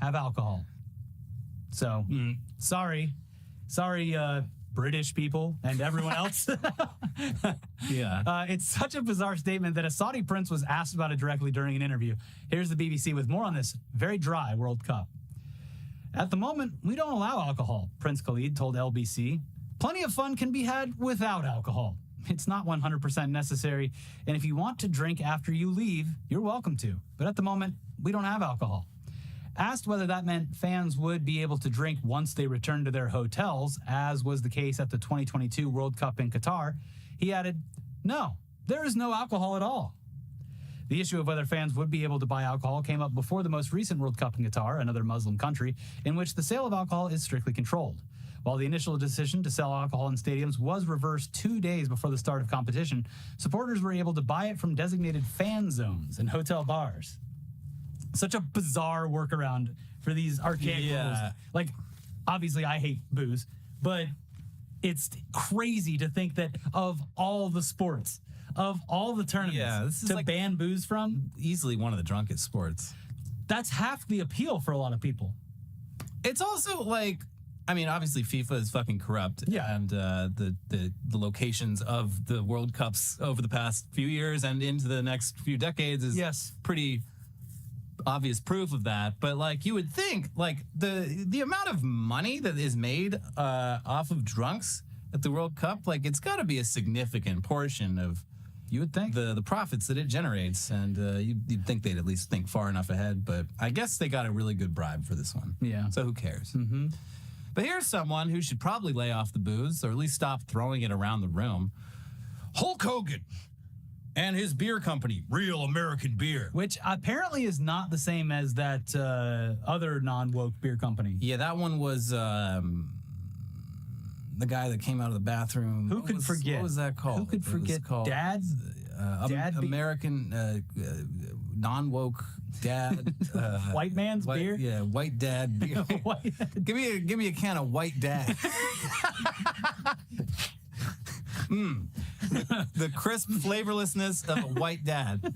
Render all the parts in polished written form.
have alcohol. So, sorry, British people and everyone else. Yeah. It's such a bizarre statement that a Saudi prince was asked about it directly during an interview. Here's the BBC with more on this very dry World Cup. At the moment, we don't allow alcohol, Prince Khalid told LBC. Plenty of fun can be had without alcohol. It's not 100% necessary, and if you want to drink after you leave, you're welcome to. But at the moment, we don't have alcohol. Asked whether that meant fans would be able to drink once they returned to their hotels, as was the case at the 2022 World Cup in Qatar, he added, no, there is no alcohol at all. The issue of whether fans would be able to buy alcohol came up before the most recent World Cup in Qatar, another Muslim country, in which the sale of alcohol is strictly controlled. While the initial decision to sell alcohol in stadiums was reversed 2 days before the start of competition, supporters were able to buy it from designated fan zones and hotel bars. Such a bizarre workaround for these archaic rules. Like, obviously, I hate booze, but it's crazy to think that of all the sports, of all the tournaments to ban booze from, easily one of the drunkest sports. That's half the appeal for a lot of people. It's also like, I mean, obviously FIFA is fucking corrupt. Yeah. And the locations of the World Cups over the past few years and into the next few decades is pretty obvious proof of that. But like, you would think like the amount of money that is made off of drunks at the World Cup, like it's got to be a significant portion of, you would think, the profits that it generates. And you'd think they'd at least think far enough ahead. But I guess they got a really good bribe for this one. Yeah. So who cares? Mm-hmm. But here's someone who should probably lay off the booze, or at least stop throwing it around the room. Hulk Hogan and his beer company, Real American Beer. Which apparently is not the same as that other non-woke beer company. Yeah, that one was the guy that came out of the bathroom. Who could forget? What was that called? Who could forget? Dad American non-woke dad. White man's beer? Yeah, white dad beer. Give me a can of white dad. The crisp flavorlessness of a white dad.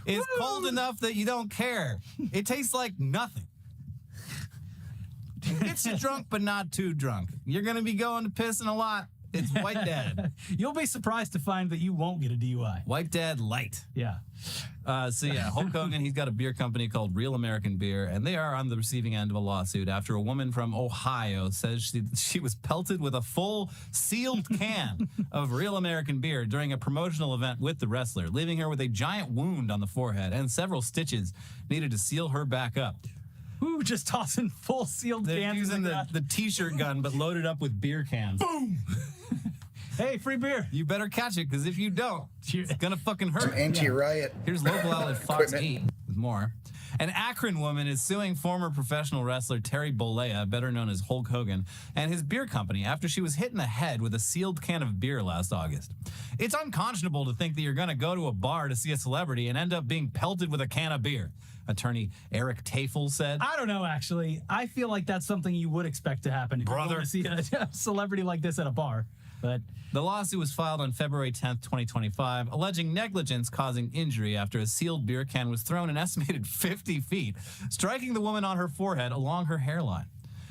It's cold enough that you don't care. It tastes like nothing. It gets you drunk, but not too drunk. You're going to be going to pissing a lot. It's White Dad. You'll be surprised to find that you won't get a DUI. White Dad Light. Yeah. Hulk Hogan, he's got a beer company called Real American Beer, and they are on the receiving end of a lawsuit after a woman from Ohio says she was pelted with a full sealed can of Real American Beer during a promotional event with the wrestler, leaving her with a giant wound on the forehead and several stitches needed to seal her back up. Ooh, just tossing full sealed They're cans. using the t-shirt gun, but loaded up with beer cans. Boom! Hey, free beer. You better catch it, because if you don't, it's going to fucking hurt. Anti-riot. Here's local outlet Fox 8 with more. An Akron woman is suing former professional wrestler Terry Bollea, better known as Hulk Hogan, and his beer company after she was hit in the head with a sealed can of beer last August. It's unconscionable to think that you're going to go to a bar to see a celebrity and end up being pelted with a can of beer, attorney Eric Tafel said. I don't know, actually. I feel like that's something you would expect to happen if you're going to see a celebrity like this at a bar. But the lawsuit was filed on February 10th, 2025, alleging negligence causing injury after a sealed beer can was thrown an estimated 50 feet, striking the woman on her forehead along her hairline.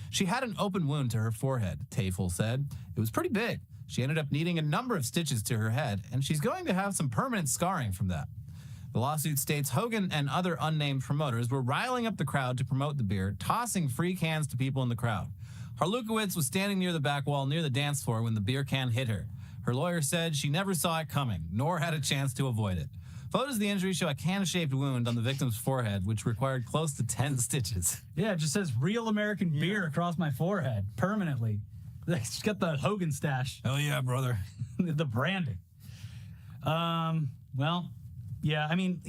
She had an open wound to her forehead, Tafel said. It was pretty big. She ended up needing a number of stitches to her head, and she's going to have some permanent scarring from that. The lawsuit states Hogan and other unnamed promoters were riling up the crowd to promote the beer, tossing free cans to people in the crowd. Harlukowitz was standing near the back wall near the dance floor when the beer can hit her. Her lawyer said she never saw it coming, nor had a chance to avoid it. Photos of the injury show a can-shaped wound on the victim's forehead, which required close to 10 stitches. Yeah, it just says Real American Beer across my forehead, permanently. It's got the Hogan stash. Hell yeah, brother. The branding. Well, yeah, I mean,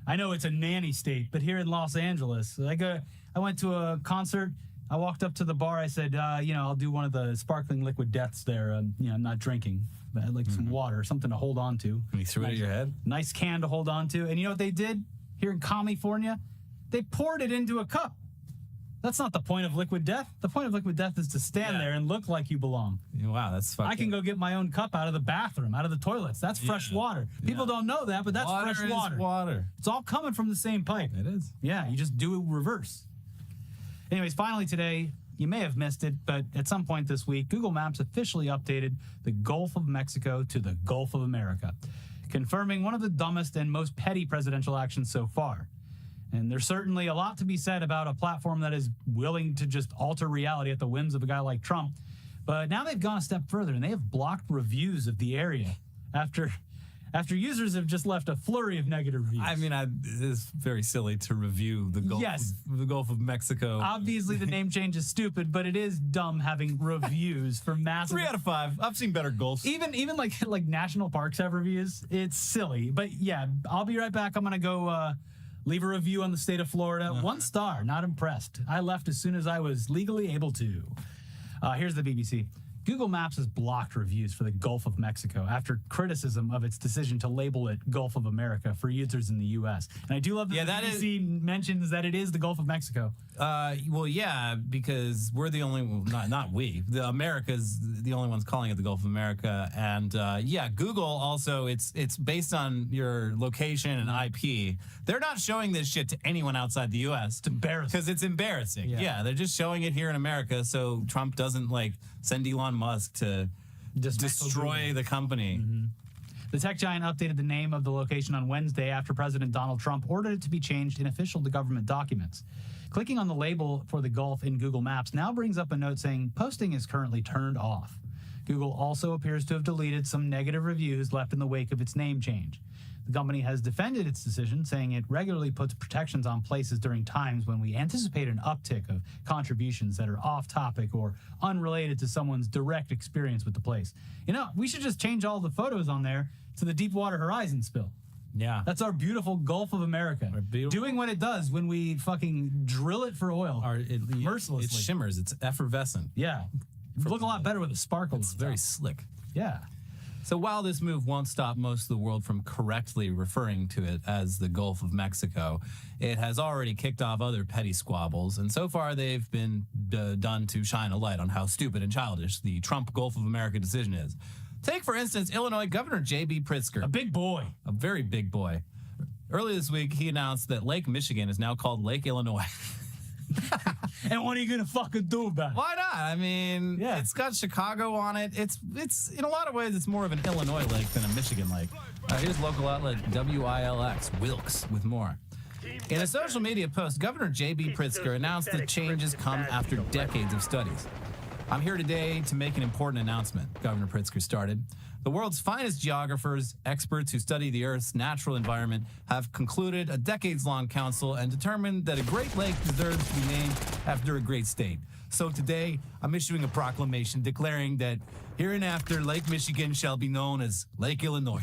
I know it's a nanny state, but here in Los Angeles, I went to a concert. I walked up to the bar. I said, I'll do one of the sparkling liquid deaths there. I'm not drinking. But I'd like some water, something to hold on to. And you threw it at your head? Nice can to hold on to. And you know what they did here in California? They poured it into a cup. That's not the point of liquid death. The point of liquid death is to stand there and look like you belong. Wow, that's fucking... I can go get my own cup out of the bathroom, out of the toilets. That's fresh water. People don't know that, but that's fresh water. Water. It's all coming from the same pipe. It is. Yeah, you just do it reverse. Anyways, finally today, you may have missed it, but at some point this week, Google Maps officially updated the Gulf of Mexico to the Gulf of America, confirming one of the dumbest and most petty presidential actions so far. And there's certainly a lot to be said about a platform that is willing to just alter reality at the whims of a guy like Trump. But now they've gone a step further, and they have blocked reviews of the area after users have just left a flurry of negative reviews. I mean, it's very silly to review the Gulf, the Gulf of Mexico. Obviously, the name change is stupid, but it is dumb having reviews for massive... 3 out of 5. I've seen better Gulfs. Even like national parks have reviews. It's silly. But yeah, I'll be right back. I'm going to go leave a review on the state of Florida. 1 star, not impressed. I left as soon as I was legally able to. Here's the BBC. Google Maps has blocked reviews for the Gulf of Mexico after criticism of its decision to label it Gulf of America for users in the U.S. And I do love that the BBC mentions that it is the Gulf of Mexico. Well, yeah, because we're the only, not we, the America's the only ones calling it the Gulf of America. And yeah, Google also, it's based on your location and IP. They're not showing this shit to anyone outside the U.S. It's embarrassing. Because it's embarrassing. Yeah, they're just showing it here in America so Trump doesn't like send Elon Musk to destroy the company. The tech giant updated the name of the location on Wednesday after President Donald Trump ordered it to be changed in official government documents. Clicking on the label for the Gulf in Google Maps now brings up a note saying posting is currently turned off. Google also appears to have deleted some negative reviews left in the wake of its name change. The company has defended its decision, saying it regularly puts protections on places during times when we anticipate an uptick of contributions that are off topic or unrelated to someone's direct experience with the place. You know, we should just change all the photos on there to the Deepwater Horizon spill. Yeah. That's our beautiful Gulf of America. Doing what it does when we fucking drill it for oil. Mercilessly. It shimmers. It's effervescent. Yeah. It'd look a lot better with a sparkle. It's very slick. Yeah. So while this move won't stop most of the world from correctly referring to it as the Gulf of Mexico, it has already kicked off other petty squabbles, and so far they've been done to shine a light on how stupid and childish the Trump Gulf of America decision is. Take, for instance, Illinois Governor J.B. Pritzker. A big boy. A very big boy. Earlier this week, he announced that Lake Michigan is now called Lake Illinois. And what are you gonna fucking do about it? Why not? I mean, it's got Chicago on it. It's in a lot of ways, it's more of an Illinois lake than a Michigan lake. Here's local outlet WILX, Wilkes, with more. In a social media post, Governor J.B. Pritzker announced the changes come after decades of studies. I'm here today to make an important announcement, Governor Pritzker started. The world's finest geographers, experts who study the Earth's natural environment, have concluded a decades-long council and determined that a great lake deserves to be named after a great state. So today, I'm issuing a proclamation declaring that hereinafter Lake Michigan shall be known as Lake Illinois.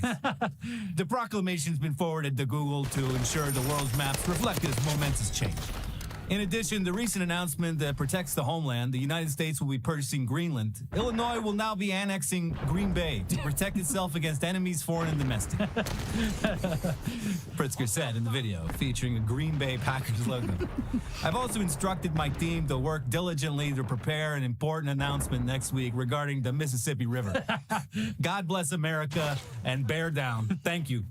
The proclamation's been forwarded to Google to ensure the world's maps reflect this momentous change. In addition, the recent announcement that protects the homeland, the United States will be purchasing Greenland. Illinois will now be annexing Green Bay to protect itself against enemies, foreign and domestic. Pritzker said in the video, featuring a Green Bay Packers logo. I've also instructed my team to work diligently to prepare an important announcement next week regarding the Mississippi River. God bless America and bear down. Thank you.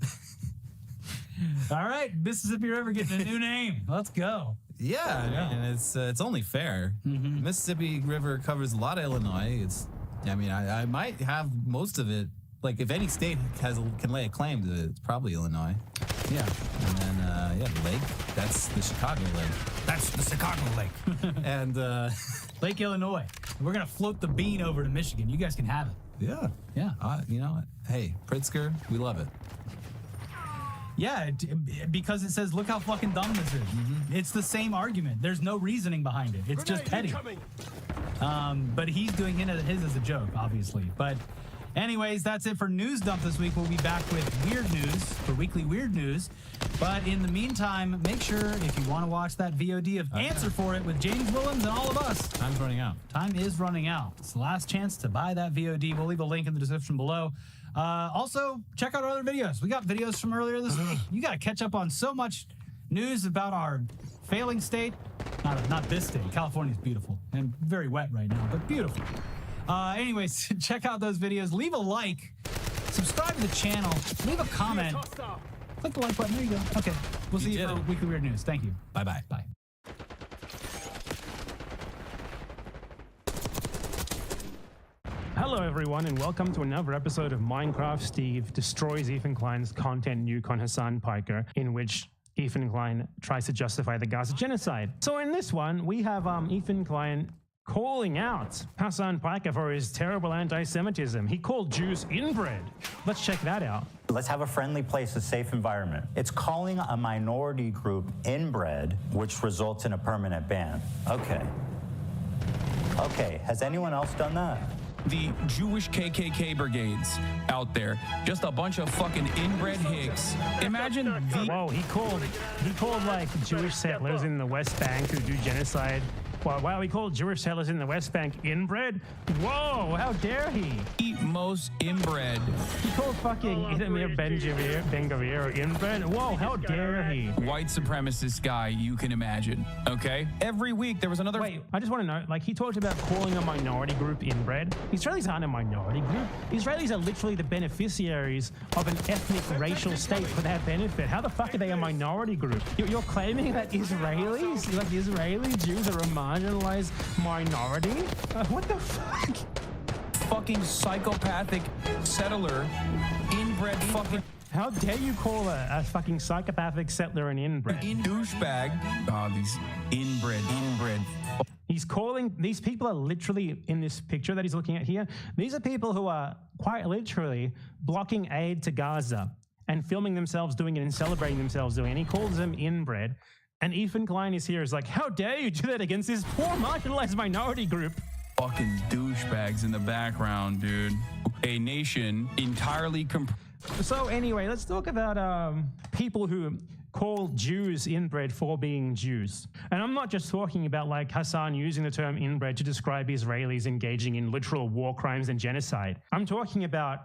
All right, Mississippi River getting a new name. Let's go. Yeah, and it's only fair. Mississippi River covers a lot of Illinois. I might have most of it. Like, if any state can lay a claim to it, it's probably Illinois. Yeah. And then, the lake, that's the Chicago lake. That's the Chicago lake. And, Lake Illinois. We're going to float the bean over to Michigan. You guys can have it. Yeah. Yeah. You know what? Hey, Pritzker, we love it. Yeah, because it says, look how fucking dumb this is. It's the same argument. There's no reasoning behind it. It's just petty. But he's doing his as a joke, obviously. But anyways, that's it for News Dump this week. We'll be back with weird news for weekly weird news. But in the meantime, make sure if you want to watch that VOD of Answer For It with James Willems and all of us. Time's running out. Time is running out. It's the last chance to buy that VOD. We'll leave a link in the description below. Also, check out our other videos. We got videos from earlier this week. You got to catch up on so much news about our failing state. Not this state. California's beautiful and very wet right now, but beautiful. Anyways, check out those videos. Leave a like. Subscribe to the channel. Leave a comment. Click the like button. There you go. Okay. We'll see you for Weekly Weird News. Thank you. Bye-bye. Bye. Hello, everyone, and welcome to another episode of Minecraft Steve destroys Ethan Klein's content nuke on Hassan Piker, in which Ethan Klein tries to justify the Gaza genocide. So in this one, we have Ethan Klein calling out Hassan Piker for his terrible anti-Semitism. He called Jews inbred. Let's check that out. Let's have a friendly place, a safe environment. It's calling a minority group inbred, which results in a permanent ban. Okay. Okay, has anyone else done that? The Jewish KKK brigades out there, just a bunch of fucking inbred hicks. Imagine the... Whoa, he called like Jewish settlers in the West Bank who do genocide. Wow, he called Jewish settlers in the West Bank inbred? Whoa, how dare he? The most inbred. He called fucking Itamar Ben-Gvir inbred? Whoa, how dare he? White supremacist guy you can imagine, okay? Every week there was another... Wait, I just want to know, like, he talked about calling a minority group inbred. Israelis aren't a minority group. Israelis are literally the beneficiaries of an ethnic racial state for their benefit. How the fuck are they a minority group? You're claiming that Israelis, like Israeli Jews, are a marginalized minority? What the fuck? fucking psychopathic settler, inbred fucking... How dare you call a fucking psychopathic settler an inbred? douchebag. Oh, these inbred. He's calling, these people are literally in this picture that he's looking at here. These are people who are quite literally blocking aid to Gaza and filming themselves doing it and celebrating themselves doing it. And he calls them inbred. And Ethan Klein is here is like, how dare you do that against this poor marginalized minority group? Fucking douchebags in the background, dude. A nation entirely So anyway, let's talk about people who call Jews inbred for being Jews. And I'm not just talking about like Hassan using the term inbred to describe Israelis engaging in literal war crimes and genocide. I'm talking about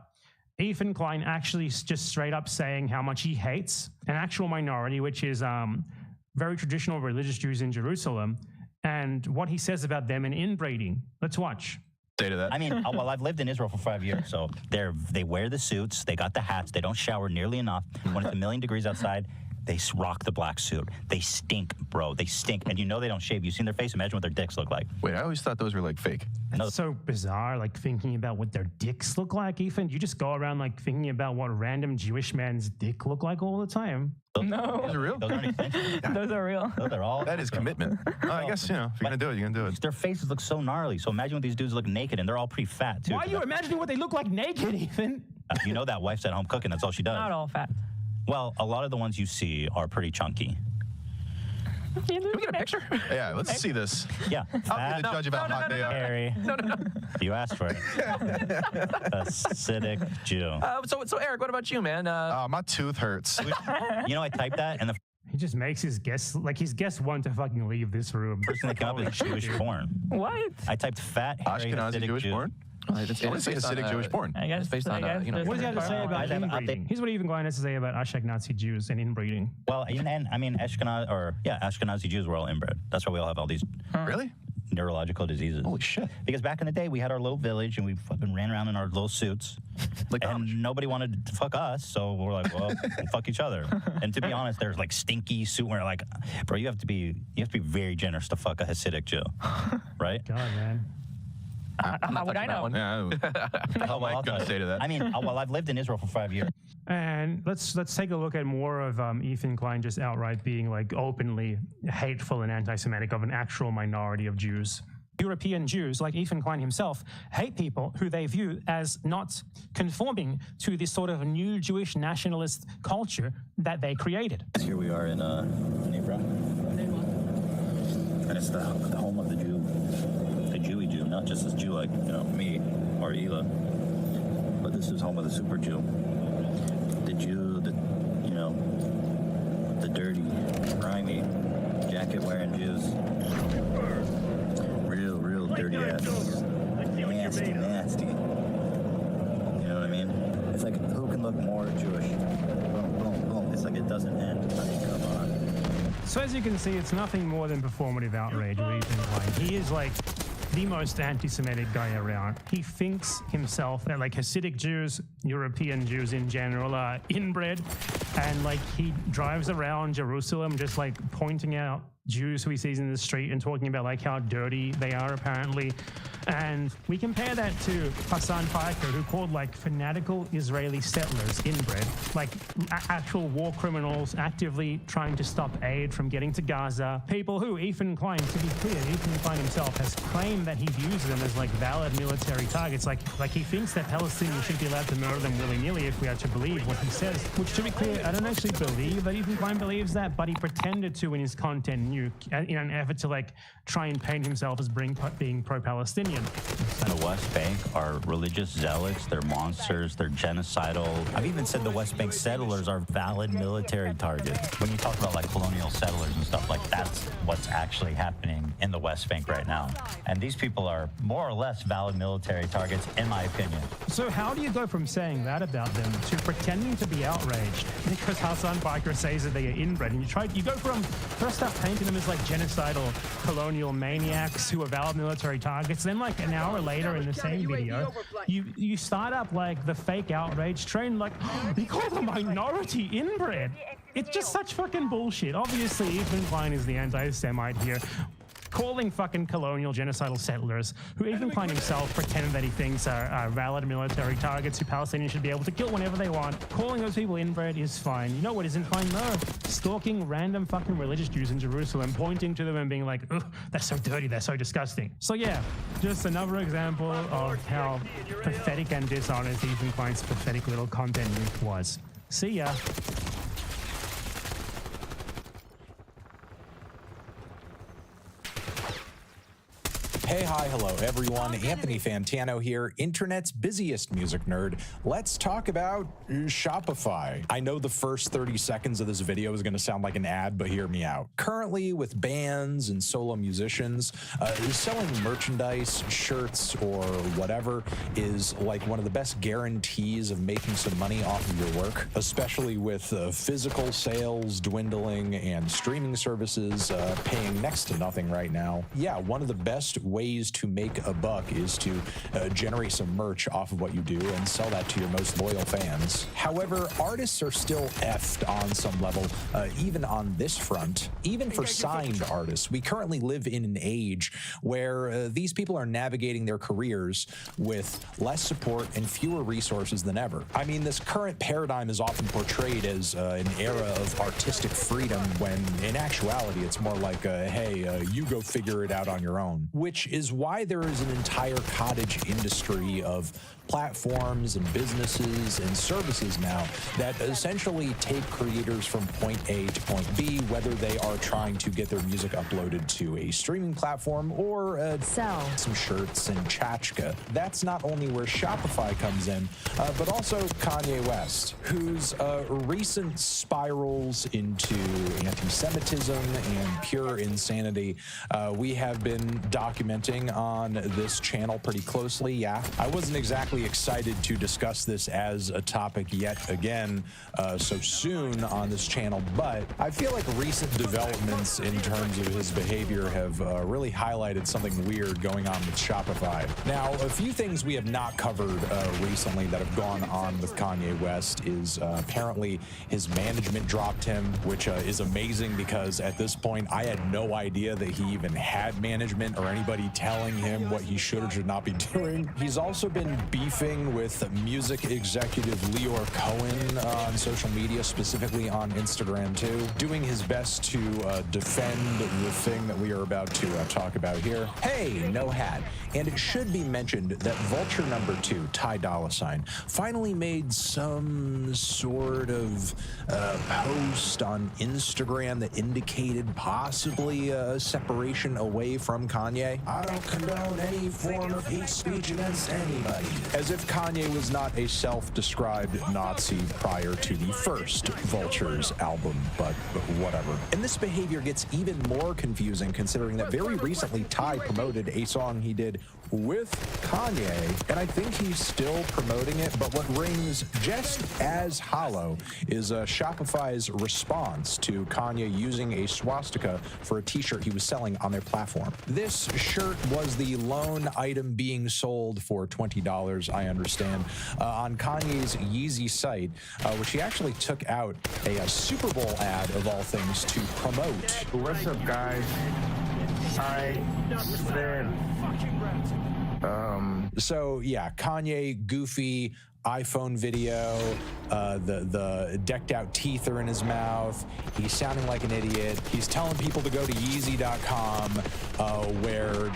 Ethan Klein actually just straight up saying how much he hates an actual minority, which is very traditional religious Jews in Jerusalem, and what he says about them and inbreeding. Let's watch. To that. I mean, well, I've lived in Israel for 5 years, so they wear the suits, they got the hats, they don't shower nearly enough. When it's 1,000,000 degrees outside, they rock the black suit. They stink, bro. They stink. And you know they don't shave. You've seen their face. Imagine what their dicks look like. Wait, I always thought those were like fake. That's so bizarre, like thinking about what their dicks look like, Ethan. You just go around like thinking about what a random Jewish man's dick look like all the time. No. Those are real? Those aren't expensive. Those are real. Those are all. That is commitment. I guess, you know, if you're going to do it, you're going to do it. Their faces look so gnarly. So imagine what these dudes look naked, and they're all pretty fat, too. Why are you imagining what they look like naked, Ethan? You know that wife's at home cooking. That's all she does. Not all fat. Well, a lot of the ones you see are pretty chunky. Can we get a picture? Yeah, let's see this. Yeah. I'll be the judge of how hot they are. Harry. No. You asked for it. Acidic Jew. So Eric, what about you, man? My tooth hurts. You know, I typed that, and the He just makes his guests, like his guests want to fucking leave this room. first thing that came up is Jewish porn. What? I typed fat, hairy, Ashkenazi acidic Jewish Jew. porn? I want to say Hasidic Jewish porn. I guess It's based on, I you know, What does he have to say about I have inbreeding? Here's what Ethan Klein has to say about Ashkenazi Jews and inbreeding. Well, and I mean, Ashkenazi Jews were all inbred. That's why we all have all these Really? neurological diseases. Holy shit. Because back in the day, we had our little village, and we fucking ran around in our little suits. Like and nobody wanted to fuck us, so we're like, well, we'll fuck each other. And to be honest, there's like stinky suit where like, bro, you have to be very generous to fuck a Hasidic Jew, right? God, man. How would I know? Yeah. How am I going to say to that? I mean, well, I've lived in Israel for 5 years. And let's take a look at more of Ethan Klein just outright being like openly hateful and anti-Semitic of an actual minority of Jews. European Jews, like Ethan Klein himself, hate people who they view as not conforming to this sort of new Jewish nationalist culture that they created. Here we are in Hebron. And it's the home of the Jew. The Jewy Jew, not just this Jew like, you know, me or Ela. But this is home of the super Jew. The Jew, you know, the dirty, grimy, jacket-wearing Jews. Real dirty ass. Nasty. You know what I mean? It's like, who can look more Jewish? Boom, boom, boom. It's like it doesn't end. I mean, come on. So as you can see, it's nothing more than performative outrage with Ethan Klein. He is like the most anti-Semitic guy around. He thinks himself that like Hasidic Jews, European Jews in general, are inbred, and like he drives around Jerusalem just like pointing out Jews who he sees in the street and talking about like how dirty they are apparently. And we compare that to Hassan Piker, who called like fanatical Israeli settlers inbred, like actual war criminals actively trying to stop aid from getting to Gaza. People who Ethan Klein, to be clear, Ethan Klein himself has claimed that he views them as like valid military targets. Like he thinks that Palestinians should be allowed to murder them willy-nilly if we are to believe what he says. Which, to be clear, I don't actually believe that Ethan Klein believes that, but he pretended to in his content in an effort to like try and paint himself as being pro-Palestinian. The West Bank are religious zealots, they're monsters, they're genocidal. I've even said the West Bank settlers are valid military targets. When you talk about like colonial settlers and stuff, like that's what's actually happening in the West Bank right now. And these people are more or less valid military targets, in my opinion. So how do you go from saying that about them to pretending to be outraged because Hassan Piker says that they are inbred? And you go from first off painting them as like genocidal colonial maniacs who are valid military targets, then like an hour later in the same video, you start up like the fake outrage train, like you call the minority inbred. It's just such fucking bullshit. Obviously, Ethan Klein is the anti-Semite here, calling fucking colonial genocidal settlers, who Ethan Klein himself pretended that he thinks are valid military targets who Palestinians should be able to kill whenever they want. Calling those people inbred is fine. You know what isn't fine though? Stalking random fucking religious Jews in Jerusalem, pointing to them and being like, ugh, they're so dirty, they're so disgusting. So yeah, just another example of how pathetic and dishonest Ethan Klein's pathetic little content was. See ya. Hey, hi, hello, everyone. Anthony Fantano here, internet's busiest music nerd. Let's talk about Shopify. I know the first 30 seconds of this video is going to sound like an ad, but hear me out. Currently, with bands and solo musicians, selling merchandise, shirts, or whatever is like one of the best guarantees of making some money off of your work, especially with physical sales dwindling and streaming services paying next to nothing right now. Yeah, one of the best ways to make a buck is to generate some merch off of what you do and sell that to your most loyal fans. However, artists are still effed on some level, even on this front. Even for signed artists, we currently live in an age where these people are navigating their careers with less support and fewer resources than ever. I mean, this current paradigm is often portrayed as an era of artistic freedom when in actuality it's more like, hey, you go figure it out on your own, which is why there is an entire cottage industry of platforms and businesses and services now that essentially take creators from point A to point B, whether they are trying to get their music uploaded to a streaming platform or sell some shirts and tchotchke. That's not only where Shopify comes in, but also Kanye West, whose recent spirals into anti-Semitism and pure insanity we have been documenting on this channel pretty closely. Yeah, I wasn't exactly excited to discuss this as a topic yet again so soon on this channel, but I feel like recent developments in terms of his behavior have really highlighted something weird going on with Shopify. Now, a few things we have not covered recently that have gone on with Kanye West is apparently his management dropped him, which is amazing because at this point I had no idea that he even had management or anybody telling him what he should or should not be doing. He's also been beefing with music executive Leor Cohen on social media, specifically on Instagram too, doing his best to defend the thing that we are about to talk about here. Hey, no hat. And it should be mentioned that Vulture number 2, Ty Dolla $ign, finally made some sort of post on Instagram that indicated possibly a separation away from Kanye. I don't condone any form of hate speech against anybody. As if Kanye was not a self-described Nazi prior to the first Vultures album, but whatever. And this behavior gets even more confusing considering that very recently Ty promoted a song he did with Kanye, and I think he's still promoting it, but what rings just as hollow is Shopify's response to Kanye using a swastika for a t-shirt he was selling on their platform. This shirt was the lone item being sold for $20, I understand, on Kanye's Yeezy site, which he actually took out a Super Bowl ad of all things to promote. What's up, guys? So yeah, Kanye, goofy iPhone video, the decked out teeth are in his mouth. He's sounding like an idiot. He's telling people to go to Yeezy.com, where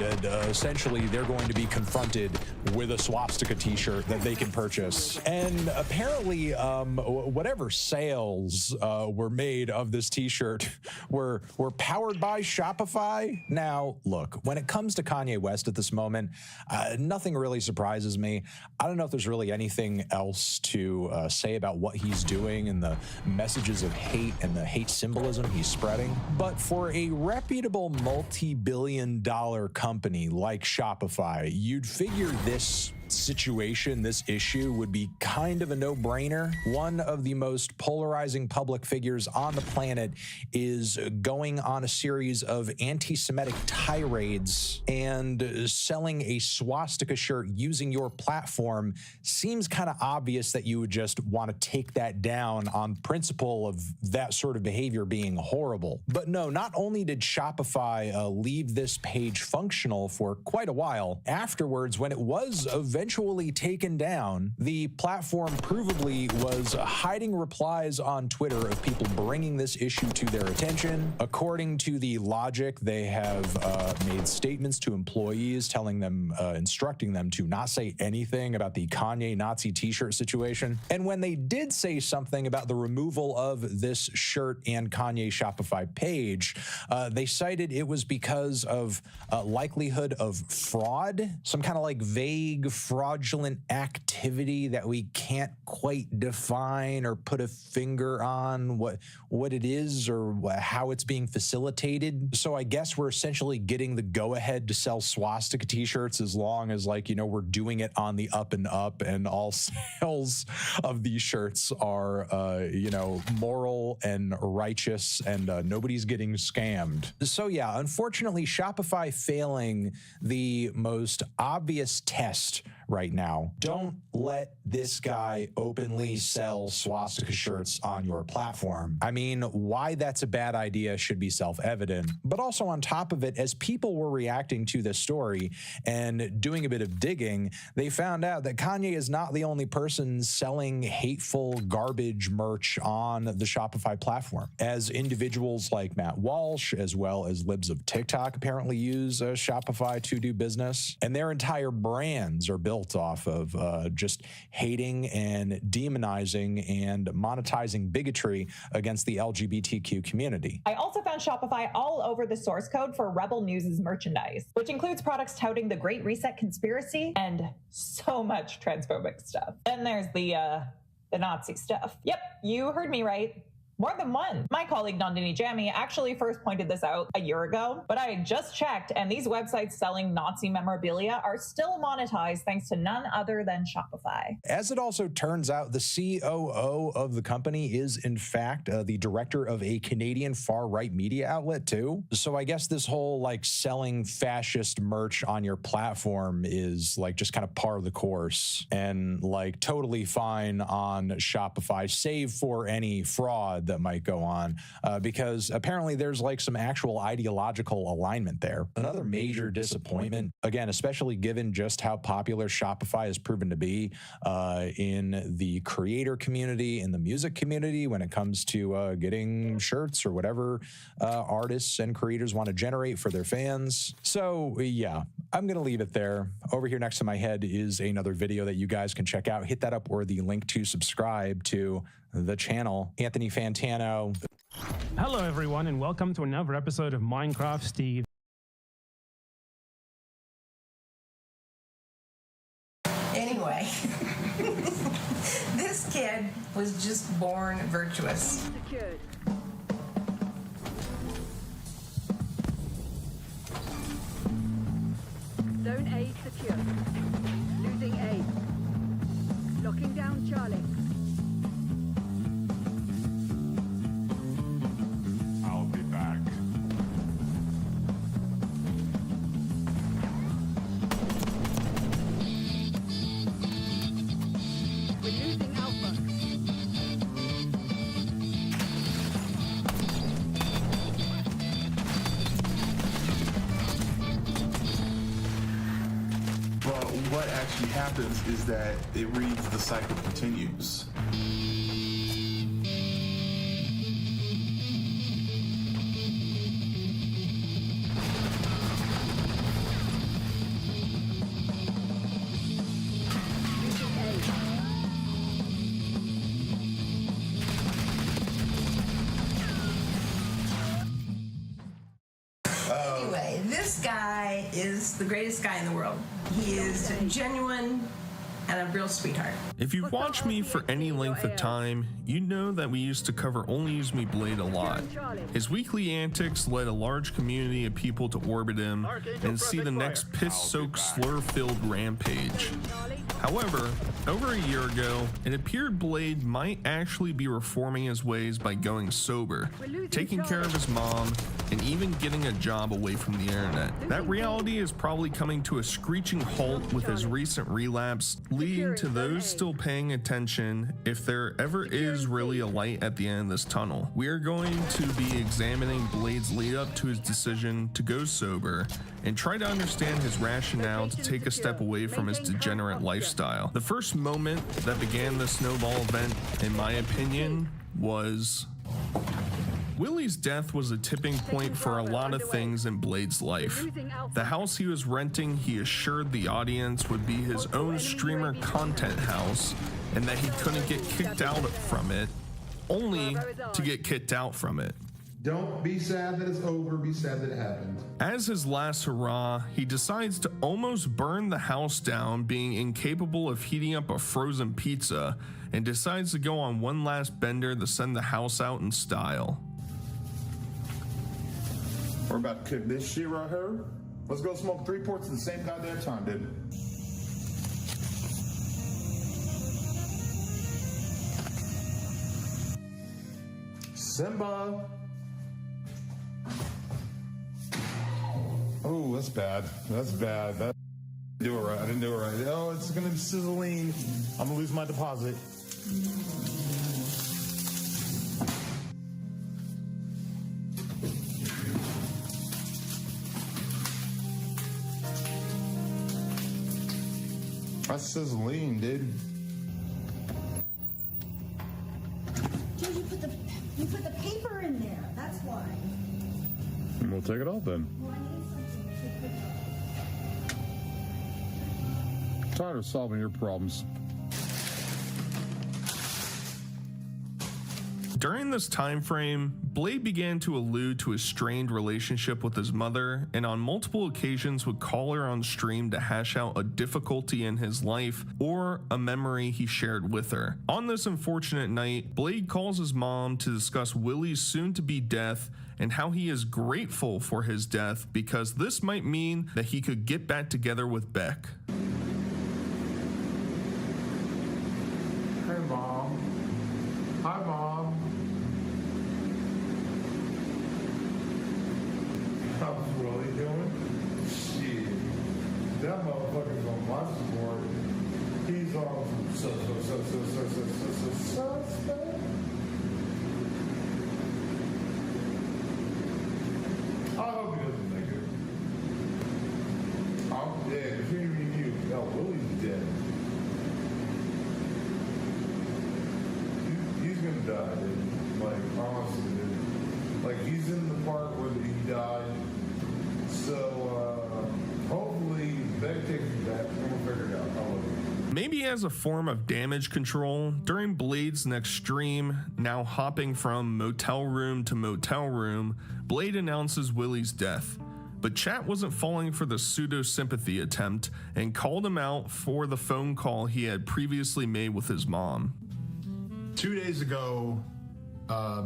essentially they're going to be confronted with a swastika t-shirt that they can purchase. And apparently, whatever sales were made of this t-shirt were powered by Shopify. Now, look, when it comes to Kanye West at this moment, nothing really surprises me. I don't know if there's really anything else to say about what he's doing and the messages of hate and the hate symbolism he's spreading. But for a reputable multi-billion-dollar company like Shopify, you'd figure this situation, this issue would be kind of a no-brainer. One of the most polarizing public figures on the planet is going on a series of anti-Semitic tirades, and selling a swastika shirt using your platform seems kind of obvious that you would just want to take that down on principle of that sort of behavior being horrible. But no, not only did Shopify leave this page functional for quite a while, afterwards, when it was eventually taken down, the platform provably was hiding replies on Twitter of people bringing this issue to their attention. According to the logic, they have made statements to employees telling them, instructing them to not say anything about the Kanye Nazi t-shirt situation. And when they did say something about the removal of this shirt and Kanye Shopify page, they cited it was because of likelihood of fraud, some kind of like vague fraudulent activity that we can't quite define or put a finger on what it is or how it's being facilitated. So I guess we're essentially getting the go-ahead to sell swastika t-shirts as long as, like, you know, we're doing it on the up and up, and all sales of these shirts are, you know, moral and righteous, and nobody's getting scammed. So yeah, unfortunately, Shopify failing the most obvious test right now. Don't let this guy openly sell swastika shirts on your platform. I mean, why that's a bad idea should be self-evident. But also on top of it, as people were reacting to this story and doing a bit of digging, they found out that Kanye is not the only person selling hateful garbage merch on the Shopify platform. As individuals like Matt Walsh, as well as libs of TikTok, apparently use Shopify to do business, and their entire brands are built off of just hating and demonizing and monetizing bigotry against the LGBTQ community. I also found Shopify all over the source code for Rebel News' merchandise, which includes products touting the Great Reset conspiracy and so much transphobic stuff. Then there's the Nazi stuff. Yep, you heard me right. More than one. My colleague Nandini Jammy actually first pointed this out a year ago, but I just checked, and these websites selling Nazi memorabilia are still monetized thanks to none other than Shopify. As it also turns out, the COO of the company is in fact the director of a Canadian far-right media outlet too. So I guess this whole like selling fascist merch on your platform is like just kind of par of the course and like totally fine on Shopify, save for any fraud that might go on, because apparently there's like some actual ideological alignment there. Another major disappointment, again, especially given just how popular Shopify has proven to be in the creator community, in the music community, when it comes to getting shirts or whatever artists and creators want to generate for their fans. So yeah, I'm going to leave it there. Over here next to my head is another video that you guys can check out. Hit that up or the link to subscribe to the channel. Anthony Fantano. Hello, everyone, and welcome to another episode of Minecraft Steve. kid was just born virtuous. Secured. Zone A secure. Losing A. Locking down Charlie. I'll be back. We're losing Alpha. But what actually happens is that it reads the cycle continues. Anyway, this guy is the greatest guy in the world. He is genuine and a real sweetheart. If you've watched me for any length of time, you know that we used to cover Only Use Me Blade a lot. His weekly antics led a large community of people to orbit him and see the next piss-soaked, slur-filled rampage. However, over a year ago, it appeared Blade might actually be reforming his ways by going sober, taking care of his mom, and even getting a job away from the internet. That reality is probably coming to a screeching halt with his recent relapse, leading to those still paying attention if there ever is really a light at the end of this tunnel. We are going to be examining Blade's lead up to his decision to go sober and try to understand his rationale to take a step away from his degenerate lifestyle. The first moment that began the snowball event, in my opinion, was Willie's death was a tipping point for a lot of things in Blade's life. The house he was renting, he assured the audience, would be his own streamer content house, and that he couldn't get kicked out from it, only to get kicked out from it. Don't be sad that it's over, be sad that it happened. As his last hurrah, he decides to almost burn the house down, being incapable of heating up a frozen pizza, and decides to go on one last bender to send the house out in style. We're about to cook this shit right here. Let's go smoke 3 ports at the same goddamn time, dude. Simba. Oh, that's bad. That's bad. That do it right. I didn't do it right. Oh, it's gonna be sizzling. I'm gonna lose my deposit. That's sizzling, dude. Dude, you put the paper in there. That's why. We'll take it off then. Tired of solving your problems. During this time frame, Blade began to allude to a strained relationship with his mother, and on multiple occasions would call her on stream to hash out a difficulty in his life or a memory he shared with her. On this unfortunate night, Blade calls his mom to discuss Willie's soon-to-be death and how he is grateful for his death because this might mean that he could get back together with Beck. Hey, Mom. Hi, Mom. How's Willie doing? Shit. That motherfucker's on my support. He's on suspect. I hope he doesn't make it. I'm dead. Between me and you, no, Willie's dead. He's gonna die, dude. Like, honestly, dude. Like, he's in the part where he died. So, hopefully, Beck takes me back and we'll figure it out. I love you. Maybe as a form of damage control, during Blade's next stream, now hopping from motel room to motel room, Blade announces Willie's death. But chat wasn't falling for the pseudo-sympathy attempt and called him out for the phone call he had previously made with his mom. 2 days ago,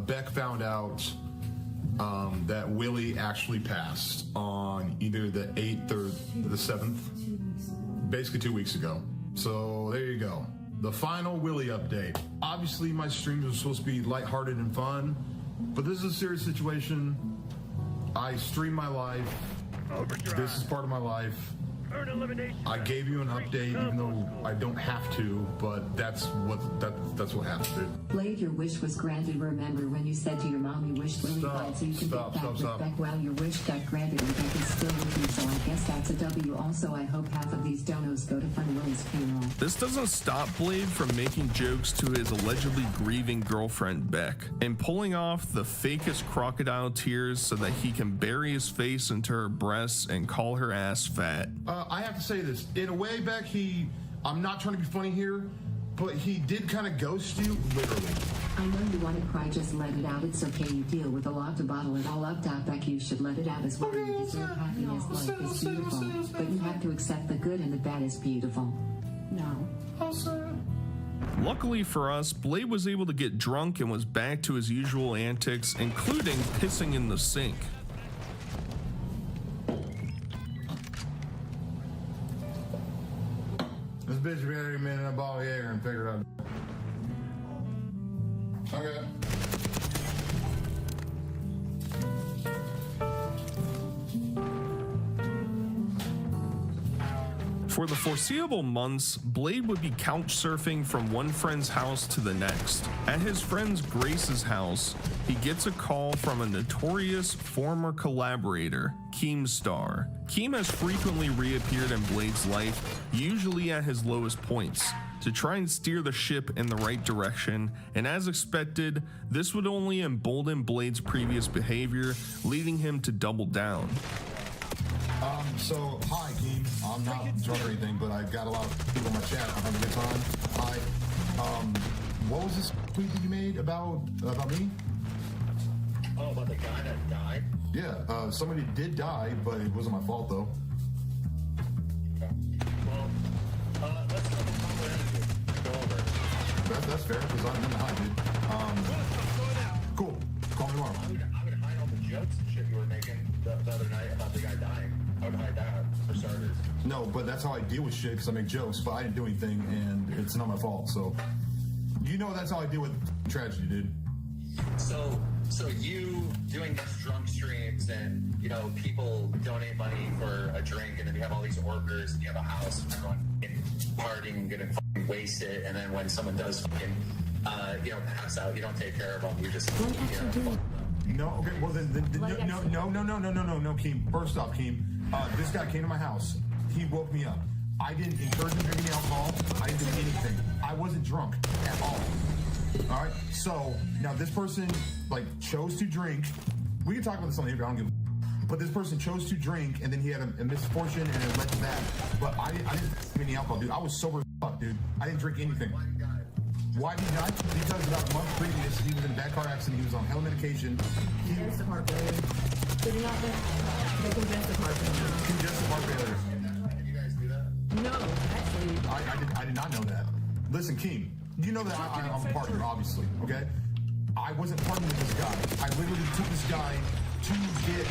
Beck found out that Willie actually passed on either the 8th or the 7th. Basically 2 weeks ago. So there you go. The final Willie update. Obviously my streams are supposed to be lighthearted and fun, but this is a serious situation. I stream my life. This is part of my life. I gave you an update, even though I don't have to, but that's what happened, dude. Blade, your wish was granted. Remember when you said to your mom you wished Willie died so you can get back with Beck? Well, your wish got granted and Beck is still with you, so I guess that's a W. Also, I hope half of these donos go to fund Willie's funeral. This doesn't stop Blade from making jokes to his allegedly grieving girlfriend Beck and pulling off the fakest crocodile tears so that he can bury his face into her breasts and call her ass fat. I have to say this. In a way, Beck, I'm not trying to be funny here, but he did kind of ghost you, literally. I know you want to cry, just let it out. It's okay, you deal with a lot to bottle it all up. Beck, you should let it out as well. You deserve happiness, life is beautiful. But you have to accept the good and the bad is beautiful. No. Luckily for us, Blade was able to get drunk and was back to his usual antics, including pissing in the sink. This bitch be every minute a ball of Jaeger and figure it out. Okay. For the foreseeable months, Blade would be couch surfing from one friend's house to the next. At his friend Grace's house, he gets a call from a notorious former collaborator, Keemstar. Keem has frequently reappeared in Blade's life, usually at his lowest points, to try and steer the ship in the right direction, and as expected, this would only embolden Blade's previous behavior, leading him to double down. So, hi, Keem. I'm not drunk or anything, but I've got a lot of people in my chat. I'm having a good time. Hi. What was this tweet that you made about me? Oh, about the guy that died? Yeah, somebody did die, but it wasn't my fault, though. Well, let's go over. That's fair, because I'm in the high, dude. Cool. Call me tomorrow. I would hide all the jokes and shit you were making the other night about the guy dying. I would hide that, for starters. No, but that's how I deal with shit, because I make jokes, but I didn't do anything, and it's not my fault, so... You know that's how I deal with tragedy, dude. So you doing these drunk streams and, you know, people donate money for a drink, and then you have all these orders, and you have a house, and everyone partying and getting fucking wasted, and then when someone does fucking, pass out, you don't take care of them, you just, No, okay, well then no, Keem. First off, Keem, this guy came to my house. He woke me up. I didn't encourage him drinking alcohol. I didn't do anything. I wasn't drunk at all. All right. So now this person chose to drink. We can talk about this on the interview. I don't give. But this person chose to drink, and then he had a misfortune, and it led to that. But I didn't drink any alcohol, dude. I was sober as fuck, dude. I didn't drink anything. Why did he die? Because about a month previous, he was in a bad car accident. He was on hell medication. Congestive heart failure. Did he not know? The congestive heart failure. Congestive heart failure. You guys do that? No, actually. I did not know that. Listen, Keem, you know that I'm a partner, obviously, okay? I wasn't partnering with this guy. I literally took this guy to get,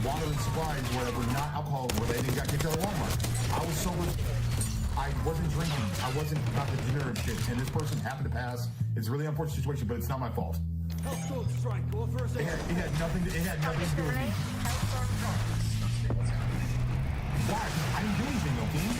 water and supplies, whatever, not alcohol related, got kicked out of Walmart. I was sober. I wasn't drinking. I wasn't about the dinner and shit. And this person happened to pass. It's a really unfortunate situation, but it's not my fault. It had nothing to do with me. Why? I didn't do anything, okay?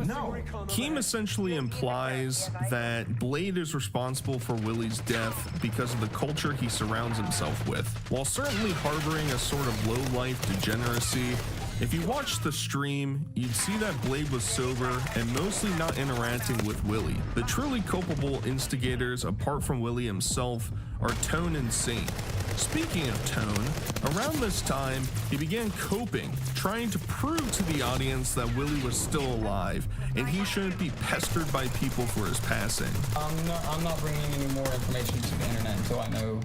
No. Keem essentially implies that Blade is responsible for Willie's death because of the culture he surrounds himself with. While certainly harboring a sort of low-life degeneracy, if you watched the stream, you'd see that Blade was sober and mostly not interacting with Willie. The truly culpable instigators, apart from Willie himself, are Tone and Saint. Speaking of Tone, around this time, he began coping, trying to prove to the audience that Willie was still alive, and he shouldn't be pestered by people for his passing. I'm not bringing any more information to the internet until I know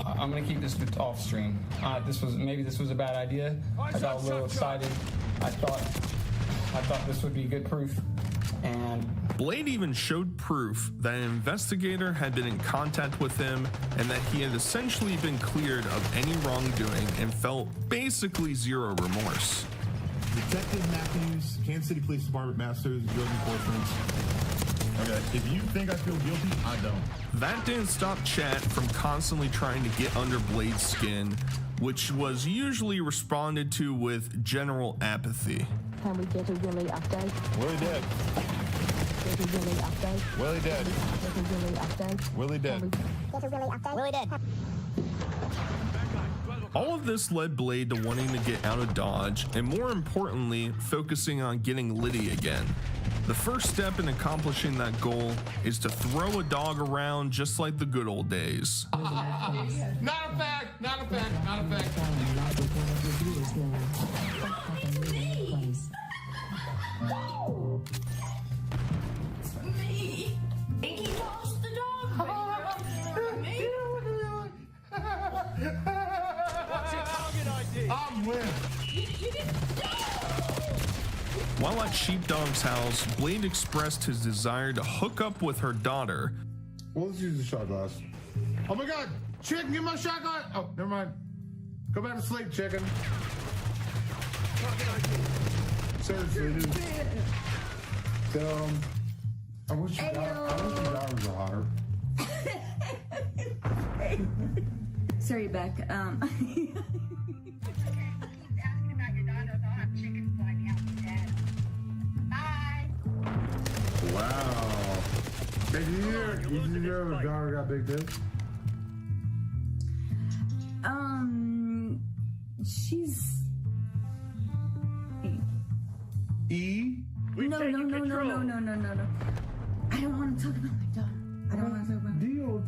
I'm gonna keep this off stream. This was a bad idea. I got a little excited. I thought this would be good proof. And Blade even showed proof that an investigator had been in contact with him and that he had essentially been cleared of any wrongdoing and felt basically zero remorse. Detective Matthews, Kansas City Police Department Masters, Drug Enforcement. Okay, if you think I feel guilty, I don't. That didn't stop Chat from constantly trying to get under Blade's skin, which was usually responded to with general apathy. Can we get a Willie update? Willie dead. Get a Willie update. Willie dead. Get a Willie update. Willie dead. Get a Willie update. Willie dead. All of this led Blade to wanting to get out of Dodge and, more importantly, focusing on getting Liddy again. The first step in accomplishing that goal is to throw a dog around just like the good old days. Not a fact, not a fact, not a fact. No! It's me! Inky lost the dog! What's your target ID? I'm with. You didn't. While at Sheepdog's house, Blade expressed his desire to hook up with her daughter. Well, let's use the shot glass. Oh my god! Chicken, get my shot glass! Oh, never mind. Go back to sleep, chicken. Seriously, dude. So, I wish your daughters were hotter. Sorry, Beck. Wow. Hey, did you hear your daughter got big tits? She's. E? No. I don't want to talk about my daughter. I don't want to talk about. Deal.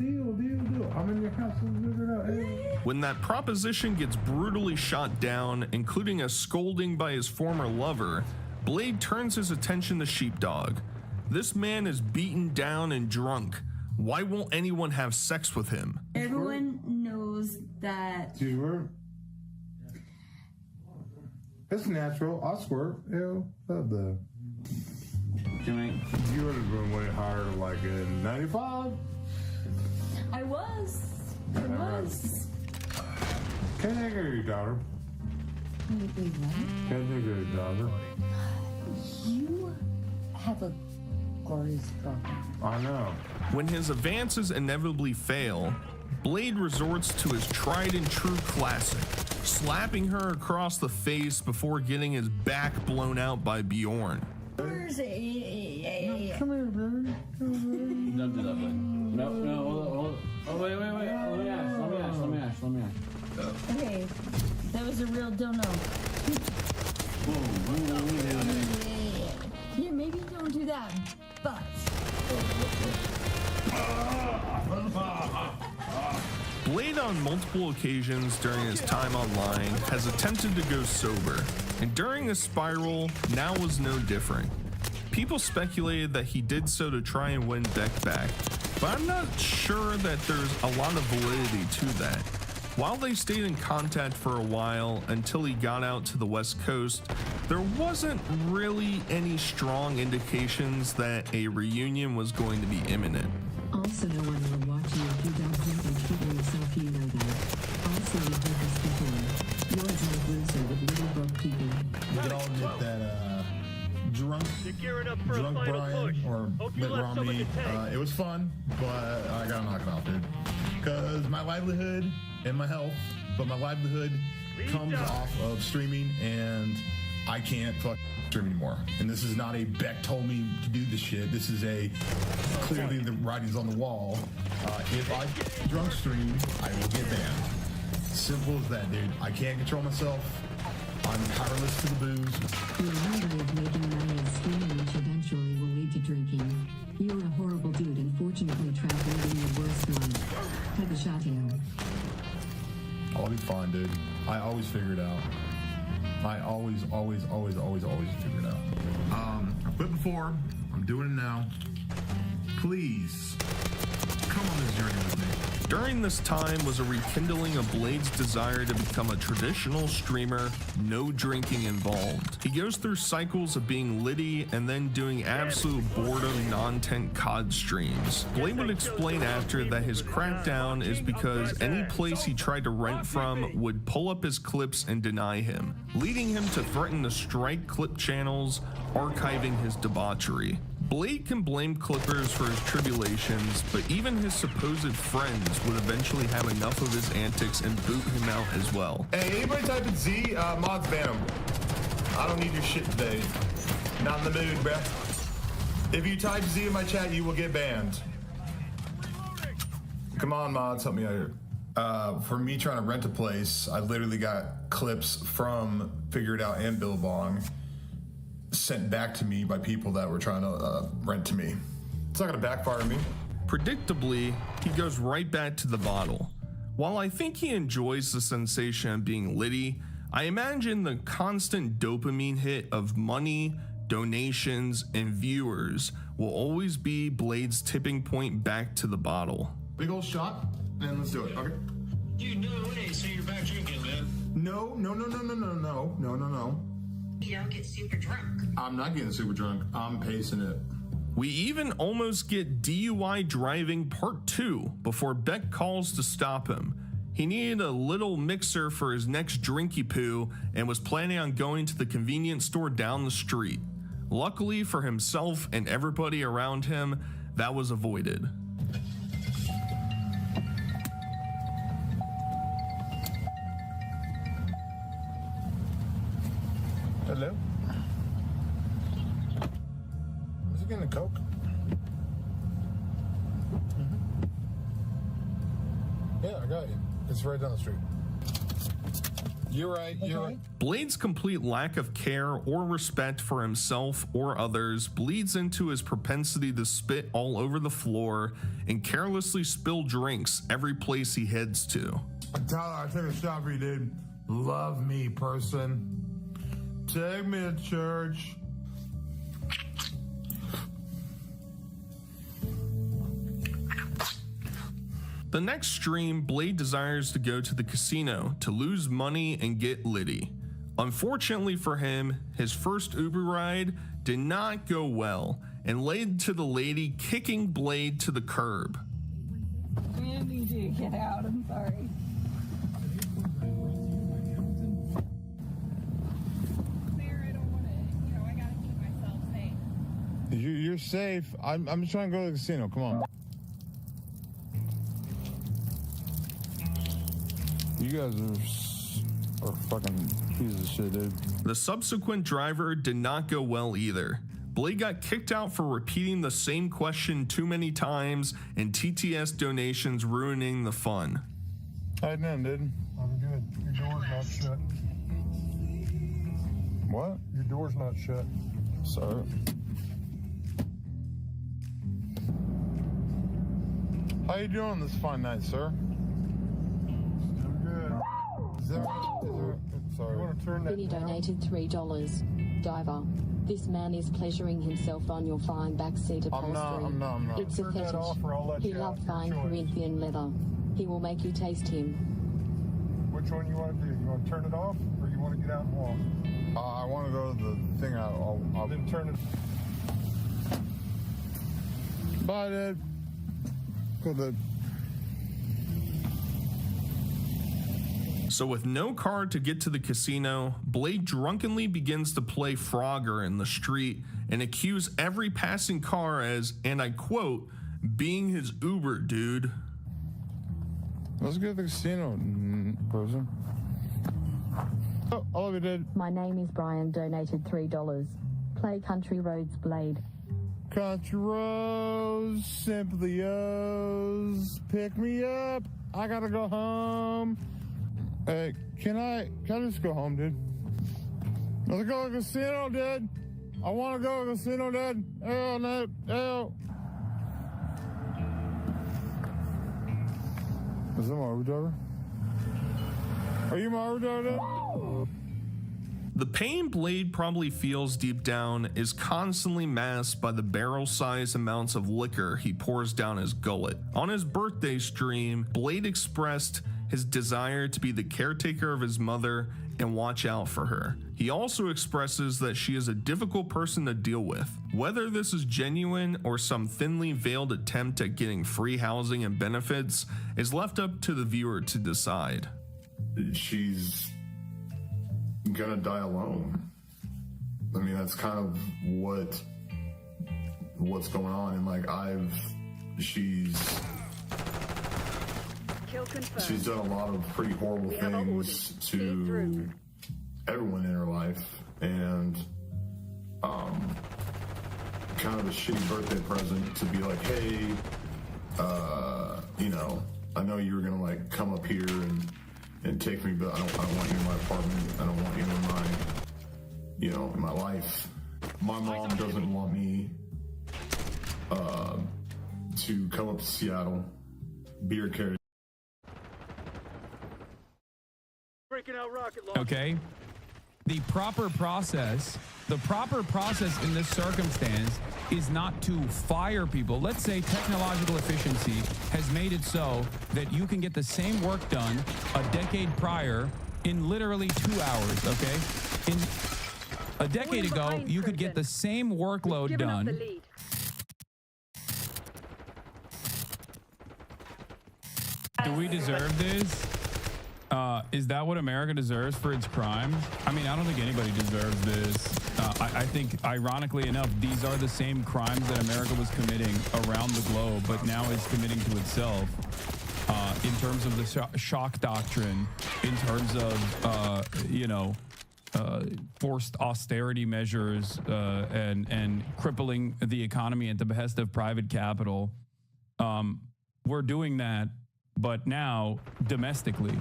I'm in your house. Let's figure it out. Hey. When that proposition gets brutally shot down, including a scolding by his former lover, Blade turns his attention to Sheepdog. This man is beaten down and drunk. Why won't anyone have sex with him? Everyone knows that. Squirt. It's natural. I'll squirt. Ew. You would have been way higher, like in 95. I was. Can't take care of your daughter. Can't take care of your daughter. You have a glorious daughter. I know. When his advances inevitably fail, Blade resorts to his tried and true classic, slapping her across the face before getting his back blown out by Bjorn. Where's it? Come here, baby. Don't do that, Blade. No, hold on. Oh, wait. Let me ask. Okay, that was a real dono. Yeah, maybe don't do that, but. Blade on multiple occasions during his time online has attempted to go sober, and during this spiral, now was no different. People speculated that he did so to try and win Beck back, but I'm not sure that there's a lot of validity to that. While they stayed in contact for a while until he got out to the West Coast, there wasn't really any strong indications that a reunion was going to be imminent. Also, no one will watch you if you don't drink and trouble yourself, you know that. Also, you heard this before. You're a loser with little broke people. We could all admit that drunk Brian or Mitt Romney, it was fun, but I got knocked off, dude. Because my livelihood and my health, but my livelihood comes off of streaming, and I can't stream anymore. And this is not a Beck told me to do this shit. This is a clearly the writing's on the wall. If I drunk stream, I will get banned. Simple as that, dude. I can't control myself. I'm powerless to the booze. Your hungry of making money and streaming, which eventually will lead to drinking. You're a horrible dude and fortunately trapped living your worst life. Have a shot here. I'll be fine, dude. I always figure it out. I always figure it out. I quit before. I'm doing it now. Please, come on this journey with me. During this time was a rekindling of Blade's desire to become a traditional streamer, no drinking involved. He goes through cycles of being litty and then doing absolute boredom non-tent COD streams. Blade would explain after that his crackdown is because any place he tried to rent from would pull up his clips and deny him, leading him to threaten to strike clip channels, archiving his debauchery. Blade can blame clippers for his tribulations, but even his supposed friends would eventually have enough of his antics and boot him out as well. Hey, anybody type in Z, mods ban him. I don't need your shit today. Not in the mood, bruh. If you type Z in my chat, you will get banned. Come on, mods, help me out here. For me trying to rent a place, I literally got clips from Figure It Out and Billabong sent back to me by people that were trying to rent to me. It's not gonna backfire me. Predictably, he goes right back to the bottle. While I think he enjoys the sensation of being litty, I imagine the constant dopamine hit of money, donations, and viewers will always be Blade's tipping point back to the bottle. Big old shot, and let's do it, okay? Dude, no way, so you're back drinking, man. No. You don't get super drunk. I'm not getting super drunk, I'm pacing it. We even almost get DUI driving part 2 before Beck calls to stop him. He needed a little mixer for his next drinky poo and was planning on going to the convenience store down the street. Luckily for himself and everybody around him, that was avoided. Hello? Is he getting a Coke? Yeah, I got you. It's right down the street. You're right. Blade's complete lack of care or respect for himself or others bleeds into his propensity to spit all over the floor and carelessly spill drinks every place he heads to. Tyler, I took a shot for you, dude. Love me, person. Take me to church. The next stream, Blade desires to go to the casino to lose money and get litty. Unfortunately for him, his first Uber ride did not go well and led to the lady kicking Blade to the curb. I need you to get out, I'm sorry. You're safe. I'm just trying to go to the casino. Come on. You guys are fucking pieces of shit, dude. The subsequent driver did not go well either. Blade got kicked out for repeating the same question too many times and TTS donations ruining the fun. How you doing, dude? I'm good. Your door's not shut. What? Your door's not shut. Sorry. How you doing this fine night, sir? I'm good. Sorry. You want to turn that Vinny down? donated $3. Diver. This man is pleasuring himself on your fine backseat upholstery. I'm not. It's Turn that a off or I'll let fetish. He you out. loves Your fine choice. Corinthian leather. He will make you taste him. Which one you want to do? You want to turn it off or you want to get out and walk? I want to go to the thing. I'll then turn it. Bye, dude. Cool, dude. So with no car to get to the casino, Blade drunkenly begins to play Frogger in the street and accuse every passing car as, and I quote, being his Uber, dude. Let's go to the casino, person. Oh, I love you, dude. My name is Brian, donated $3. Play Country Roads, Blade. Country roads, simply O's, pick me up. I gotta go home. Hey, can I just go home, dude? Let's go to the casino, dude. I want to go to the casino, dude. Oh, no, oh. Is that my Uber driver? Are you my Uber driver, dude? The pain Blade probably feels deep down is constantly masked by the barrel-sized amounts of liquor he pours down his gullet. On his birthday stream, Blade expressed his desire to be the caretaker of his mother and watch out for her. He also expresses that she is a difficult person to deal with. Whether this is genuine or some thinly veiled attempt at getting free housing and benefits is left up to the viewer to decide. She's gonna die alone. I mean, that's kind of what's going on. And like she's done a lot of pretty horrible things to everyone in her life, and kind of a shitty birthday present to be like, hey, you know, I know you were gonna like come up here and take me, but I don't want you in my apartment. I don't want you in my, you know, in my life. My mom doesn't want me to come up to Seattle, be her caretaker. Okay? The proper process in this circumstance is not to fire people. Let's say technological efficiency has made it so that you can get the same work done a decade prior in literally 2 hours, okay? A decade ago, you could get the same workload done. Do we deserve this? Is that what America deserves for its crimes? I mean, I don't think anybody deserves this. I think, ironically enough, these are the same crimes that America was committing around the globe, but now is committing to itself. In terms of the shock doctrine, in terms of, you know, forced austerity measures and crippling the economy at the behest of private capital. We're doing that. But now, domestically,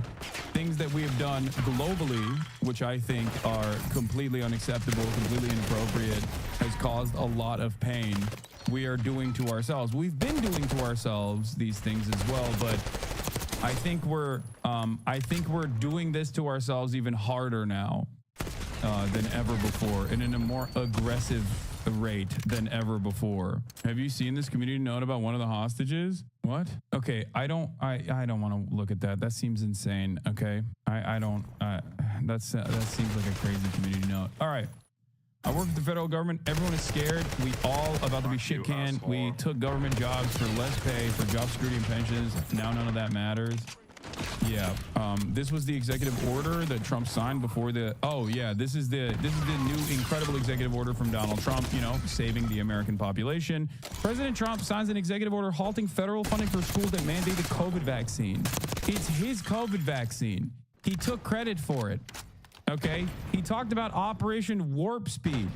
things that we have done globally, which I think are completely unacceptable, completely inappropriate, has caused a lot of pain. We are doing to ourselves. We've been doing to ourselves these things as well, but I think we're doing this to ourselves even harder now than ever before, and in a more aggressive rate than ever before. Have you seen this community note about one of the hostages? What? Okay, I don't want to look at that. That seems insane. Okay, that seems like a crazy community note. All right. I work with the federal government. Everyone is scared. We all about to be shit canned. We took government jobs for less pay, for job security and pensions. Now none of that matters. Yeah, this was the executive order that Trump signed before the. Oh yeah, this is the new incredible executive order from Donald Trump. You know, saving the American population. President Trump signs an executive order halting federal funding for schools that mandate the COVID vaccine. It's his COVID vaccine. He took credit for it. Okay, he talked about Operation Warp Speed,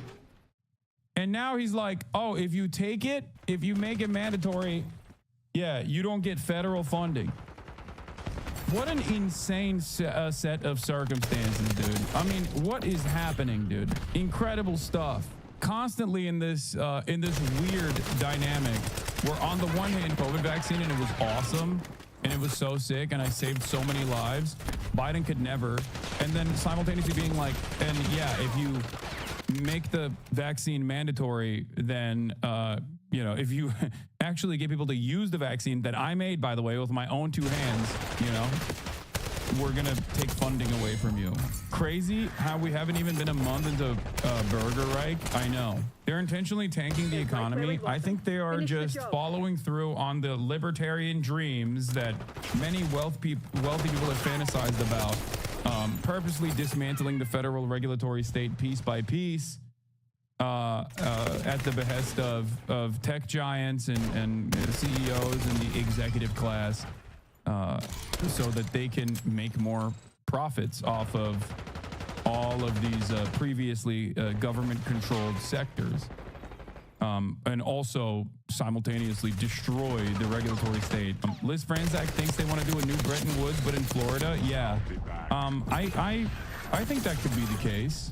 and now he's like, oh, if you take it, if you make it mandatory, yeah, you don't get federal funding. What an insane set of circumstances, dude. I mean, what is happening, dude? Incredible stuff. Constantly in this weird dynamic where on the one hand, COVID vaccine, and it was awesome, and it was so sick, and I saved so many lives. Biden could never. And then simultaneously being like, and yeah, if you make the vaccine mandatory, then, you know, if you actually get people to use the vaccine that I made, by the way, with my own 2 hands, you know, we're going to take funding away from you. Crazy how we haven't even been a month into Burger Reich. I know. They're intentionally tanking the economy. I think they are just following through on the libertarian dreams that many wealthy people have fantasized about, purposely dismantling the federal regulatory state piece by piece. At the behest of tech giants and CEOs and the executive class, so that they can make more profits off of all of these previously government-controlled sectors, and also simultaneously destroy the regulatory state. Liz Franczak thinks they want to do a new Bretton Woods, but in Florida, yeah. I think that could be the case.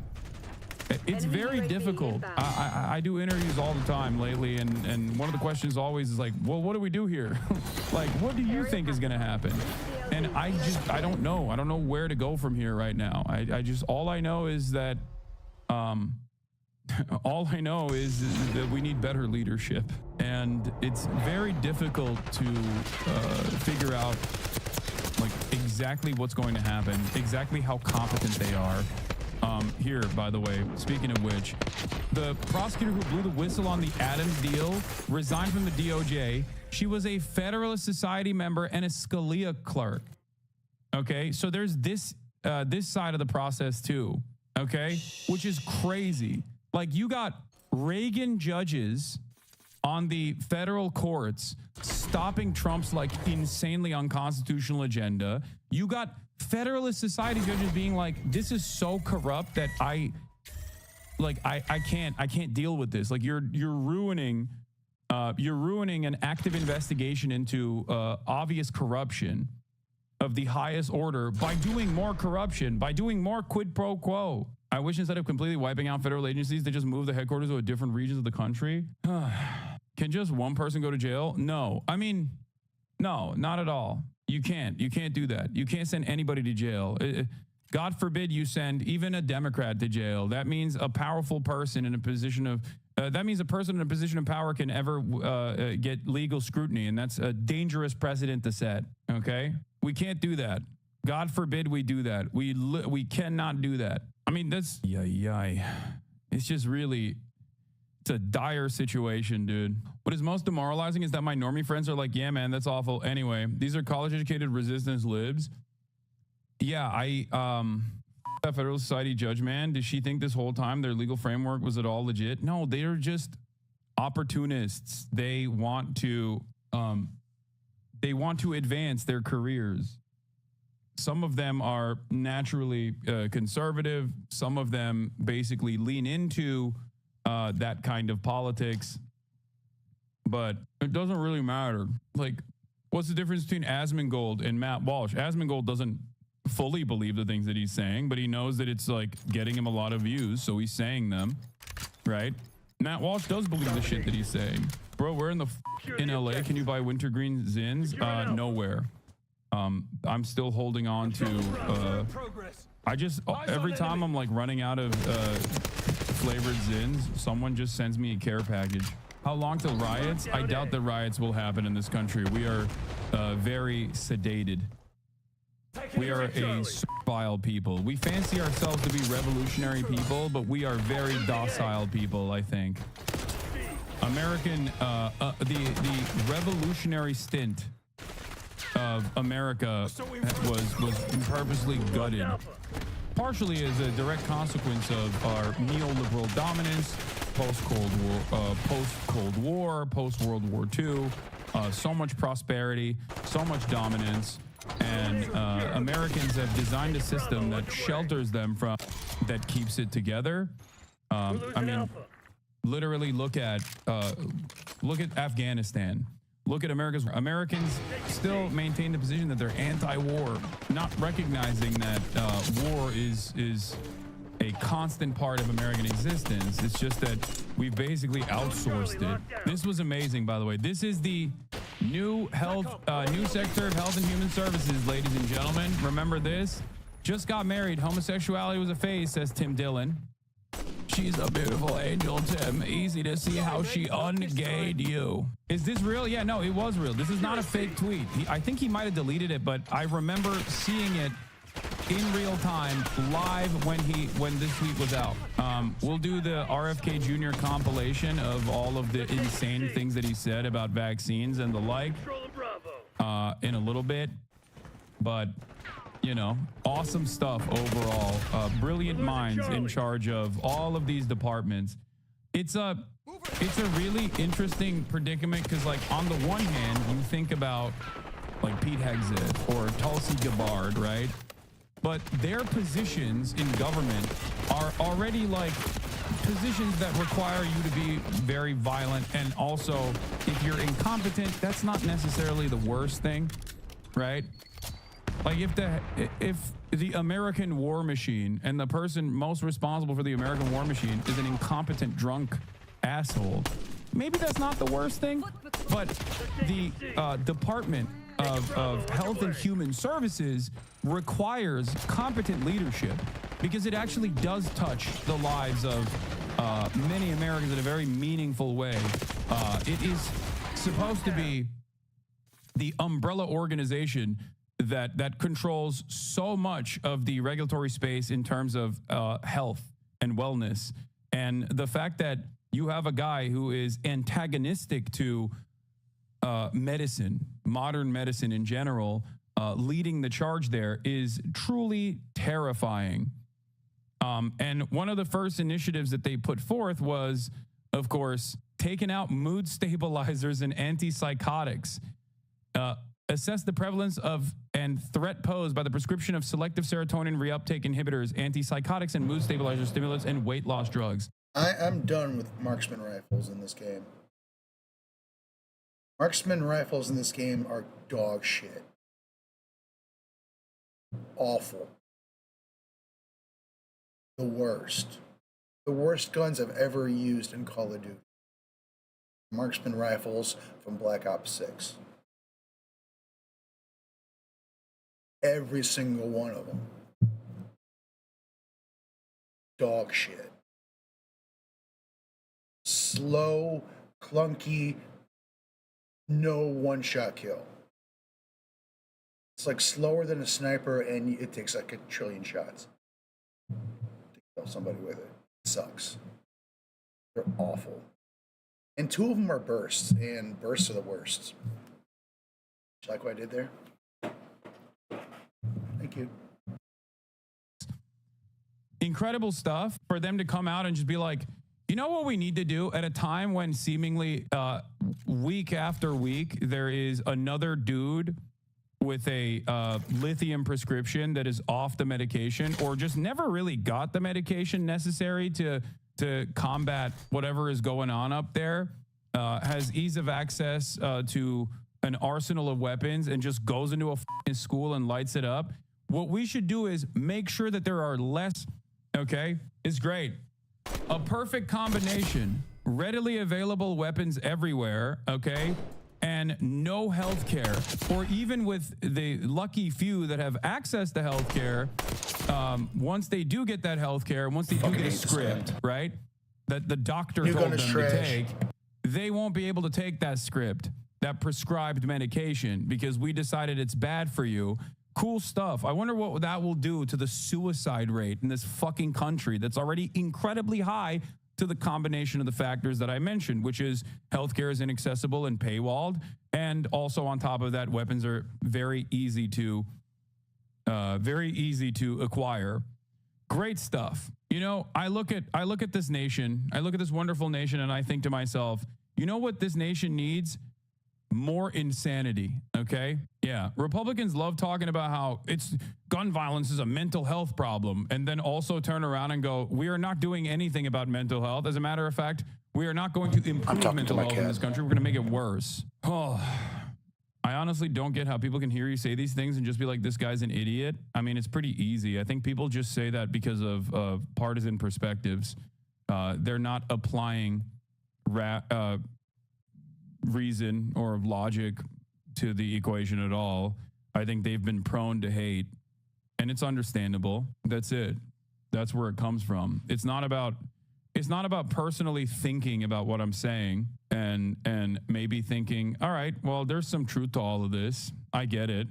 It's very difficult. I do interviews all the time lately, and one of the questions always is like, well, what do we do here? Like, what do you think is going to happen? And I don't know. I don't know where to go from here right now. All I know is that All I know is that we need better leadership, and it's very difficult to figure out like exactly what's going to happen, exactly how competent they are. Here, by the way, speaking of which, the prosecutor who blew the whistle on the Adams deal resigned from the DOJ. She was a Federalist Society member and a Scalia clerk. Okay, so there's this side of the process too. Okay, which is crazy. Like, you got Reagan judges on the federal courts stopping Trump's like insanely unconstitutional agenda. You got Federalist Society judges being like, this is so corrupt that I can't deal with this. Like, you're ruining an active investigation into obvious corruption of the highest order by doing more corruption, by doing more quid pro quo. I wish instead of completely wiping out federal agencies, they just move the headquarters to a different regions of the country. Can just one person go to jail? No. I mean, no, not at all. You can't do that. You can't send anybody to jail. God forbid you send even a Democrat to jail. That means a powerful person in a position of that means a person in a position of power can ever get legal scrutiny, and that's a dangerous precedent to set. Okay, we can't do that. God forbid we do that. We cannot do that. I mean, that's it's just really, it's a dire situation, dude. What is most demoralizing is that my normie friends are like, yeah, man, that's awful. Anyway, these are college-educated resistance libs. Yeah, that Federal Society judge, man, did she think this whole time their legal framework was at all legit? No, they are just opportunists. They want to advance their careers. Some of them are naturally conservative. Some of them basically lean into that kind of politics. But it doesn't really matter. Like, what's the difference between Asmongold and Matt Walsh? Asmongold doesn't fully believe the things that he's saying, but he knows that it's like getting him a lot of views, so he's saying them, right? Matt Walsh does believe the shit that he's saying. Bro, where in LA can you buy wintergreen Zins? Nowhere. I'm still holding on to every time I'm like running out of flavored Zins, someone just sends me a care package. How long till riots? I doubt that riots will happen in this country. We are very sedated. We are a servile people. We fancy ourselves to be revolutionary people, but we are very docile people, I think. American, the revolutionary stint of America was purposely gutted, partially as a direct consequence of our neoliberal dominance, post-Cold War, post-World War II, so much prosperity, so much dominance, and Americans have designed a system that shelters them from, that keeps it together. I mean, literally look at Afghanistan. Look at Americans still maintain the position that they're anti-war, not recognizing that war is a constant part of American existence. It's just that we've basically outsourced it. This was amazing, by the way. This is the new new Secretary of Health and Human Services, ladies and gentlemen. Remember this? Just got married. Homosexuality was a phase, says Tim Dillon. She's a beautiful angel, Tim. Easy to see how she ungayed you. Is this real? Yeah, no, it was real. This is not a fake tweet. I think he might have deleted it, but I remember seeing it in real time, live when this tweet was out. We'll do the RFK Jr. compilation of all of the insane things that he said about vaccines and the like in a little bit. But you know, awesome stuff overall. Brilliant minds in charge of all of these departments. It's a really interesting predicament because, like, on the one hand, you think about like Pete Hegseth or Tulsi Gabbard, right? But their positions in government are already like positions that require you to be very violent, and also if you're incompetent, that's not necessarily the worst thing, right? Like if the American war machine and the person most responsible for the American war machine is an incompetent drunk asshole, maybe that's not the worst thing. But the Department of Health and Human Services requires competent leadership. because it actually does touch the lives of many Americans in a very meaningful way. It is supposed to be the umbrella organization that controls so much of the regulatory space in terms of health and wellness. And the fact that you have a guy who is antagonistic to medicine, modern medicine in general, leading the charge there is truly terrifying. And one of the first initiatives that they put forth was, of course, taking out mood stabilizers and antipsychotics. Assess the prevalence of and threat posed by the prescription of selective serotonin reuptake inhibitors, antipsychotics, and mood stabilizers, stimulants, and weight loss drugs. I'm done with marksman rifles in this game. Marksman rifles in this game are dog shit. Awful. The worst. The worst guns I've ever used in Call of Duty. Marksman rifles from Black Ops 6. Every single one of them. Dog shit. Slow, clunky, no one-shot kill. It's like slower than a sniper, and it takes like 1 trillion shots to kill somebody with it. It sucks. They're awful. And 2 of them are bursts, and bursts are the worst. You like what I did there? Thank you. Incredible stuff for them to come out and just be like, you know what we need to do at a time when seemingly week after week there is another dude with a lithium prescription that is off the medication or just never really got the medication necessary to combat whatever is going on up there, has ease of access to an arsenal of weapons and just goes into a f***ing school and lights it up. What we should do is make sure that there are less, okay, it's great. A perfect combination, readily available weapons everywhere, okay, and no health care, or even with the lucky few that have access to health care, once they do get that health care, once they do get a script, right, that the doctor told them to take, they won't be able to take that script, that prescribed medication, because we decided it's bad for you. Cool stuff. I wonder what that will do to the suicide rate in this fucking country that's already incredibly high to the combination of the factors that I mentioned, which is healthcare is inaccessible and paywalled. And also on top of that, weapons are very easy to acquire. Great stuff. You know, I look at this nation, I look at this wonderful nation, and I think to myself, you know what this nation needs? More insanity, okay? Yeah, Republicans love talking about how it's gun violence is a mental health problem, and then also turn around and go, we are not doing anything about mental health. As a matter of fact, we are not going to improve mental health in this country. We're going to make it worse. Oh, I honestly don't get how people can hear you say these things and just be like, this guy's an idiot. I mean, it's pretty easy. I think people just say that because of partisan perspectives. They're not applying reason or logic to the equation at all. I think they've been prone to hate, and it's understandable. That's it. That's where it comes from. It's not about personally thinking about what I'm saying and maybe thinking, all right, well, there's some truth to all of this. I get it.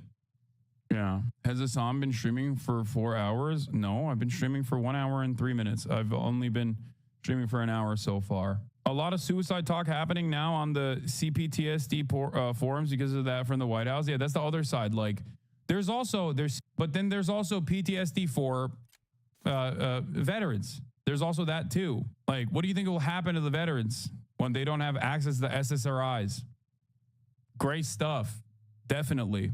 Yeah. Has Hassan been streaming for 4 hours? No, I've been streaming for 1 hour and 3 minutes. I've only been streaming for an hour so far. A lot of suicide talk happening now on the CPTSD forums because of that from the White House. Yeah, that's the other side. Like, there's also PTSD for veterans. There's also that too. Like, what do you think will happen to the veterans when they don't have access to the SSRIs? Great stuff. Definitely.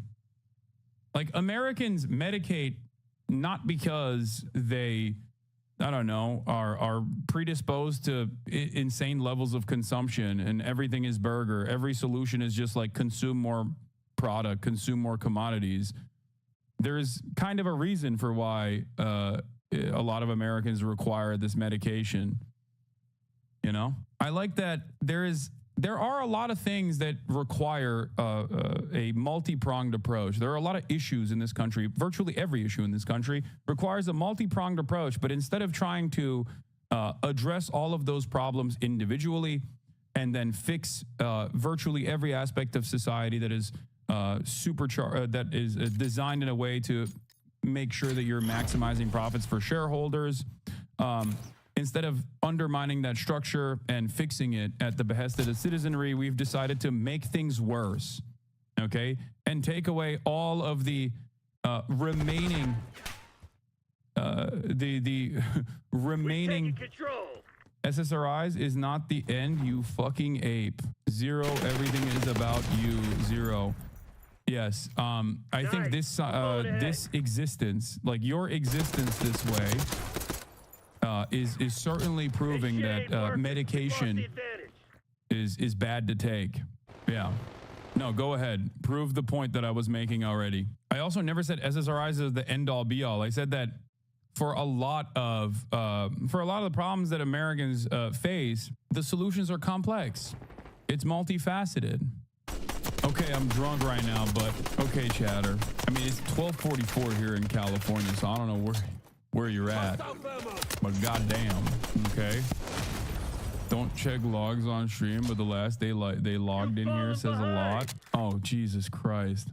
Like, Americans medicate not because they, I don't know, are predisposed to insane levels of consumption and everything is burger. Every solution is just like consume more product, consume more commodities. There's kind of a reason for why a lot of Americans require this medication. You know, I like that there is there are a lot of things that require a multi-pronged approach. There are a lot of issues in this country. Virtually every issue in this country requires a multi-pronged approach. But instead of trying to address all of those problems individually and then fix virtually every aspect of society that is that is designed in a way to make sure that you're maximizing profits for shareholders, instead of undermining that structure and fixing it at the behest of the citizenry, we've decided to make things worse, okay? And take away all of the remaining, the remaining SSRIs is not the end, you fucking ape. Zero, everything is about you, zero. Yes, I think this this existence, like your existence this way, is certainly proving that medication is bad to take. Yeah. No, go ahead. Prove the point that I was making already. I also never said SSRIs is the end all be all. I said that for a lot of the problems that Americans face, the solutions are complex. It's multifaceted. Okay, I'm drunk right now, but okay, chatter. I mean, it's 12:44 here in California, so I don't know where you're at, but goddamn, okay. Don't check logs on stream, but the last they logged in here says a lot. Oh, Jesus Christ.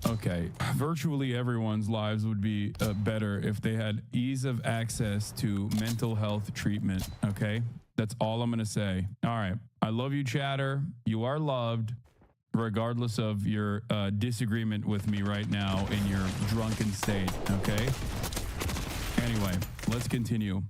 Okay, virtually everyone's lives would be better if they had ease of access to mental health treatment, okay? That's all I'm gonna say. All right, I love you, chatter. You are loved, regardless of your disagreement with me right now in your drunken state, okay? Anyway, let's continue.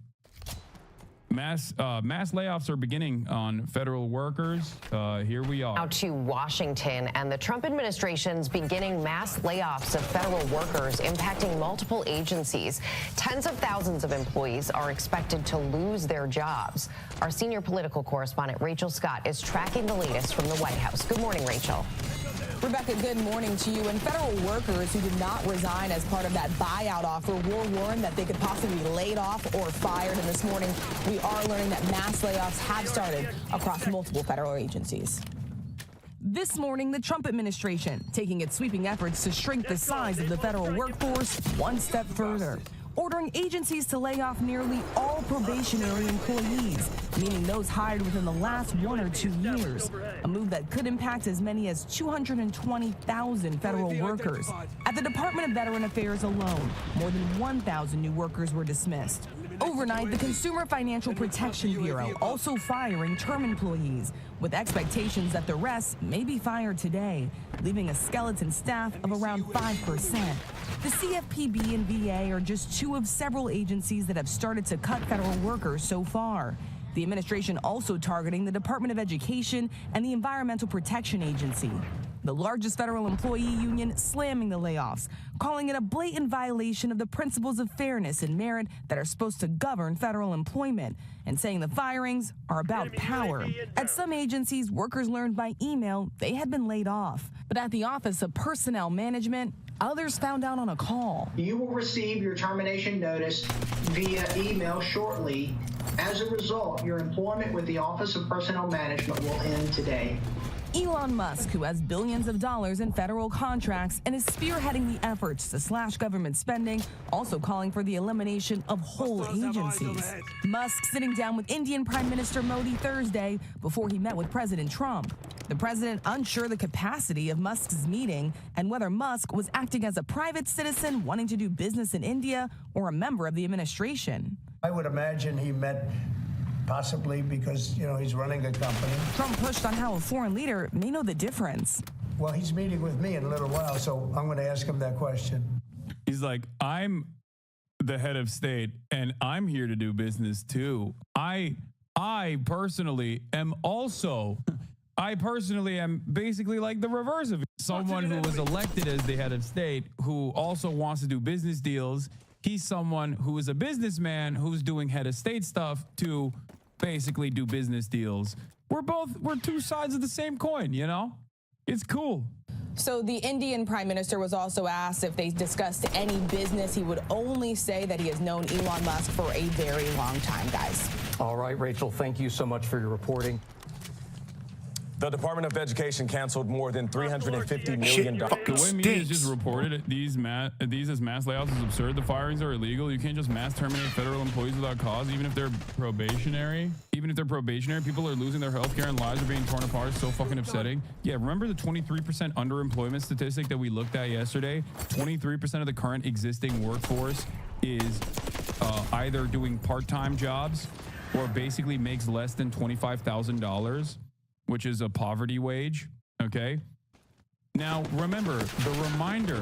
Mass layoffs are beginning on federal workers. Here we are. Now to Washington, and the Trump administration's beginning mass layoffs of federal workers impacting multiple agencies. Tens of thousands of employees are expected to lose their jobs. Our senior political correspondent, Rachel Scott, is tracking the latest from the White House. Good morning, Rachel. Rebecca, good morning to you. And federal workers who did not resign as part of that buyout offer were warned that they could possibly be laid off or fired. And this morning, we are learning that mass layoffs have started across multiple federal agencies. This morning, the Trump administration taking its sweeping efforts to shrink the size of the federal workforce one step further, ordering agencies to lay off nearly all probationary employees, meaning those hired within the last 1 or 2 years, a move that could impact as many as 220,000 federal workers. At the Department of Veteran Affairs alone, more than 1,000 new workers were dismissed. Overnight, the Consumer Financial Protection Bureau also firing term employees, with expectations that the rest may be fired today, leaving a skeleton staff of around 5%. The CFPB and VA are just two of several agencies that have started to cut federal workers so far. The administration also targeting the Department of Education and the Environmental Protection Agency. The largest federal employee union slamming the layoffs, calling it a blatant violation of the principles of fairness and merit that are supposed to govern federal employment, and saying the firings are about power. At some agencies, workers learned by email they had been laid off. But at the Office of Personnel Management, others found out on a call. You will receive your termination notice via email shortly. As a result, your employment with the Office of Personnel Management will end today. Elon Musk, who has billions of dollars in federal contracts and is spearheading the efforts to slash government spending, also calling for the elimination of whole agencies. Musk sitting down with Indian Prime Minister Modi Thursday before he met with President Trump. The president unsure the capacity of Musk's meeting and whether Musk was acting as a private citizen wanting to do business in India or a member of the administration. I would imagine he met possibly because, he's running a company. Trump pushed on how a foreign leader may know the difference. Well, he's meeting with me in a little while, so I'm going to ask him that question. He's like, I'm the head of state, and I'm here to do business too. I personally am basically like the reverse of someone who was elected as the head of state who also wants to do business deals. He's someone who is a businessman who's doing head of state stuff to basically do business deals. We're two sides of the same coin, It's cool. So the Indian Prime Minister was also asked if they discussed any business. He would only say that he has known Elon Musk for a very long time, guys. All right, Rachel, thank you so much for your reporting. The Department of Education canceled more than $350 million. The way media is just reported these as mass layoffs is absurd. The firings are illegal. You can't just mass terminate federal employees without cause, even if they're probationary. Even if they're probationary, people are losing their health care and lives are being torn apart. It's so fucking upsetting. Yeah, remember the 23% underemployment statistic that we looked at yesterday? 23% of the current existing workforce is either doing part-time jobs or basically makes less than $25,000, which is a poverty wage. Okay. Now, remember, the reminder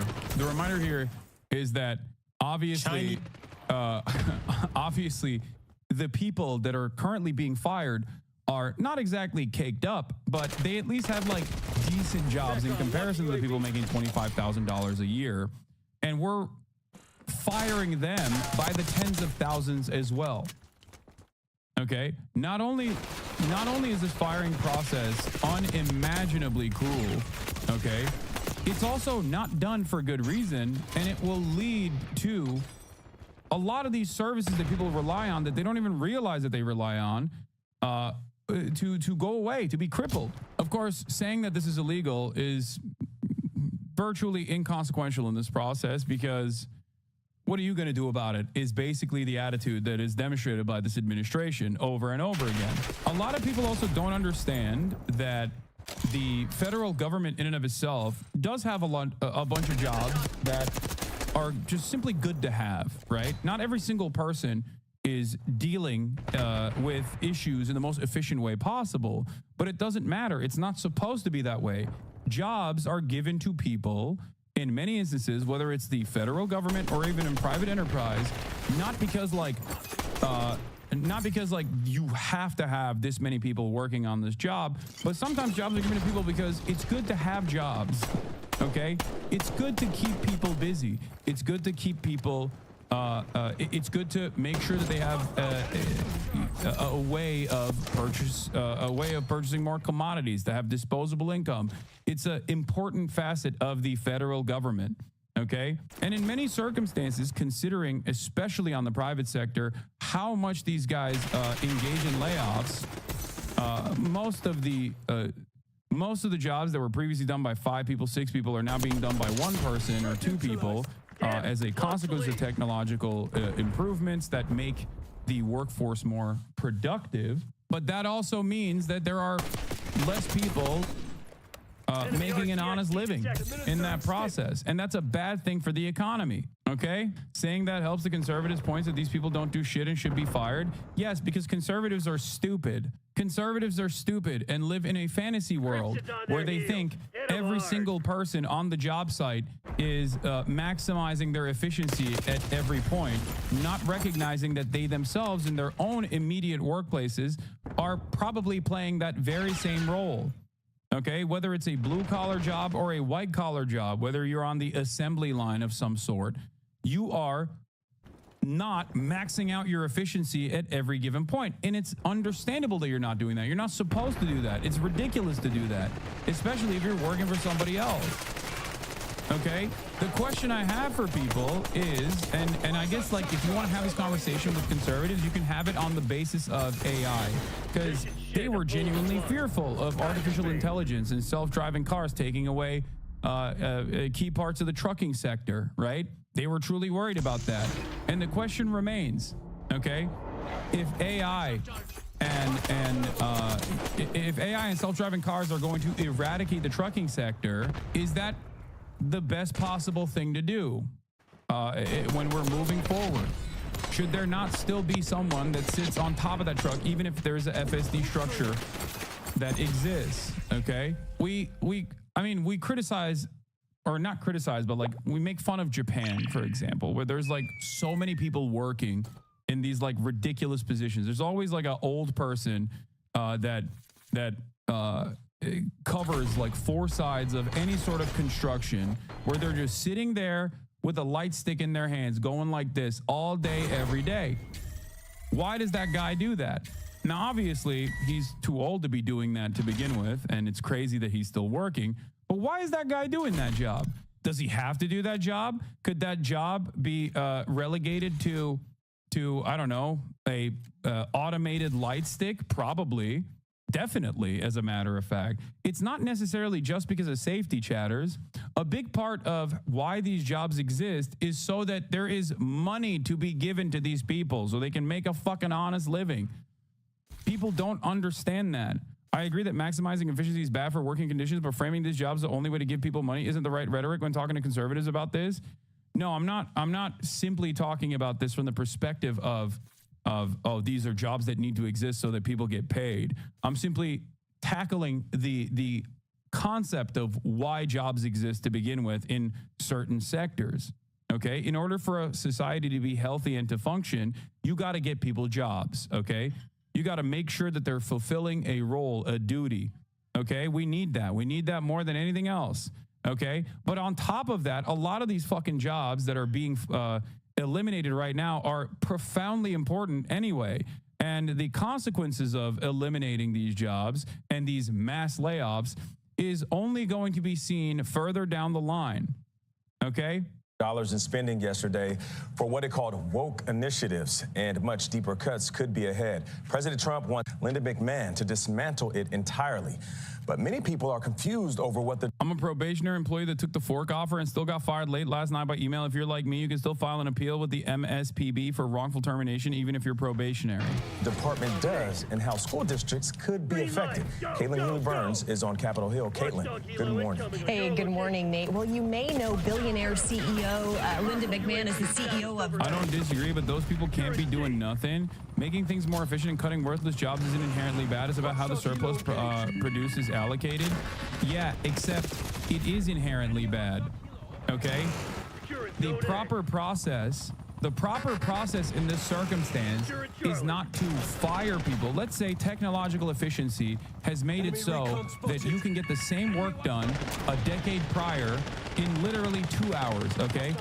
here is that obviously, obviously, the people that are currently being fired are not exactly caked up, but they at least have like decent jobs in comparison to the people making $25,000 a year. And we're firing them by the tens of thousands as well. Okay. Not only is this firing process unimaginably cruel, okay, it's also not done for good reason, and it will lead to a lot of these services that people rely on that they don't even realize that they rely on to go away, to be crippled. Of course, saying that this is illegal is virtually inconsequential in this process, because what are you going to do about it is basically the attitude that is demonstrated by this administration over and over again. A lot of people also don't understand that the federal government in and of itself does have a bunch of jobs that are just simply good to have, right? Not every single person is dealing with issues in the most efficient way possible, but it doesn't matter. It's not supposed to be that way. Jobs are given to people in many instances, whether it's the federal government or even in private enterprise, not because you have to have this many people working on this job, but sometimes jobs are given to people because it's good to have jobs. Okay, it's good to keep people busy. It's good to keep people. It's good to make sure that they have a way of purchasing more commodities, to have disposable income. It's an important facet of the federal government. Okay, and in many circumstances, considering, especially on the private sector, how much these guys engage in layoffs, most of the jobs that were previously done by 5 people, 6 people are now being done by 1 person or 2 people as a consequence of technological improvements that make the workforce more productive. But that also means that there are less people making an honest living in that process. And that's a bad thing for the economy. Okay? Saying that helps the conservatives' points that these people don't do shit and should be fired. Yes, because conservatives are stupid. Conservatives are stupid and live in a fantasy world where they think every single person on the job site is maximizing their efficiency at every point, not recognizing that they themselves in their own immediate workplaces are probably playing that very same role. Okay, whether it's a blue-collar job or a white-collar job, whether you're on the assembly line of some sort, you are not maxing out your efficiency at every given point. And it's understandable that you're not doing that. You're not supposed to do that. It's ridiculous to do that, especially if you're working for somebody else. Okay, the question I have for people is, and I guess like if you want to have this conversation with conservatives, you can have it on the basis of AI, because they were genuinely fearful of artificial intelligence and self-driving cars taking away key parts of the trucking sector, right? They were truly worried about that. And the question remains, okay, if AI and self-driving cars are going to eradicate the trucking sector, is that the best possible thing to do when we're moving forward? Should there not still be someone that sits on top of that truck, even if there's a FSD structure that exists? Okay, we criticize, or not criticize, but like we make fun of Japan, for example, where there's like so many people working in these like ridiculous positions. There's always like an old person that covers like 4 sides of any sort of construction, where they're just sitting there with a light stick in their hands going like this all day, every day. Why does that guy do that? Now, obviously, he's too old to be doing that to begin with, and it's crazy that he's still working. But why is that guy doing that job? Does he have to do that job? Could that job be relegated to I don't know, a automated light stick? Probably. Definitely, as a matter of fact. It's not necessarily just because of safety, chatters. A big part of why these jobs exist is so that there is money to be given to these people so they can make a fucking honest living. People don't understand that. I agree that maximizing efficiency is bad for working conditions, but framing these jobs the only way to give people money isn't the right rhetoric when talking to conservatives about this. No, I'm not simply talking about this from the perspective of these are jobs that need to exist so that people get paid. I'm simply tackling the concept of why jobs exist to begin with in certain sectors. Okay, in order for a society to be healthy and to function, you got to get people jobs. Okay, you got to make sure that they're fulfilling a role, a duty. Okay, we need that. We need that more than anything else. Okay, but on top of that, a lot of these fucking jobs that are being eliminated right now are profoundly important anyway. And the consequences of eliminating these jobs and these mass layoffs is only going to be seen further down the line. Okay? Dollars in spending yesterday for what it called woke initiatives, and much deeper cuts could be ahead. President Trump wants Linda McMahon to dismantle it entirely. But many people are confused over what the... I'm a probationary employee that took the fork offer and still got fired late last night by email. If you're like me, you can still file an appeal with the MSPB for wrongful termination, even if you're probationary. Department does and how school districts could be affected. Caitlin Healy-Burns is on Capitol Hill. Caitlin, good morning. Hey, good morning, Nate. Well, you may know billionaire CEO Linda McMahon is the CEO of... I don't disagree, but those people can't be doing nothing. Making things more efficient and cutting worthless jobs isn't inherently bad. It's about how the surplus produced is allocated. Yeah, except it is inherently bad. Okay? The proper process in this circumstance is not to fire people. Let's say technological efficiency has made it so that you can get the same work done a decade prior in literally 2 hours, okay?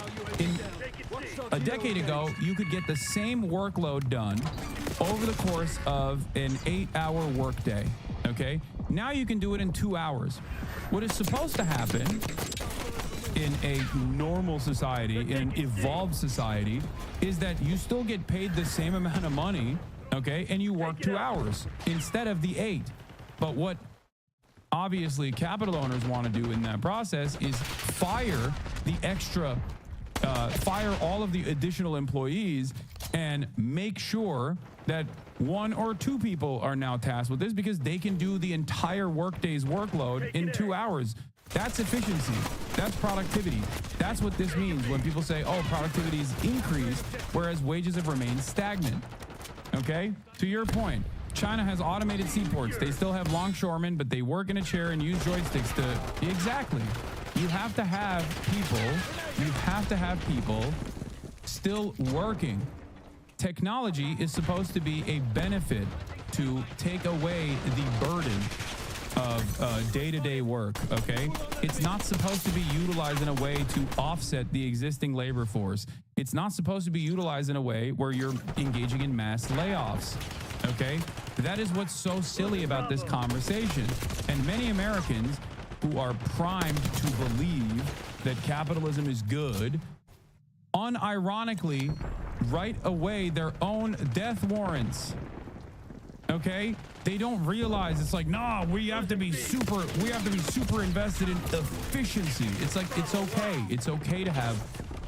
A decade ago, you could get the same workload done over the course of an 8-hour workday, okay? Now you can do it in 2 hours. What is supposed to happen in a normal society, in an evolved society, is that you still get paid the same amount of money, okay, and you work 2 hours instead of the 8. But what obviously capital owners want to do in that process is fire all of the additional employees and make sure that 1 or 2 people are now tasked with this because they can do the entire workday's workload in 2 hours. That's efficiency. That's productivity. That's what this means when people say, oh, productivity is increased, whereas wages have remained stagnant. Okay? To your point, China has automated seaports. They still have longshoremen, but they work in a chair and use joysticks to... Exactly. You have to have people still working. Technology is supposed to be a benefit to take away the burden of day-to-day work, okay? It's not supposed to be utilized in a way to offset the existing labor force. It's not supposed to be utilized in a way where you're engaging in mass layoffs, okay? That is what's so silly about this conversation. And many Americans who are primed to believe that capitalism is good, unironically write away their own death warrants. Okay? They don't realize it's like, nah, we have to be super invested in efficiency. It's like, it's okay. It's okay to have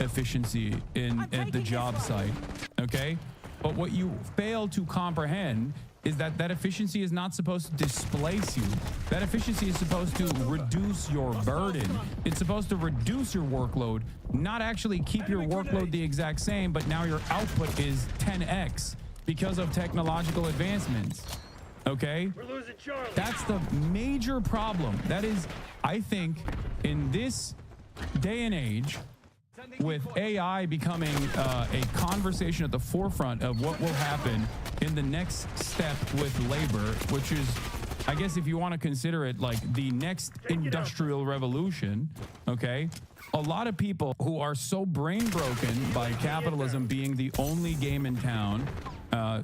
efficiency at the job site. Okay? But what you fail to comprehend is that efficiency is not supposed to displace you. That efficiency is supposed to reduce your burden. It's supposed to reduce your workload, not actually keep your workload the exact same, but now your output is 10x because of technological advancements. Okay? We're losing Charlie. That's the major problem. That is, I think, in this day and age, with AI becoming a conversation at the forefront of what will happen in the next step with labor, which is, I guess if you want to consider it like the next industrial revolution, okay? A lot of people who are so brain broken by capitalism being the only game in town,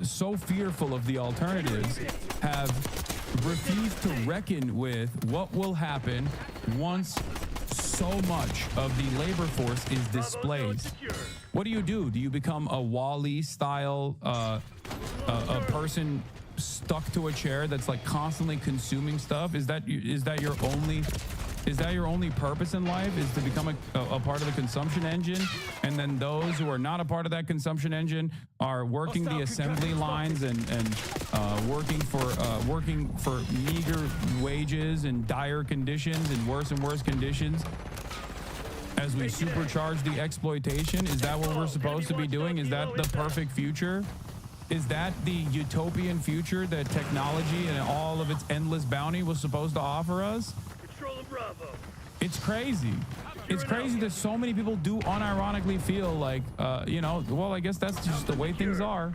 so fearful of the alternatives, have refused to reckon with what will happen once so much of the labor force is displaced. What do? Do you become a Wall-E style a person stuck to a chair that's like constantly consuming stuff? Is that your only purpose in life, is to become a part of the consumption engine? And then those who are not a part of that consumption engine are working the assembly lines and working for meager wages and dire conditions and worse conditions as we supercharge the exploitation? Is that what we're supposed to be doing? Is that the perfect future? Is that the utopian future that technology and all of its endless bounty was supposed to offer us? It's crazy. It's crazy that so many people do unironically feel like, well, I guess that's just the way things are.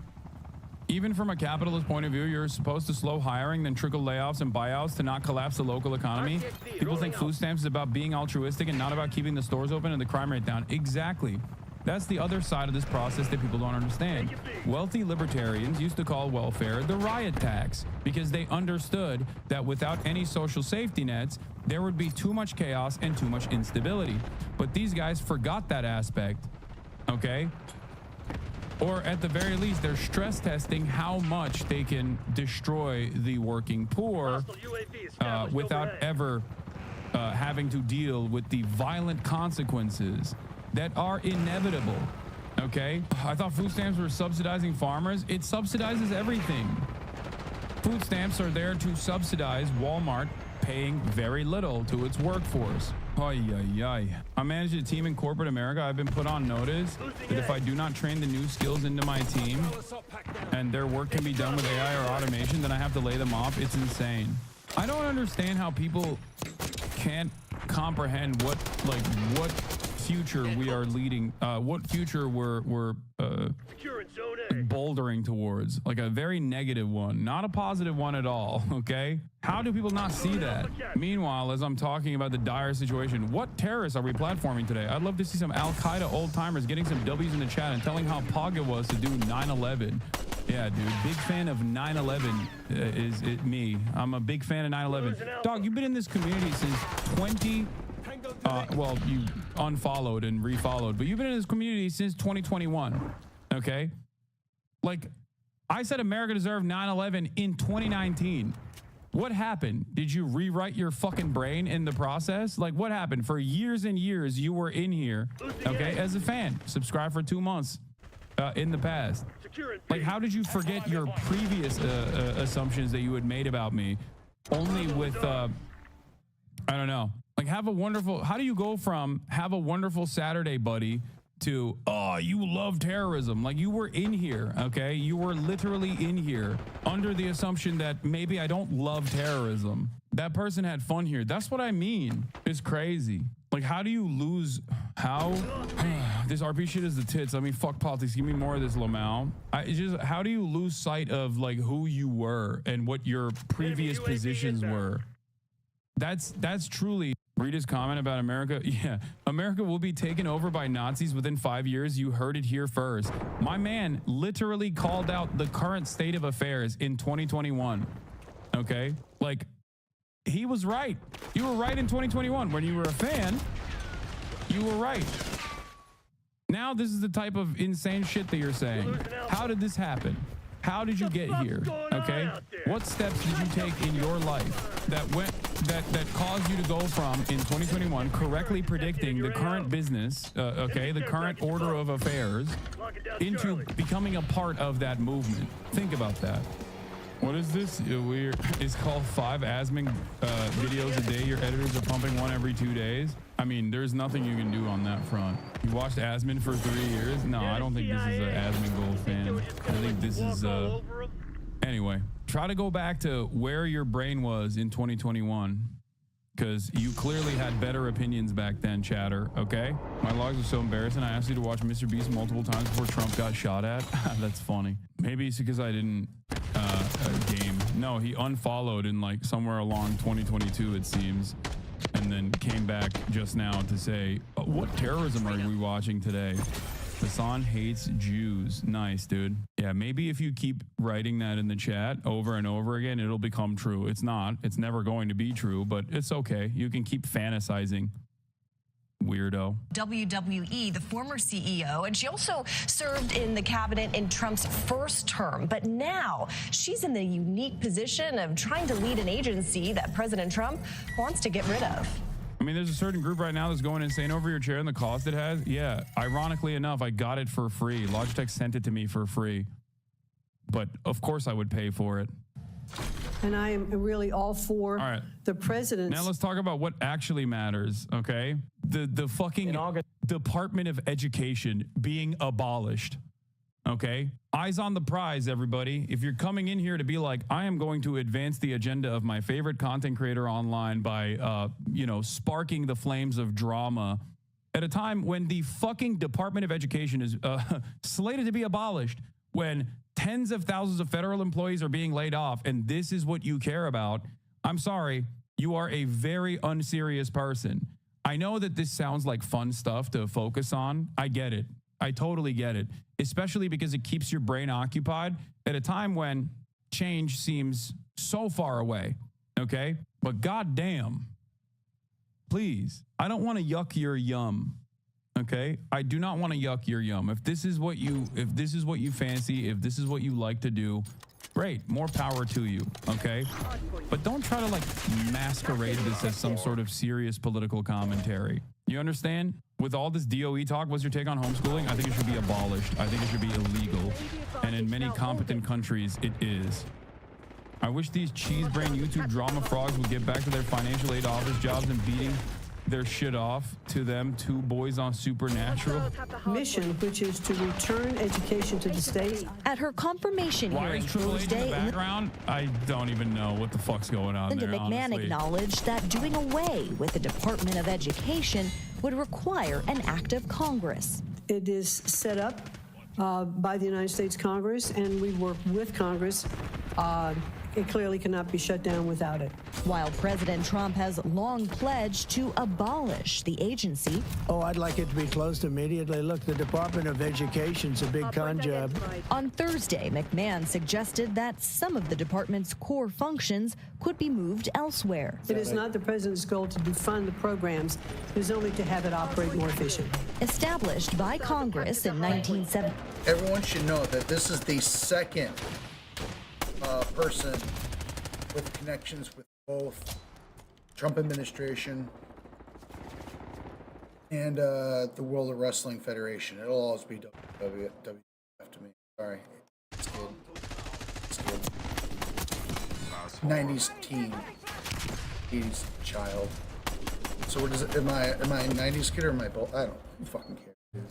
Even from a capitalist point of view, you're supposed to slow hiring, then trickle layoffs and buyouts to not collapse the local economy. People think food stamps is about being altruistic and not about keeping the stores open and the crime rate down. Exactly. That's the other side of this process that people don't understand. Wealthy libertarians used to call welfare the riot tax because they understood that without any social safety nets, there would be too much chaos and too much instability. But these guys forgot that aspect, okay? Or at the very least, they're stress testing how much they can destroy the working poor without ever having to deal with the violent consequences that are inevitable, okay? I thought food stamps were subsidizing farmers. It subsidizes everything. Food stamps are there to subsidize Walmart paying very little to its workforce. I manage a team in corporate America. I've been put on notice that if I do not train the new skills into my team and their work can be done with AI or automation, then I have to lay them off. It's insane. I don't understand how people can't comprehend what future we are leading, what future we're bouldering towards, like a very negative one, not a positive one at all, okay? How do people not see that? Meanwhile, as I'm talking about the dire situation, what terrorists are we platforming today? I'd love to see some Al-Qaeda old-timers getting some W's in the chat and telling how pog it was to do 9/11. Yeah, dude, big fan of 9/11 is me. I'm a big fan of 9/11. Dog, you've been in this community since well, you unfollowed and refollowed, but you've been in this community since 2021, okay? Like, I said America deserved 9/11 in 2019. What happened? Did you rewrite your fucking brain in the process? Like, what happened? For years and years, you were in here, okay, as a fan. Subscribe for 2 months in the past. Like, how did you forget your previous assumptions that you had made about me? Only with, I don't know. Like, how do you go from have a wonderful Saturday, buddy, to, oh, you love terrorism? Like, you were in here, okay? You were literally in here under the assumption that maybe I don't love terrorism. That person had fun here. That's what I mean. It's crazy. Like, how do you lose? How? This RP shit is the tits. I mean, fuck politics. Give me more of this, Lamau. How do you lose sight of, like, who you were and what your previous positions were? That's truly. Read his comment about America. Yeah, America will be taken over by Nazis within 5 years. You heard it here first. My man literally called out the current state of affairs in 2021. Okay? Like, he was right. You were right in 2021. When you were a fan, you were right. Now this is the type of insane shit that you're saying. How did this happen? How did you get here? Okay? What steps did you take in your life that caused you to go from, in 2021, correctly predicting the current business, the current order of affairs, into becoming a part of that movement? Think about that. What is this? It's called 5 Asming videos a day. Your editors are pumping one every 2 days. I mean, there's nothing you can do on that front. You watched Asmin for 3 years? No, I don't think this is an Asmin Gold fan. I think this is anyway, try to go back to where your brain was in 2021, because you clearly had better opinions back then, chatter, okay? My logs are so embarrassing. I asked you to watch Mr. Beast multiple times before Trump got shot at. That's funny. Maybe it's because I didn't game. No, he unfollowed in, like, somewhere along 2022, it seems, and then came back just now to say, what terrorism are we watching today? Hassan hates Jews. Nice, dude. Yeah, maybe if you keep writing that in the chat over and over again, it'll become true. It's not. It's never going to be true, but it's okay. You can keep fantasizing Weirdo. WWE, the former CEO, and she also served in the cabinet in Trump's first term. But now she's in the unique position of trying to lead an agency that President Trump wants to get rid of. I mean, there's a certain group right now that's going insane over your chair and the cost it has. Yeah, ironically enough, I got it for free. Logitech sent it to me for free. But of course I would pay for it. And I am really all for the president's. Now let's talk about what actually matters, okay? The fucking Department of Education being abolished, okay? Eyes on the prize, everybody. If you're coming in here to be like, I am going to advance the agenda of my favorite content creator online by, sparking the flames of drama at a time when the fucking Department of Education is slated to be abolished, when tens of thousands of federal employees are being laid off, and this is what you care about, I'm sorry, you are a very unserious person. I know that this sounds like fun stuff to focus on. I get it. I totally get it, especially because it keeps your brain occupied at a time when change seems so far away, okay? But goddamn, please, I don't want to yuck your yum. Okay, I do not want to yuck your yum. If this is what you fancy, if this is what you like to do, great, more power to you. Okay, but don't try to like masquerade this as some sort of serious political commentary. You understand? With all this DOE talk, what's your take on homeschooling? I think it should be abolished. I think it should be illegal, and in many competent countries, it is. I wish these cheese brain YouTube drama frogs would get back to their financial aid office jobs and beating their shit off to them two boys on Supernatural mission, which is to return education to the state. At her confirmation Why hearing is Triple H in the Thursday, background? I don't even know what the fuck's going on Linda there, McMahon honestly. acknowledged that doing away with the Department of Education would require an act of Congress. It is set up by the United States Congress, and we work with Congress. It clearly cannot be shut down without it. While President Trump has long pledged to abolish the agency. Oh, I'd like it to be closed immediately. Look, the Department of Education's a big con job. On Thursday, McMahon suggested that some of the department's core functions could be moved elsewhere. It is not the president's goal to defund the programs. It is only to have it operate more efficiently. Established by Congress in 1970. Everyone should know that this is the second person with connections with both Trump administration and the World of Wrestling Federation. It'll always be WWF to me. Sorry. It's good. It's good. 90s teen. 80s child. So what is it? Am I a 90s kid or am I both? I don't fucking care, dude.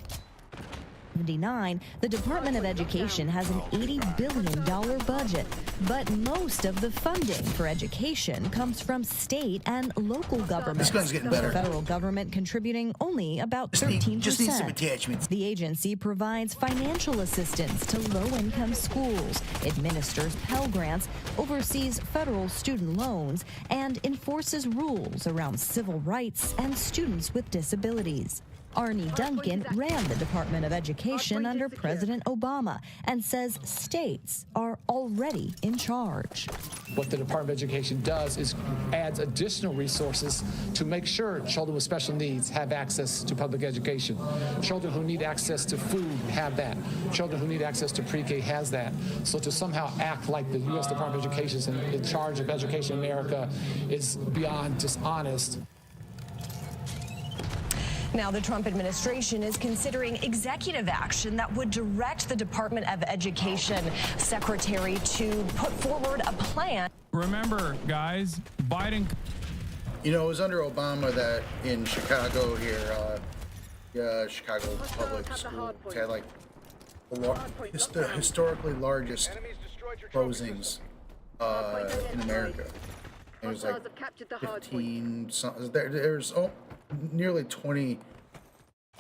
1979, the Department of Education has an $80 billion budget, but most of the funding for education comes from state and local governments. This gun's getting better. The federal government contributing only about 13%. Just need some attachments. The agency provides financial assistance to low-income schools, administers Pell Grants, oversees federal student loans, and enforces rules around civil rights and students with disabilities. Arnie Duncan ran the Department of Education under President Obama and says states are already in charge. What the Department of Education does is adds additional resources to make sure children with special needs have access to public education. Children who need access to food have that. Children who need access to pre-K has that. So to somehow act like the U.S. Department of Education is in charge of education in America is beyond dishonest. Now, the Trump administration is considering executive action that would direct the Department of Education secretary to put forward a plan. Remember, guys, Biden. You know, it was under Obama that in Chicago here, Chicago public school had like the historically largest closings in America. It was like 15. There's nearly 20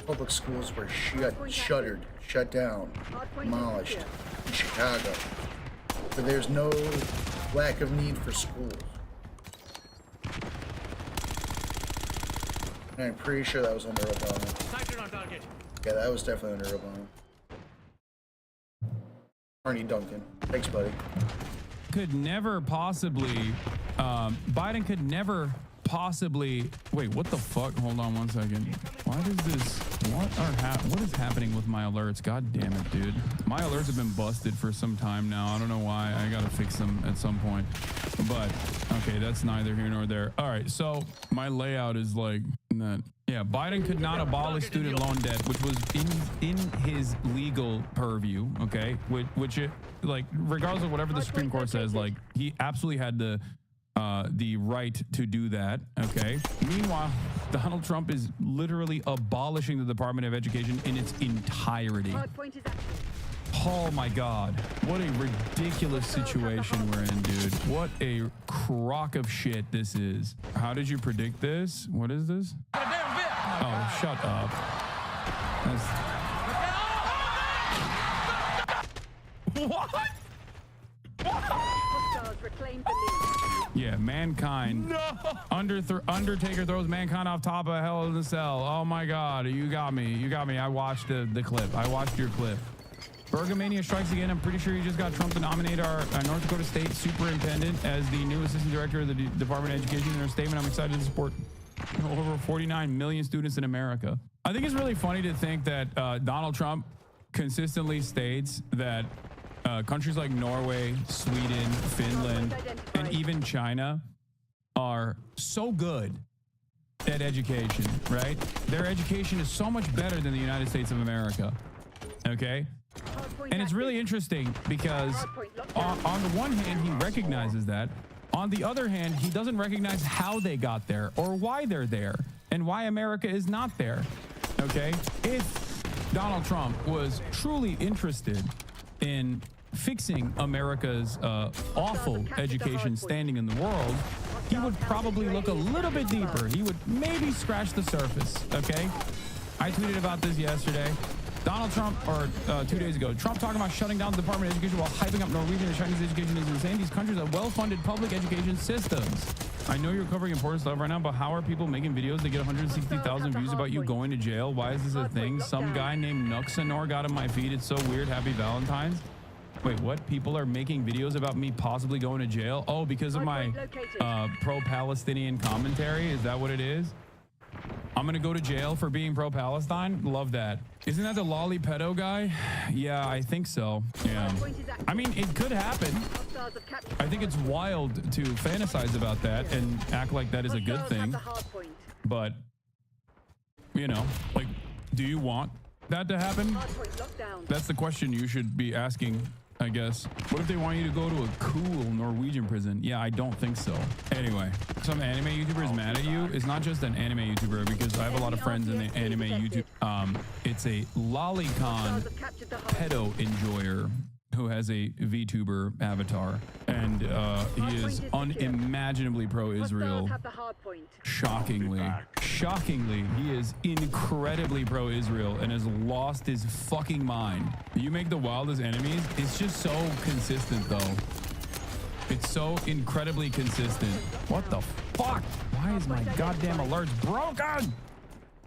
public schools were shuttered, shut down, demolished in Chicago. But there's no lack of need for schools. And I'm pretty sure that was under Obama. Yeah, that was definitely under Obama. Arnie Duncan. Thanks, buddy. Could never possibly, Biden could never possibly... Wait, what the fuck? Hold on one second. Why does this... What is happening with my alerts? God damn it, dude. My alerts have been busted for some time now. I don't know why. I gotta fix them at some point. But, okay, that's neither here nor there. All right, so my layout is like that. Yeah, Biden could not abolish student loan debt, which was in his legal purview, okay? Which it, like, regardless of whatever the Supreme Court says, like, he absolutely had the right to do that, okay? Meanwhile, Donald Trump is literally abolishing the Department of Education in its entirety. Oh my God, what a ridiculous situation we're in, dude. What a crock of shit this is. How did you predict this? What is this? Oh, shut up. What? Yeah, Mankind. No! Undertaker throws Mankind off top of Hell in the Cell. Oh my God, you got me. You got me. I watched the clip. I watched your clip. Bergamania strikes again. I'm pretty sure you just got Trump to nominate our North Dakota State Superintendent as the new Assistant Director of the Department of Education. In her statement, I'm excited to support over 49 million students in America. I think it's really funny to think that Donald Trump consistently states that countries like Norway, Sweden, Finland, and even China are so good at education, right? Their education is so much better than the United States of America, okay? And it's really interesting because on the one hand, he recognizes that. On the other hand, he doesn't recognize how they got there or why they're there and why America is not there, okay? If Donald Trump was truly interested in fixing America's awful education standing in the world, he would probably look a little bit deeper. He would maybe scratch the surface, okay? I tweeted about this yesterday. Donald Trump, or 2 days ago, Trump talking about shutting down the Department of Education while hyping up Norwegian and Chinese education is insane. These countries have well-funded public education systems. I know you're covering important stuff right now, but how are people making videos that get 160,000 views about you going to jail? Why is this a thing? Some guy named Nuxanor got in my feed. It's so weird. Happy Valentine's. Wait, what? People are making videos about me possibly going to jail? Oh, because of my pro-Palestinian commentary? Is that what it is? I'm gonna go to jail for being pro-Palestine? Love that. Isn't that the lolly pedo guy? Yeah, I think so. Yeah. I mean, it could happen. I think it's wild to fantasize about that and act like that is a good thing. But, you know, like, do you want that to happen? That's the question you should be asking, I guess. What if they want you to go to a cool Norwegian prison? Yeah, I don't think so. Anyway, some anime YouTuber is mad at you. It's not just an anime YouTuber, because I have a lot of friends in the anime YouTube. It's a lolicon pedo enjoyer who has a VTuber avatar, and he is unimaginably pro-Israel. Shockingly, he is incredibly pro-Israel and has lost his fucking mind. You make the wildest enemies. It's just so consistent, though. It's so incredibly consistent. What the fuck? Why is my goddamn alerts broken?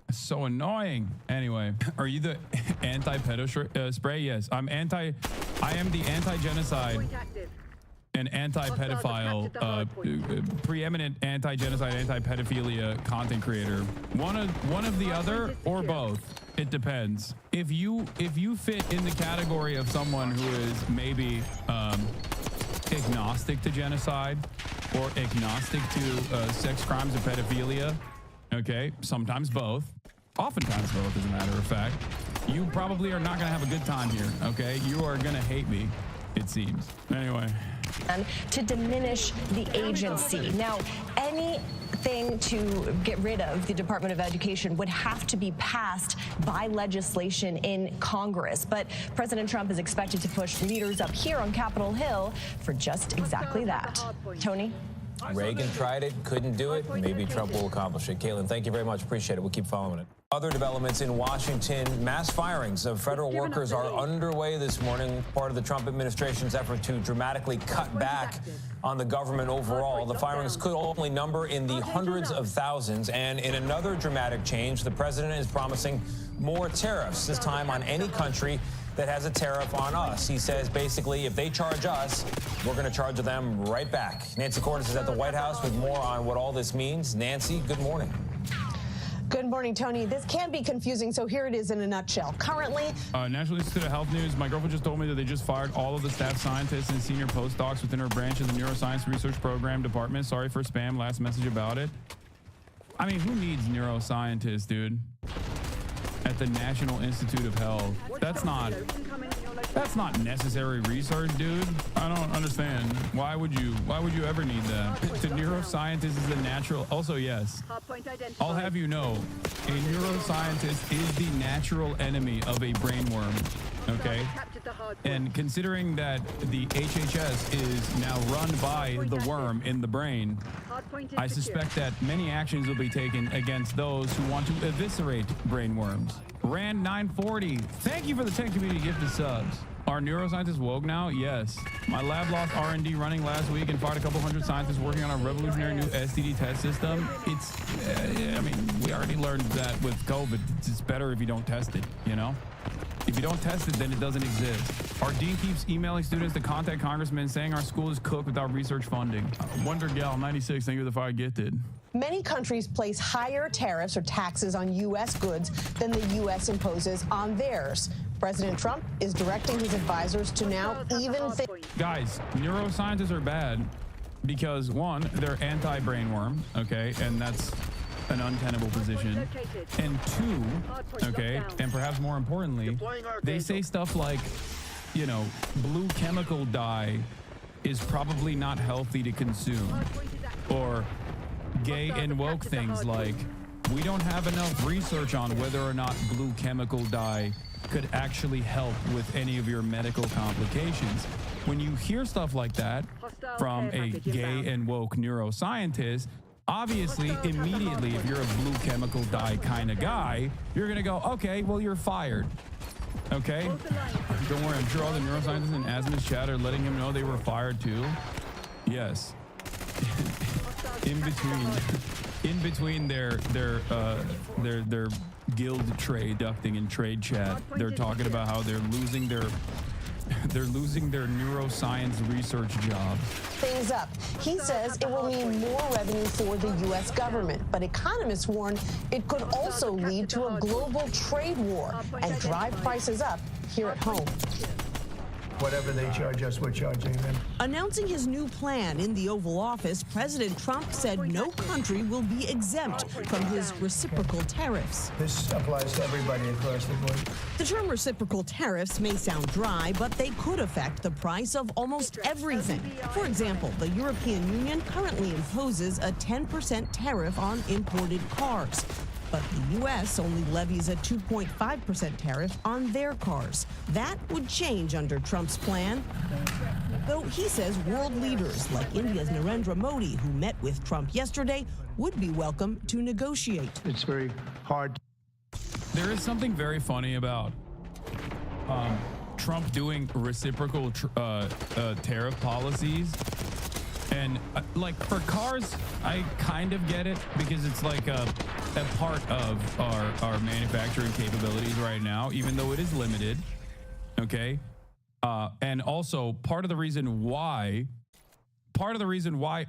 It's so annoying. Anyway, are you the anti-pedo spray? Yes, I am the anti-genocide and anti-pedophile, preeminent anti-genocide, anti-pedophilia content creator. One of the other or both. It depends. If you fit in the category of someone who is maybe agnostic to genocide or agnostic to sex crimes and pedophilia, okay, sometimes both, oftentimes both, as a matter of fact, you probably are not going to have a good time here, okay? You are going to hate me, it seems. Anyway. To diminish the agency. Now, anything to get rid of the Department of Education would have to be passed by legislation in Congress. But President Trump is expected to push leaders up here on Capitol Hill for just exactly that. Tony? Reagan tried it, couldn't do it. Maybe Trump will accomplish it. Caitlin, thank you very much. Appreciate it. We'll keep following it. Other developments in Washington, mass firings of federal workers are underway this morning, part of the Trump administration's effort to dramatically cut back on the government overall. The firings could only number in the hundreds of thousands. And in another dramatic change, the president is promising more tariffs, this time on any country that has a tariff on us. He says basically if they charge us, we're going to charge them right back. Nancy Cordes is at the White House with more on what all this means. Nancy, good morning. Good morning, Tony. This can be confusing, so here it is in a nutshell. Currently, National Institute of Health News. My girlfriend just told me that they just fired all of the staff scientists and senior postdocs within her branch of the Neuroscience Research Program Department. Sorry for spam. Last message about it. I mean, who needs neuroscientists, dude? At the National Institute of Health. That's not necessary research, dude. I don't understand. Why would you ever need that? The neuroscientist is the natural. Also, yes. I'll have you know, a neuroscientist is the natural enemy of a brainworm. Okay? And considering that the HHS is now run by the worm in the brain, I suspect that many actions will be taken against those who want to eviscerate brainworms. Rand 940, thank you for the 10 community gifted subs. Are neuroscientists woke now? Yes. My lab lost R&D running last week and fired a couple hundred scientists working on a revolutionary new STD test system. It's, I mean, we already learned that with COVID. It's better if you don't test it, you know? If you don't test it, then it doesn't exist. Our dean keeps emailing students to contact congressmen saying our school is cooked without research funding. Wonder Gal 96, thank you for the fire gifted. many countries place higher tariffs or taxes on U.S. goods than the U.S. imposes on theirs. President Trump is directing his advisors to now even think. Guys, neuroscientists are bad because, one, they're anti-brainworm, okay, and that's an untenable position. And two, okay, and perhaps more importantly, they say stuff like, you know, blue chemical dye is probably not healthy to consume. Or gay and woke things like, we don't have enough research on whether or not blue chemical dye could actually help with any of your medical complications. When you hear stuff like that from a gay and woke neuroscientist, obviously, immediately, if you're a blue chemical dye kind of guy, you're going to go, okay, well, you're fired. Okay? Don't worry, I'm sure all the neuroscientists in Asmus chat are letting him know they were fired too. Yes. in between their guild trade ducting and trade chat, they're talking about how they're losing their neuroscience research job. Things up. He says it will mean more revenue for the U.S. government, but economists warn it could also lead to a global trade war and drive prices up here at home. Whatever they charge us, we're charging them. Announcing his new plan in the Oval Office, President Trump said no country will be exempt from his reciprocal tariffs. This applies to everybody across the board. The term reciprocal tariffs may sound dry, but they could affect the price of almost everything. For example, the European Union currently imposes a 10% tariff on imported cars. But the U.S. only levies a 2.5% tariff on their cars. That would change under Trump's plan. Though he says world leaders like India's Narendra Modi, who met with Trump yesterday, would be welcome to negotiate. It's very hard. There is something very funny about Trump doing reciprocal tariff policies. And like for cars, I kind of get it because it's like a part of our manufacturing capabilities right now, even though it is limited. Okay. And also part of the reason why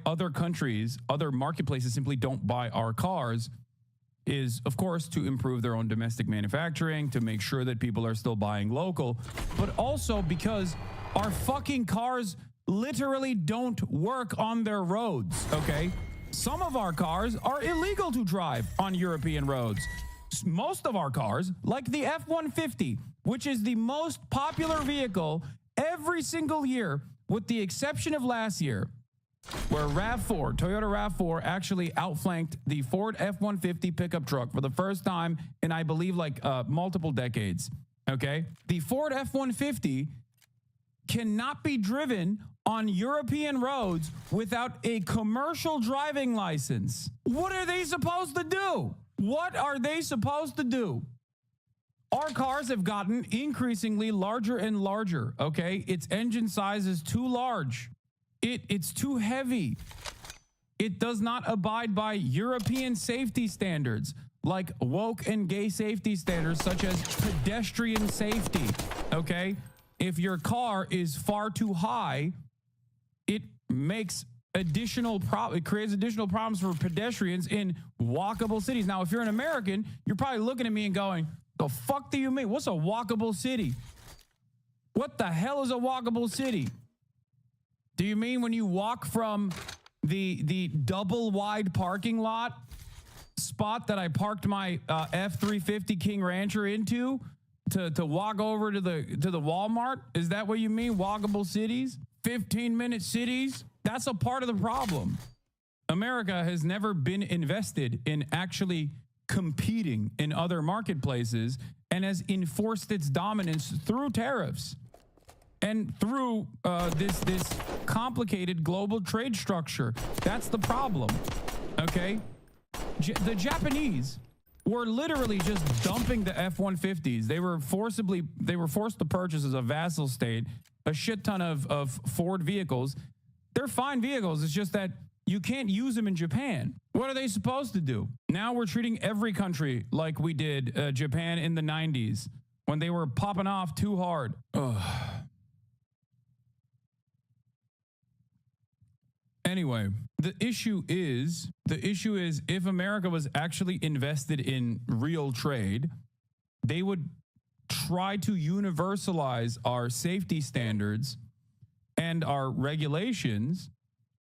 other countries, other marketplaces simply don't buy our cars is, of course, to improve their own domestic manufacturing, to make sure that people are still buying local, but also because our fucking cars literally don't work on their roads, okay? Some of our cars are illegal to drive on European roads. Most of our cars, like the F-150, which is the most popular vehicle every single year, with the exception of last year, where RAV4, Toyota RAV4 actually outflanked the Ford F-150 pickup truck for the first time in, I believe, like multiple decades, okay? The Ford F-150 cannot be driven on European roads without a commercial driving license. What are they supposed to do? What are they supposed to do? Our cars have gotten increasingly larger and larger, okay? Its engine size is too large. It's too heavy. It does not abide by European safety standards, like woke and gay safety standards, such as pedestrian safety, okay? If your car is far too high, it makes it creates additional problems for pedestrians in walkable cities. Now, if you're an American, you're probably looking at me and going, the fuck do you mean? What's a walkable city? What the hell is a walkable city? Do you mean when you walk from the double wide parking lot spot that I parked my F-350 King Rancher into to walk over to the Walmart? Is that what you mean? Walkable cities? 15-minute cities? That's a part of the problem. America has never been invested in actually competing in other marketplaces and has enforced its dominance through tariffs and through this complicated global trade structure. That's the problem, okay? The Japanese were literally just dumping the F-150s. They were forced to purchase as a vassal state a shit ton of Ford vehicles. They're fine vehicles. It's just that you can't use them in Japan. What are they supposed to do? Now we're treating every country like we did Japan in the 90s when they were popping off too hard. Ugh. Anyway, the issue is if America was actually invested in real trade, they would try to universalize our safety standards and our regulations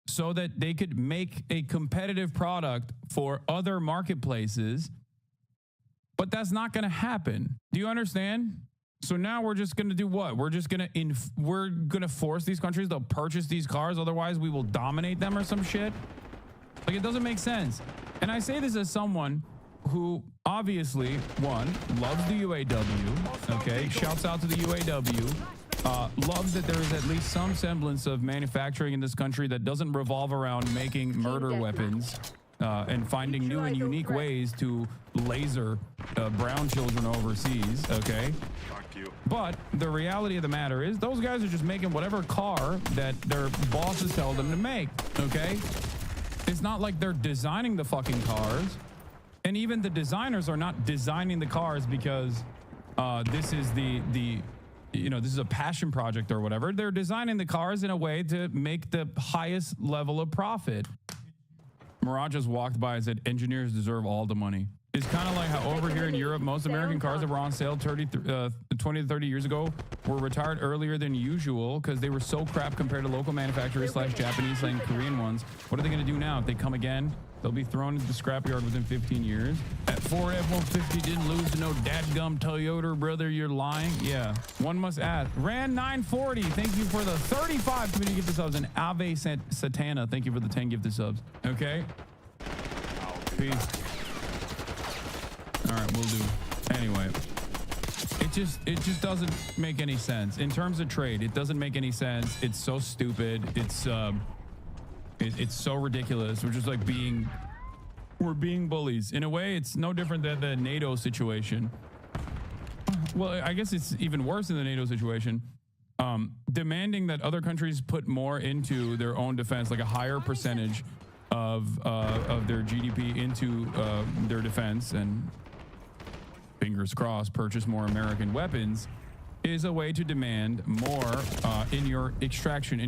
so that they could make a competitive product for other marketplaces. But that's not going to happen. Do you understand? So now we're just going to do what? We're going to force these countries to purchase these cars. Otherwise, we will dominate them or some shit. Like, it doesn't make sense. And I say this as someone who obviously, one, loves the UAW. Okay. Shouts out to the UAW. Loves that there is at least some semblance of manufacturing in this country that doesn't revolve around making murder weapons and finding new and unique ways to laser brown children overseas, okay? But the reality of the matter is those guys are just making whatever car that their bosses tell them to make, okay? It's not like they're designing the fucking cars. And even the designers are not designing the cars because this is this is a passion project or whatever. They're designing the cars in a way to make the highest level of profit. Mirage just walked by and said, engineers deserve all the money. It's kind of like how over here in Europe, most American cars that were on sale 20 to 30 years ago were retired earlier than usual because they were so crap compared to local manufacturers / Japanese / Korean ones. What are they going to do now? If they come again, they'll be thrown into the scrapyard within 15 years. That Ford F-150 didn't lose to no dadgum Toyota, brother. You're lying. Yeah. One must ask. Ran 940. Thank you for the 35 community gifted subs. And Ave Satana. Thank you for the 10 gifted subs. Okay. Peace. All right, we'll do. Anyway, it just doesn't make any sense in terms of trade. It doesn't make any sense. It's so stupid. It's so ridiculous. We're just like we're being bullies. In a way, it's no different than the NATO situation. Well, I guess it's even worse than the NATO situation. Demanding that other countries put more into their own defense, like a higher percentage of their GDP into their defense, and fingers crossed, purchase more American weapons, is a way to demand more in your extraction,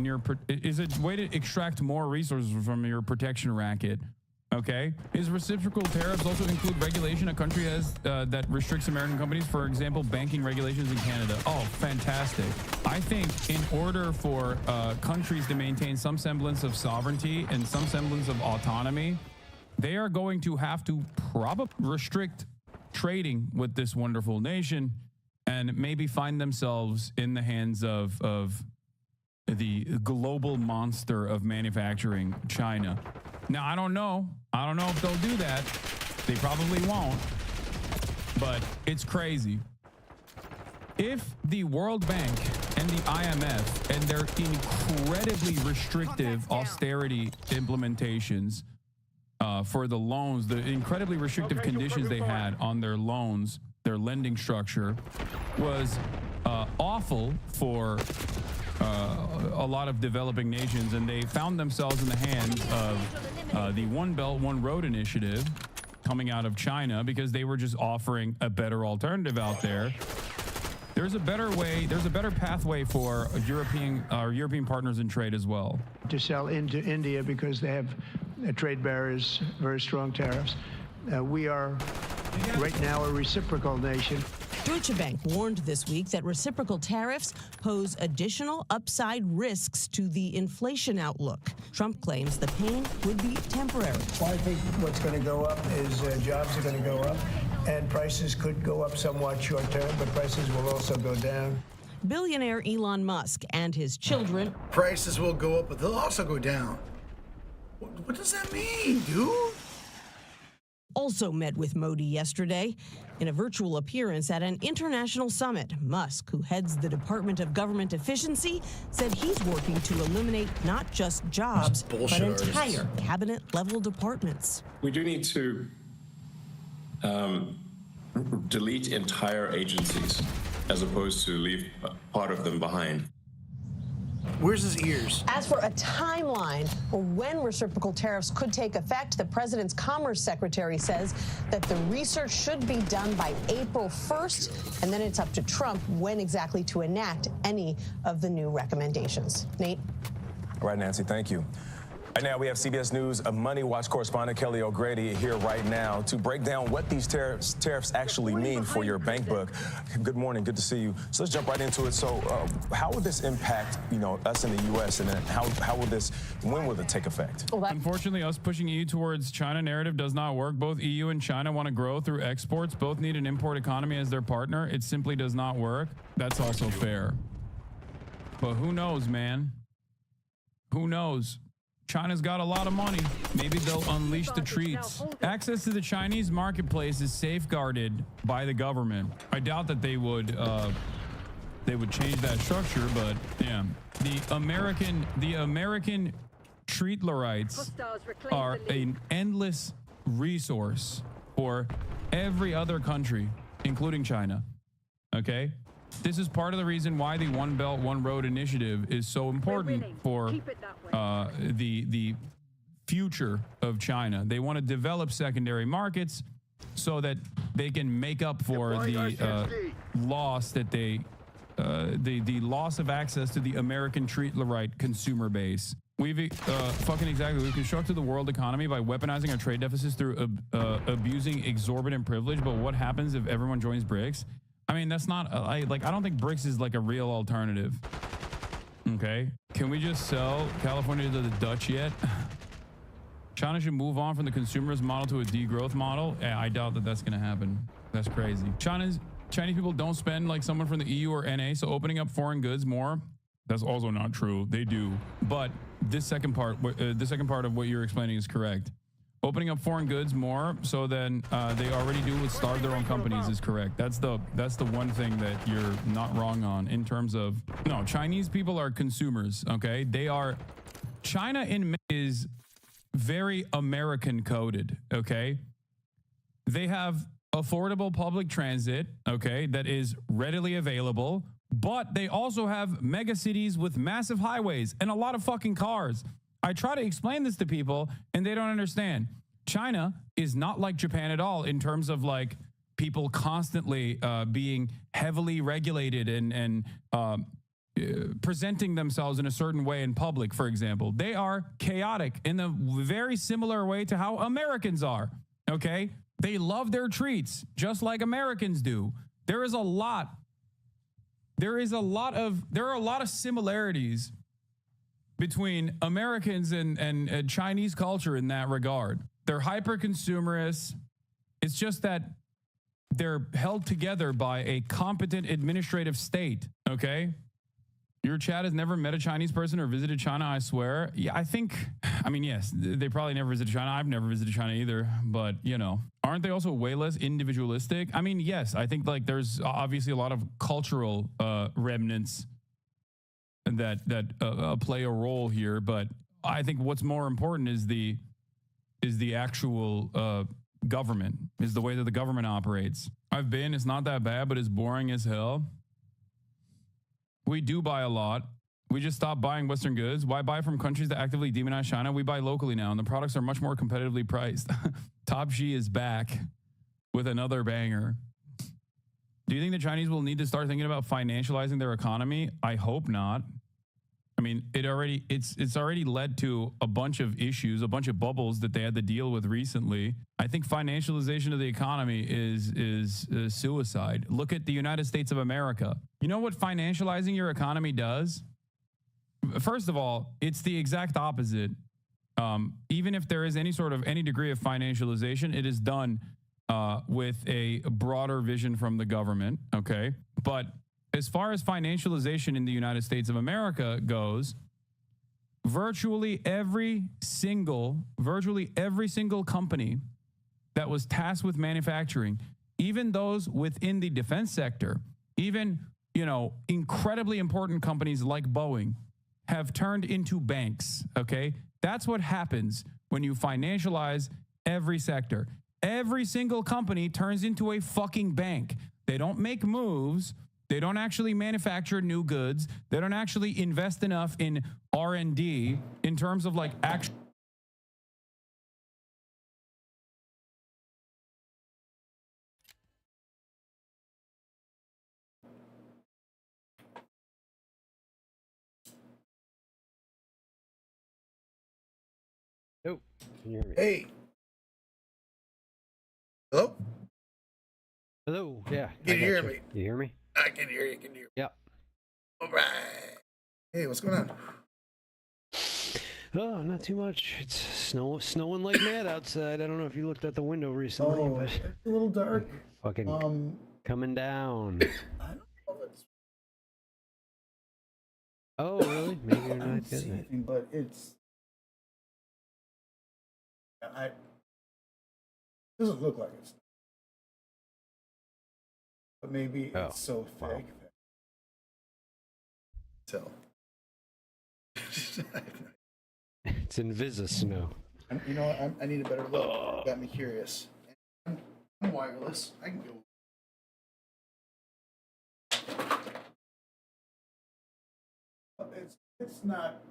is a way to extract more resources from your protection racket. Okay. Is reciprocal tariffs also include regulation a country has that restricts American companies? For example, banking regulations in Canada. Oh, fantastic. I think in order for countries to maintain some semblance of sovereignty and some semblance of autonomy, they are going to have to probably restrict trading with this wonderful nation and maybe find themselves in the hands of the global monster of manufacturing, China. Now, I don't know if they'll do that. They probably won't. But it's crazy. If the World Bank and the IMF and their incredibly restrictive austerity implementations for the loans, the incredibly restrictive conditions they had on their loans, their lending structure, was awful for a lot of developing nations, and they found themselves in the hands of the One Belt, One Road initiative coming out of China because they were just offering a better alternative out there. There's a better way, there's a better pathway for our European partners in trade as well. To sell into India because they have trade barriers, very strong tariffs. We are right now a reciprocal nation. Deutsche Bank warned this week that reciprocal tariffs pose additional upside risks to the inflation outlook. Trump claims the pain would be temporary. Well, I think what's going to go up is jobs are going to go up, and prices could go up somewhat short term, but prices will also go down. Billionaire Elon Musk and his children. Prices will go up, but they'll also go down. What does that mean, dude? Also met with Modi yesterday in a virtual appearance at an international summit. Musk, who heads the Department of Government Efficiency, said he's working to eliminate not just jobs, but entire cabinet-level departments. We do need to delete entire agencies as opposed to leave part of them behind. Where's his ears? As for a timeline for when reciprocal tariffs could take effect, the president's Commerce Secretary says that the research should be done by April 1st, and then it's up to Trump when exactly to enact any of the new recommendations. Nate? All right, Nancy, thank you. Right now, we have CBS News Money Watch correspondent Kelly O'Grady here right now to break down what these tariffs actually mean for your bank book. Good morning. Good to see you. So let's jump right into it. So how would this impact, us in the U.S. and then when will it take effect? Unfortunately, us pushing EU towards China narrative does not work. Both EU and China want to grow through exports. Both need an import economy as their partner. It simply does not work. That's also fair. But who knows, man? Who knows? China's got a lot of money. Maybe they'll unleash the treats. Access to the Chinese marketplace is safeguarded by the government. I doubt that they would change that structure, but yeah. The American treatlerites are an endless resource for every other country, including China. Okay? This is part of the reason why the One Belt, One Road initiative is so important for the future of China. They want to develop secondary markets so that they can make up for the loss that the loss of access to the American treatlerite consumer base. We've we've constructed the world economy by weaponizing our trade deficits through abusing exorbitant privilege. But what happens if everyone joins BRICS? I mean, that's not, I don't think BRICS is like a real alternative. Okay. Can we just sell California to the Dutch yet? China should move on from the consumerist model to a degrowth model. I doubt that that's going to happen. That's crazy. Chinese people don't spend like someone from the EU or NA, so opening up foreign goods more, that's also not true. They do. But this second part of what you're explaining is correct. Opening up foreign goods more so then they already do would starve their own companies is correct. That's the one thing that you're not wrong on in terms of, no, Chinese people are consumers, okay? China is very American coded, okay? They have affordable public transit, okay, that is readily available, but they also have mega cities with massive highways and a lot of fucking cars. I try to explain this to people and they don't understand. China is not like Japan at all in terms of like people constantly being heavily regulated and presenting themselves in a certain way in public, for example. They are chaotic in a very similar way to how Americans are, okay? They love their treats just like Americans do. There are a lot of similarities between Americans and Chinese culture in that regard. They're hyper-consumerists. It's just that they're held together by a competent administrative state, okay? Your chat has never met a Chinese person or visited China, I swear. Yeah, yes, they probably never visited China. I've never visited China either, but, aren't they also way less individualistic? I mean, yes, I think like there's obviously a lot of cultural remnants that play a role here, but I think what's more important is the is the actual government, is the way that the government operates. I've been, it's not that bad, but it's boring as hell. We do buy a lot. We just stopped buying Western goods. Why buy from countries that actively demonize China? We buy locally now, and the products are much more competitively priced. Top G is back with another banger. Do you think the Chinese will need to start thinking about financializing their economy? I hope not. I mean, it's already led to a bunch of issues, a bunch of bubbles that they had to deal with recently. I think financialization of the economy is suicide. Look at the United States of America. You know what financializing your economy does? First of all, it's the exact opposite. Even if there is any degree of financialization, it is done with a broader vision from the government. Okay, but as far as financialization in the United States of America goes, virtually every single company that was tasked with manufacturing, even those within the defense sector, even, incredibly important companies like Boeing, have turned into banks. Okay, that's what happens when you financialize every sector. Every single company turns into a fucking bank. They don't make moves. They don't actually manufacture new goods. They don't actually invest enough in R&D in terms of actual. Oh, can you hear me? Hey. Hello? Hello, yeah. Can you hear me? You hear me? I can hear you. Can you hear me? Yep. All right. Hey, what's going on? Oh, not too much. It's snowing like mad outside. I don't know if you looked out the window recently, but it's a little dark. Fucking coming down. I don't know if it's Oh, really? Maybe you're not getting it. anything, but it's. It doesn't look like it's. But maybe it's so thick. So. It's Invisa snow. You know what? I need a better look. Got me curious. I'm wireless. I can go. It's not.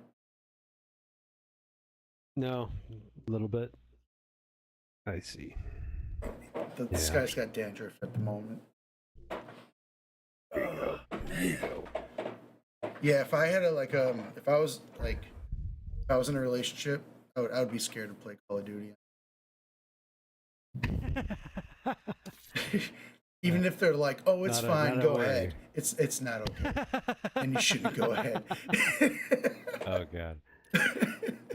No, a little bit. I see. The sky's got dandruff at the moment. There you go. There you go. Yeah, if I had if I was in a relationship, I would be scared to play Call of Duty. Even if they're like, "Oh, it's fine, go ahead." It's not okay, and you shouldn't go ahead. Oh God.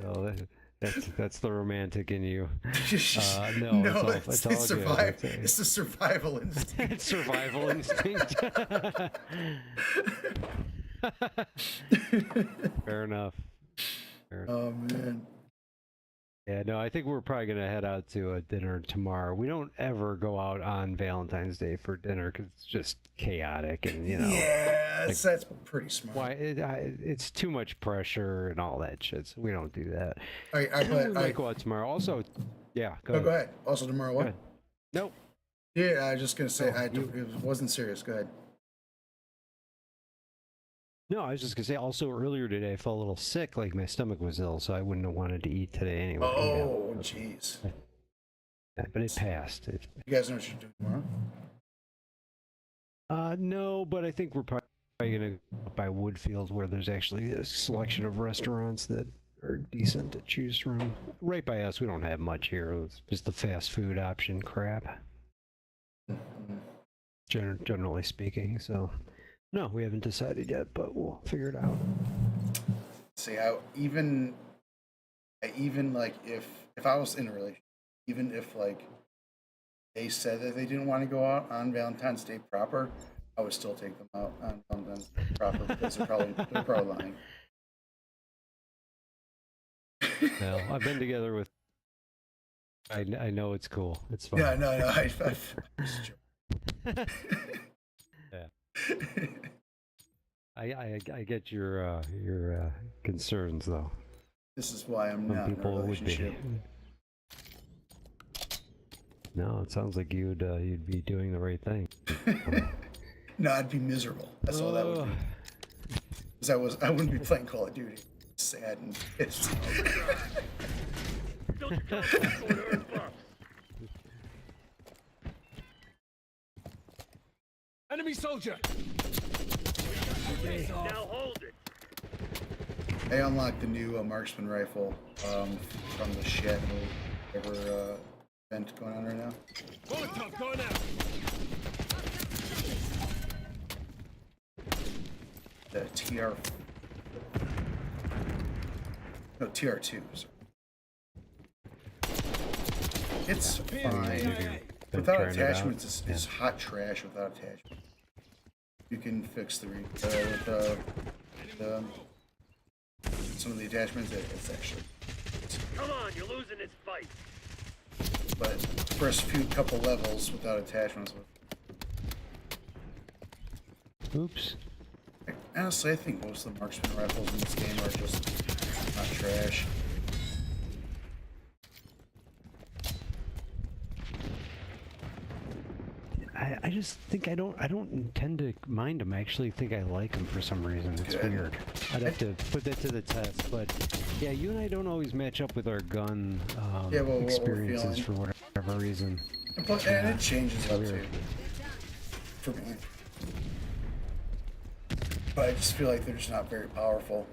Oh, that's the romantic in you. No, it's all good. It's the survival instinct. It's survival instinct. Fair enough. Oh man. Yeah, no, I think we're probably gonna head out to a dinner tomorrow. We don't ever go out on Valentine's Day for dinner because it's just chaotic and Yeah, that's pretty smart. Why it's too much pressure and all that shit. So we don't do that. We might go out tomorrow. Also, yeah. Go ahead. Also tomorrow, what? Nope. Yeah, I was just gonna say it wasn't serious. Go ahead. No, I was just gonna say. Also, earlier today, I felt a little sick. Like my stomach was ill, so I wouldn't have wanted to eat today anyway. Oh, jeez. Yeah, but it passed. You guys know what you're doing tomorrow? No, but I think we're probably gonna go by Woodfield, where there's actually a selection of restaurants that are decent to choose from. Right by us, we don't have much here. It's just the fast food option crap. Generally speaking, so. No, we haven't decided yet, but we'll figure it out. See, even like if I was in a relationship, even if like they said that they didn't want to go out on Valentine's Day proper, I would still take them out on Valentine's Day proper because they're probably lying. Well, I've been together with. I know it's cool. It's fun. Yeah, no, Yeah. I get your concerns though. This is why I'm not in a relationship. No, it sounds like you'd be doing the right thing. No, I'd be miserable. That's all that would be. Because I wouldn't be playing Call of Duty. Sad and pissed. Enemy soldier. Now hold it. I unlocked the new marksman rifle from the shed. Whatever event going on right now. Molotov going out. The TR2. Sorry. It's fine. Without attachments, it's hot trash without attachments. You can fix the some of the attachments. It's actually. Come on, you're losing this fight. But first couple levels without attachments. Oops. Honestly, I think most of the marksman rifles in this game are just not trash. I just think I don't tend to mind them. I actually think I like them for some reason. It's weird. I'd have to put that to the test. But yeah, you and I don't always match up with our gun experiences for whatever reason. And it changes up too. For me. But I just feel like they're just not very powerful.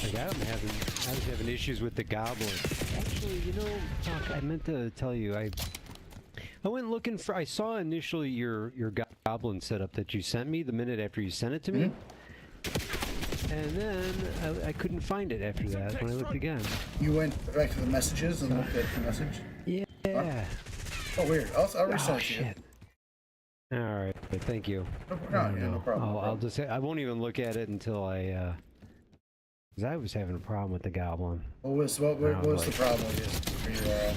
Like I was having issues with the goblin. Actually, you know, I meant to tell you, I went looking for. I saw initially your goblin setup that you sent me the minute after you sent it to me, and then I couldn't find it after that when I looked again. You went back to the messages and looked at the message. Yeah. Oh, weird. I'll resend it to you. All right, thank you. No problem. I'll just say I won't even look at it until I. Because I was having a problem with the goblin. What was the problem with you?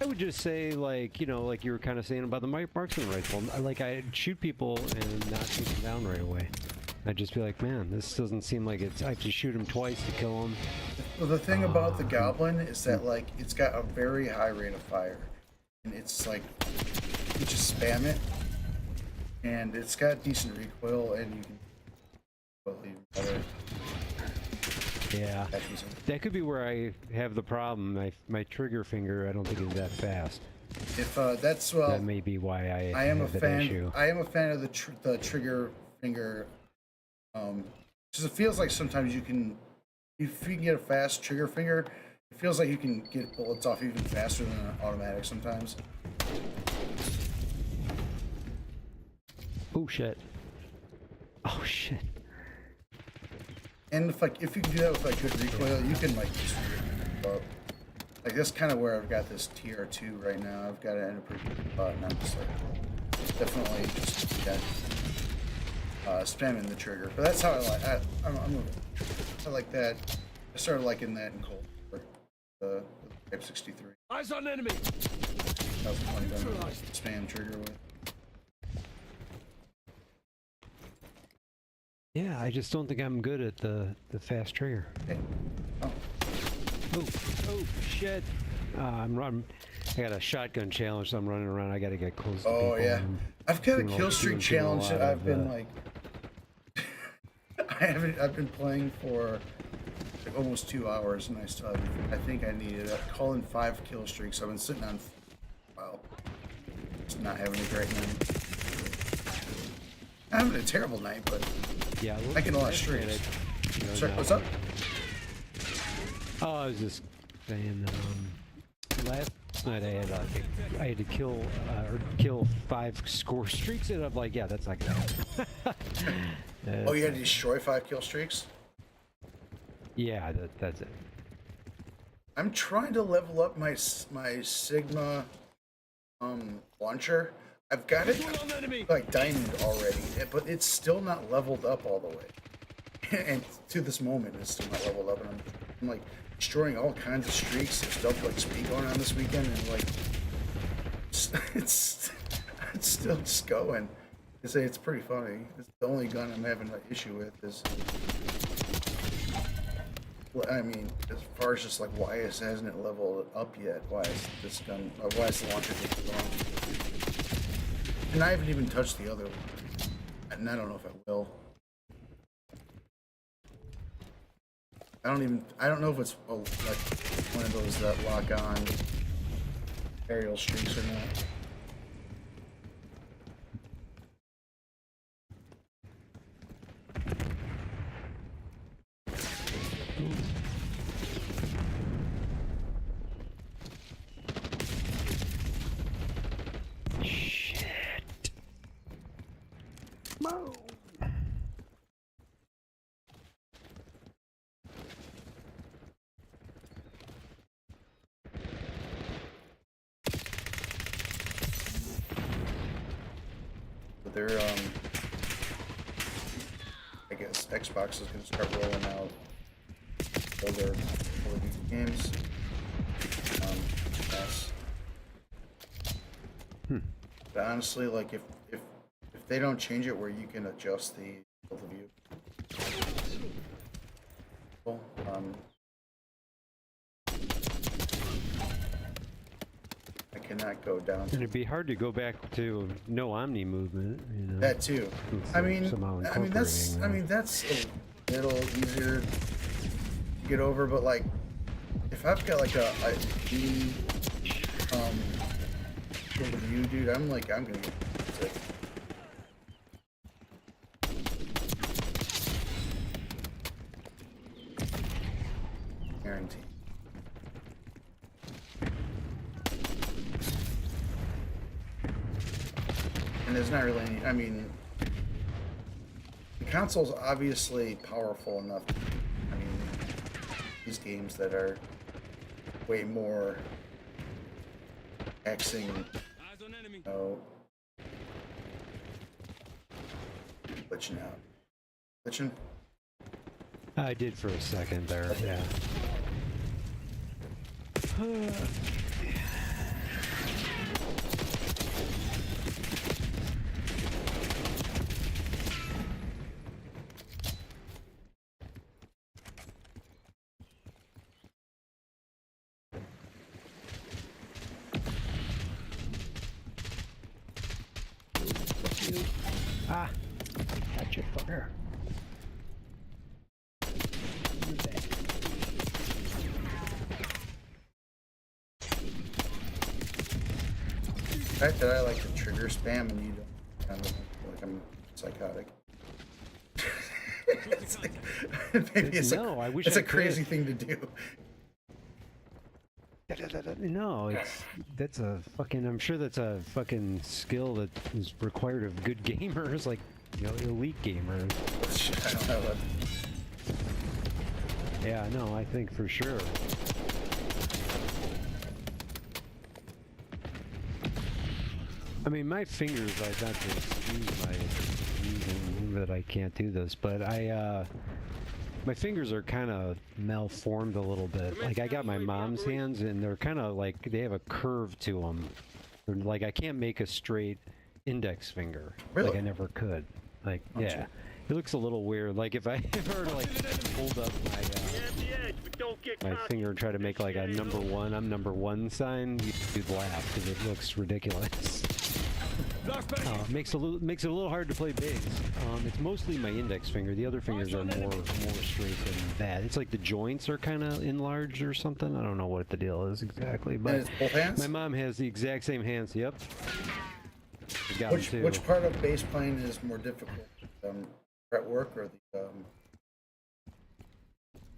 I would just say, like, you know, like you were kind of saying about the marksman rifle. Like, I'd shoot people and not shoot them down right away. I'd just be like, man, this doesn't seem like it's... I have to shoot him twice to kill him. Well, the thing about the goblin is that, like, it's got a very high rate of fire. And it's like, you just spam it. And it's got decent recoil, and you can... even better. Yeah, that could be where I have the problem. My trigger finger, I don't think is that fast. If that's that may be why I am have a fan. Issue. I am a fan of the trigger finger. Because it feels like sometimes you can, if you can get a fast trigger finger, it feels like you can get bullets off even faster than an automatic sometimes. Oh shit! Oh shit! And if you can do that with like good recoil, you can like just like that's kind of where I've got this TR2 right now. I've got it in a pretty good spot, and I'm just like definitely just spamming the trigger. But that's how I like. I like that. I started liking that in Cold War, the Type 63. Eyes on enemy. That was a funny gun to spam trigger with. Yeah, I just don't think I'm good at the fast trigger. Okay. Oh shit! I'm running. I got a shotgun challenge, so I'm running around. I got to get close to people. Yeah, I've got a kill streak challenge that I've been like. I've been playing for like almost 2 hours, and I still haven't. I think I needed a call in 5 kill streaks. I've been sitting on. Wow. Just not having a great night. I'm having a terrible night, but. Yeah, I get a lot of streaks. Sorry, what's up? Oh, I was just saying. Last night I had to kill 5 score streaks, and I'm like, yeah, that's not good. Oh, you had to destroy 5 kill streaks? Yeah, that's it. I'm trying to level up my Sigma launcher. I've got it like diamond already, but it's still not leveled up all the way. And to this moment, it's still not leveled up. And I'm like destroying all kinds of streaks. There's stuff like speed going on this weekend, and like it's still just going. It's pretty funny. It's the only gun I'm having an issue with is I mean, as far as just like why hasn't it leveled up yet? Why is this gun? Why is the launcher taking long? And I haven't even touched the other one, and I don't know if I will. I don't know if it's like one of those that lock on aerial streaks or not. They're I guess Xbox is gonna start rolling out all their games. Yes. But honestly, like if they don't change it where you can adjust the field of view, I cannot go down. And it'd be hard to go back to no omni movement. You know? That too. I mean that's a little easier to get over, but like if I've got like a field of view, dude, I'm gonna get sick. Guaranteed. And there's not really any, I mean, the console's obviously powerful enough. I mean, these games that are way more Xing, you know, glitching out. Glitching? I did for a second there, yeah. Ah, gotcha, fucker. The fact that I like to trigger spam and you don't, kind of like I'm psychotic. It's like, maybe it's a crazy thing to do. No, that's a fucking. I'm sure that's a fucking skill that is required of good gamers, like, you know, elite gamers. I don't know that. Yeah, no, I think for sure. I mean, my fingers, like, not to excuse my reason that I can't do this, but my fingers are kind of malformed a little bit. Like, I got my mom's hands, and they're kind of like, they have a curve to them. They're like, I can't make a straight index finger. Really? Like, I never could. Like, yeah. It looks a little weird. Like, if I were to, like, hold up my finger and try to make, like, a number one, I'm number one sign, you'd laugh, because it looks ridiculous. Makes it a little hard to play bass. It's mostly my index finger. The other fingers are more straight than that. It's like the joints are kind of enlarged or something. I don't know what the deal is exactly. But both hands? My mom has the exact same hands. Yep. Which part of bass playing is more difficult? Fretwork or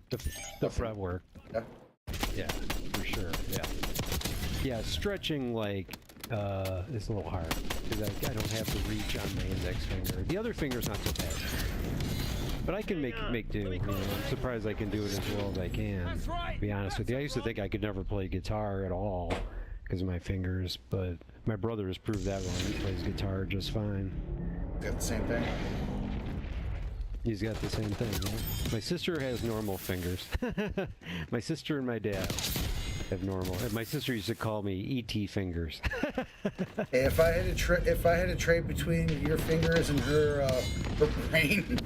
the fretwork? Yeah. Yeah, for sure. Yeah. Yeah, stretching like. It's a little hard because I don't have the reach on my index finger. The other finger's not so bad, but I can make do. You know, I'm surprised I can do it as well as I can. To be honest with you, I used to think I could never play guitar at all because of my fingers, but my brother has proved that wrong. He plays guitar just fine. Got the same thing. He's got the same thing. Yeah? My sister has normal fingers. My sister and my dad. abnormal. And my sister used to call me ET fingers. Hey, if I had to trade between your fingers and her brain,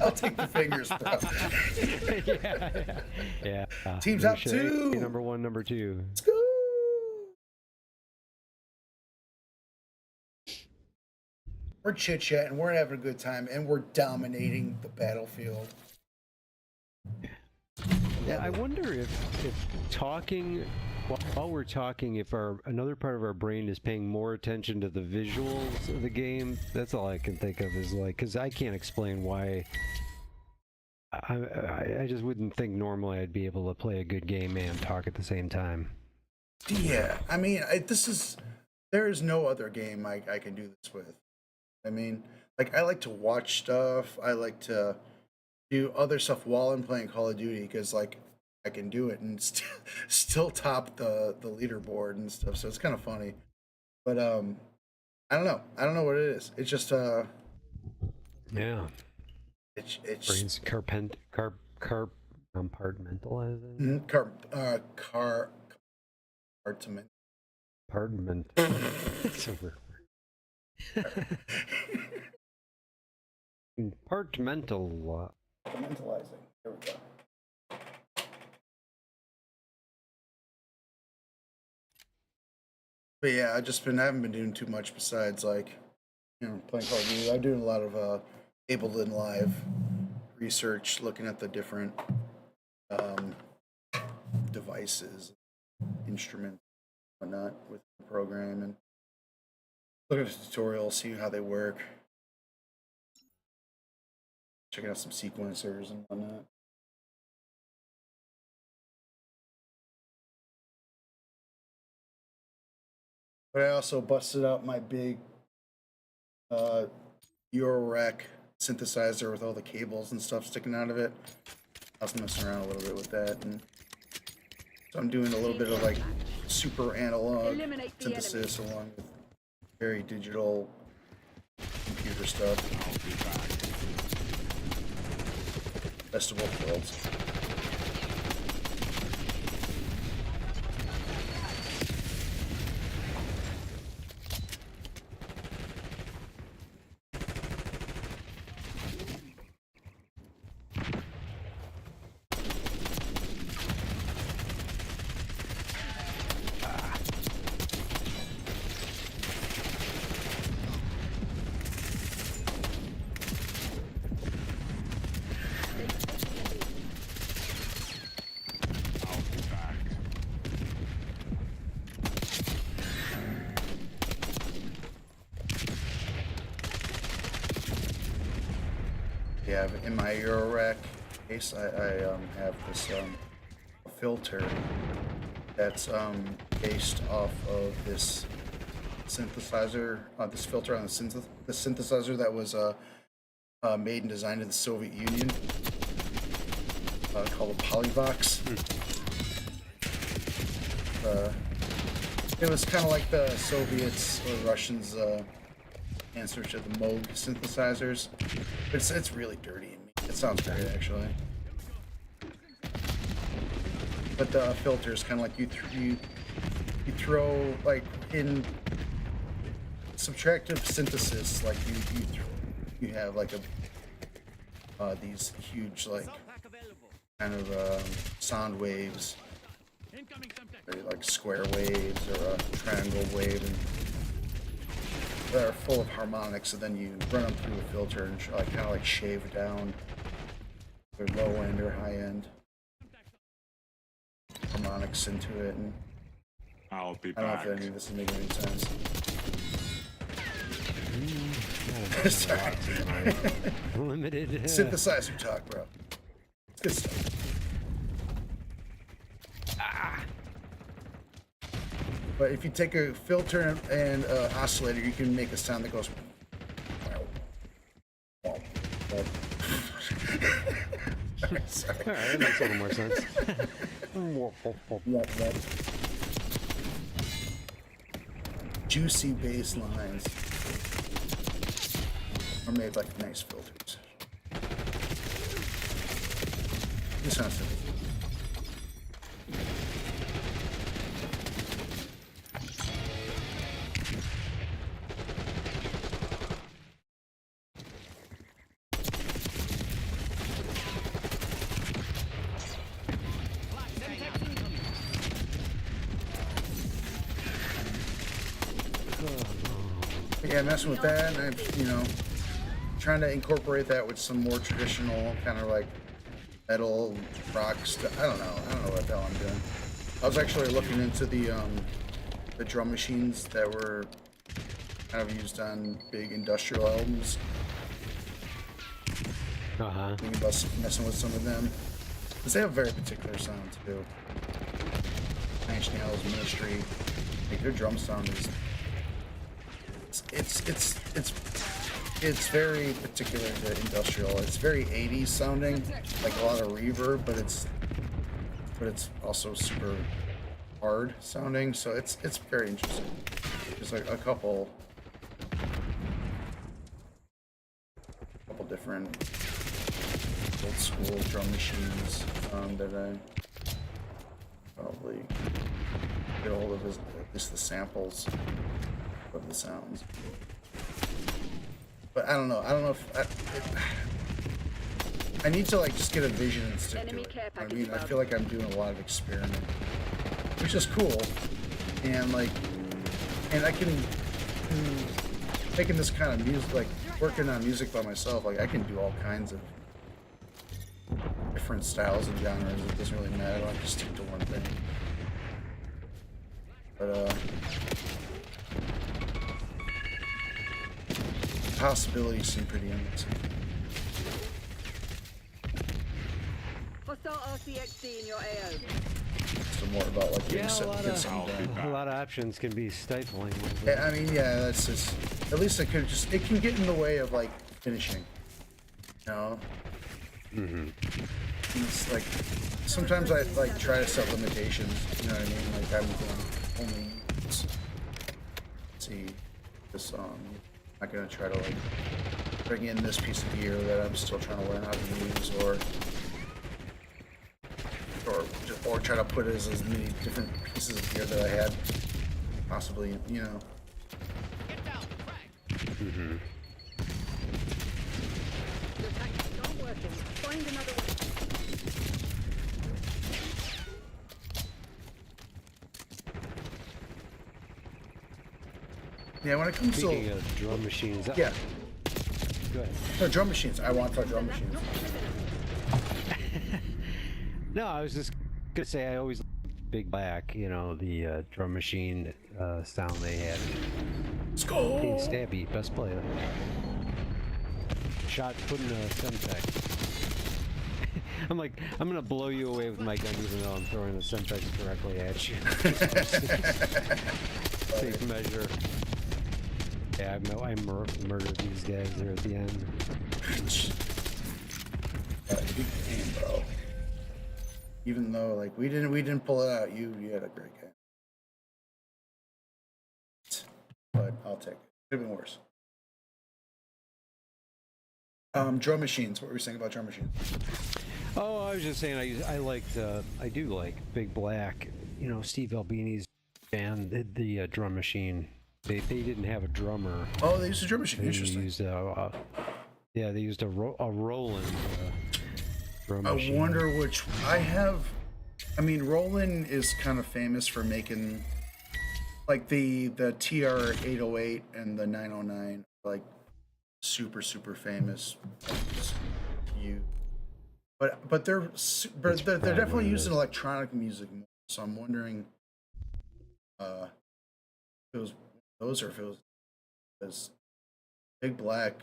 I'll take the fingers, bro. Yeah. Team top Touche. 2. Number 1, number 2. Let's go. We're chit-chatting, we're having a good time, and we're dominating the battlefield. Yeah, I wonder if talking, while we're talking, if another part of our brain is paying more attention to the visuals of the game. That's all I can think of is like, because I can't explain why. I just wouldn't think normally I'd be able to play a good game and talk at the same time. Yeah, I mean, there is no other game I can do this with. I mean, like, I like to watch stuff. I like to do other stuff while I'm playing Call of Duty because, like, I can do it and still top the leaderboard and stuff. So it's kind of funny. But I don't know. I don't know what it is. It's just yeah. It's brains compartmentalizing. Compartment. It's over. Compartmentalizing. There we go. But yeah, I haven't been doing too much besides, like, you know, playing Call of Duty. I'm doing a lot of Ableton Live research, looking at the different devices, instruments, whatnot with the program, and look at the tutorials, see how they work, checking out some sequencers and whatnot. But I also busted out my big Eurorack synthesizer with all the cables and stuff sticking out of it. I was messing around a little bit with that, and so I'm doing a little bit of like super analog synthesis along with very digital computer stuff. Best of both worlds. Yeah, in my Eurorack case, I have this filter that's based off of this synthesizer, this filter on the synthesizer that was made and designed in the Soviet Union, called a Polyvox. It was kind of like the Soviets or Russians' answer to the Moog synthesizers. But it's really dirty and mean. It sounds great, actually. But the filter is kind of like you throw, like, in subtractive synthesis, like you have like these huge, like, kind of sound waves, like square waves or a triangle wave, and that are full of harmonics, and then you run them through a filter and like kind of like shave down their low end or high end harmonics into it. And I'll be I don't back. know if any of this is making any sense. Sorry. Limited synthesizer talk, bro. It's good stuff. But if you take a filter and oscillator, you can make a sound that goes. Sorry. All right, that makes a little more sense. Juicy bass lines are made like nice filters. This sounds silly. Yeah, messing with that, and trying to incorporate that with some more traditional kind of like metal rock stuff. I don't know what the hell I'm doing. I was actually looking into the drum machines that were kind of used on big industrial albums. Thinking about messing with some of them, because they have a very particular sound too. Nine Inch Nails, Ministry, like their drum sound is it's very particular to industrial. It's very 80s sounding, like a lot of reverb, but it's also super hard sounding. So it's very interesting. There's like a couple different old school drum machines that I probably get a hold of, at least the samples of the sounds. But I don't know if I need to like just get a vision and stick to it. I mean, I feel like I'm doing a lot of experimenting, which is cool, and I can making this kind of music, like working on music by myself. Like I can do all kinds of different styles and genres. It doesn't really matter. I don't have to stick to one thing. But possibilities seem pretty endless. Hostile RCXD in your AO. So more about like a lot of options can be stifling. Yeah, I mean, yeah, that's just, at least it can get in the way of like finishing. You know? It's like sometimes I like try to set limitations. You know what I mean? Like I'm going only see this song. I'm not gonna try to like bring in this piece of gear that I'm still trying to learn how to use, or try to put as many different pieces of gear that I had possibly, you know. Yeah, when it comes Speaking of drum machines, yeah. Go ahead. No, drum machines. I want our drum machines. No, I was just gonna say I always liked Big Black, you know, the drum machine sound they had. Skull! Hey, Stabby, best player. Shot put in a Semtex. I'm like, I'm gonna blow you away with my gun even though I'm throwing the Semtex directly at you. Safe measure. Yeah, I murdered these guys there at the end. Big game, bro. Even though like we didn't pull it out, you had a great game. But I'll take it. Could have been worse. Drum machines. What were you saying about drum machines? Oh, I was just saying I do like Big Black. You know, Steve Albini's band, the drum machine. They didn't have a drummer. Oh, they used a drum machine. Interesting. They used a Roland drum machine. I wonder which I have. I mean, Roland is kind of famous for making like the TR-808 and the 909, like super famous. But they're definitely using electronic music more. So I'm wondering if it was those or if it was because Big Black,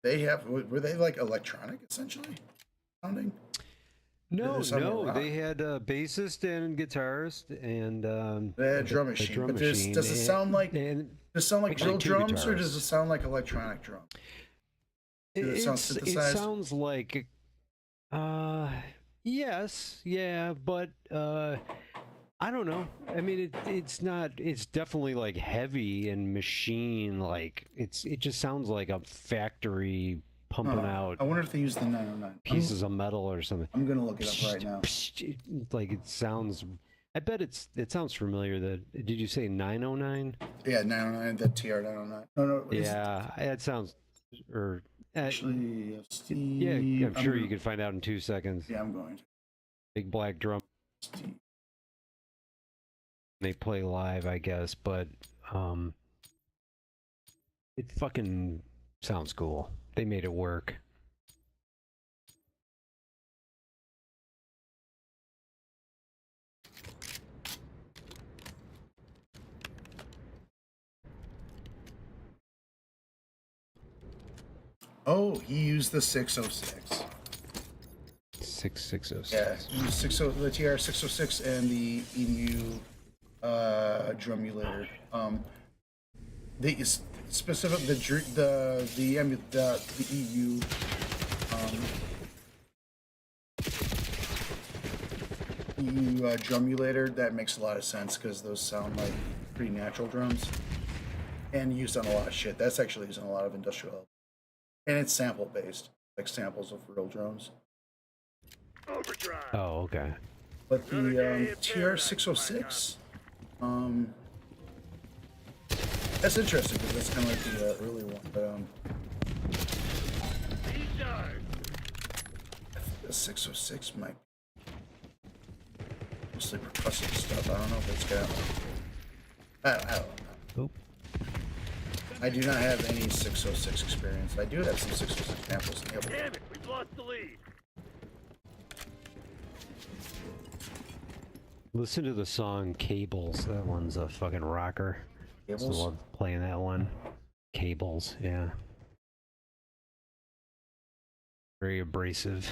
were they like electronic essentially sounding? No, they had a bassist and guitarist and they had a drum machine. But does it sound like real drums or does it sound like electronic drum? Does it sound synthesized? It sounds like yes, yeah, but I don't know. I mean, it's not. It's definitely like heavy and machine. Like it just sounds like a factory pumping out. I wonder if they use the 909 pieces of metal or something. I'm gonna look it up right now. Like it sounds. I bet it sounds familiar. Did you say 909? Yeah, 909. The TR-909. No. Yeah, it sounds. Or actually, Steve, yeah, I'm sure you could find out in 2 seconds. Yeah, I'm going to. Big Black drum. Steve. They play live, I guess, but It fucking sounds cool. They made it work. Oh, he used the 606. 6606. Yeah, he used the TR-606 and the EMU drumulator. The specific the EU EU drumulator, that makes a lot of sense because those sound like pretty natural drums, and used on a lot of shit. That's actually used on a lot of industrial, and it's sample based, like samples of real drums. Overdrive. Oh, okay. But the TR-606, that's interesting because that's kind of like the early one. But the 606 might be mostly percussive stuff. I don't know if it's got. I don't know. Oop. I do not have any 606 experience. I do have some 606 samples. Damn it, we've lost the lead. Listen to the song Cables. That one's a fucking rocker. Cables? I love playing that one. Cables, yeah. Very abrasive.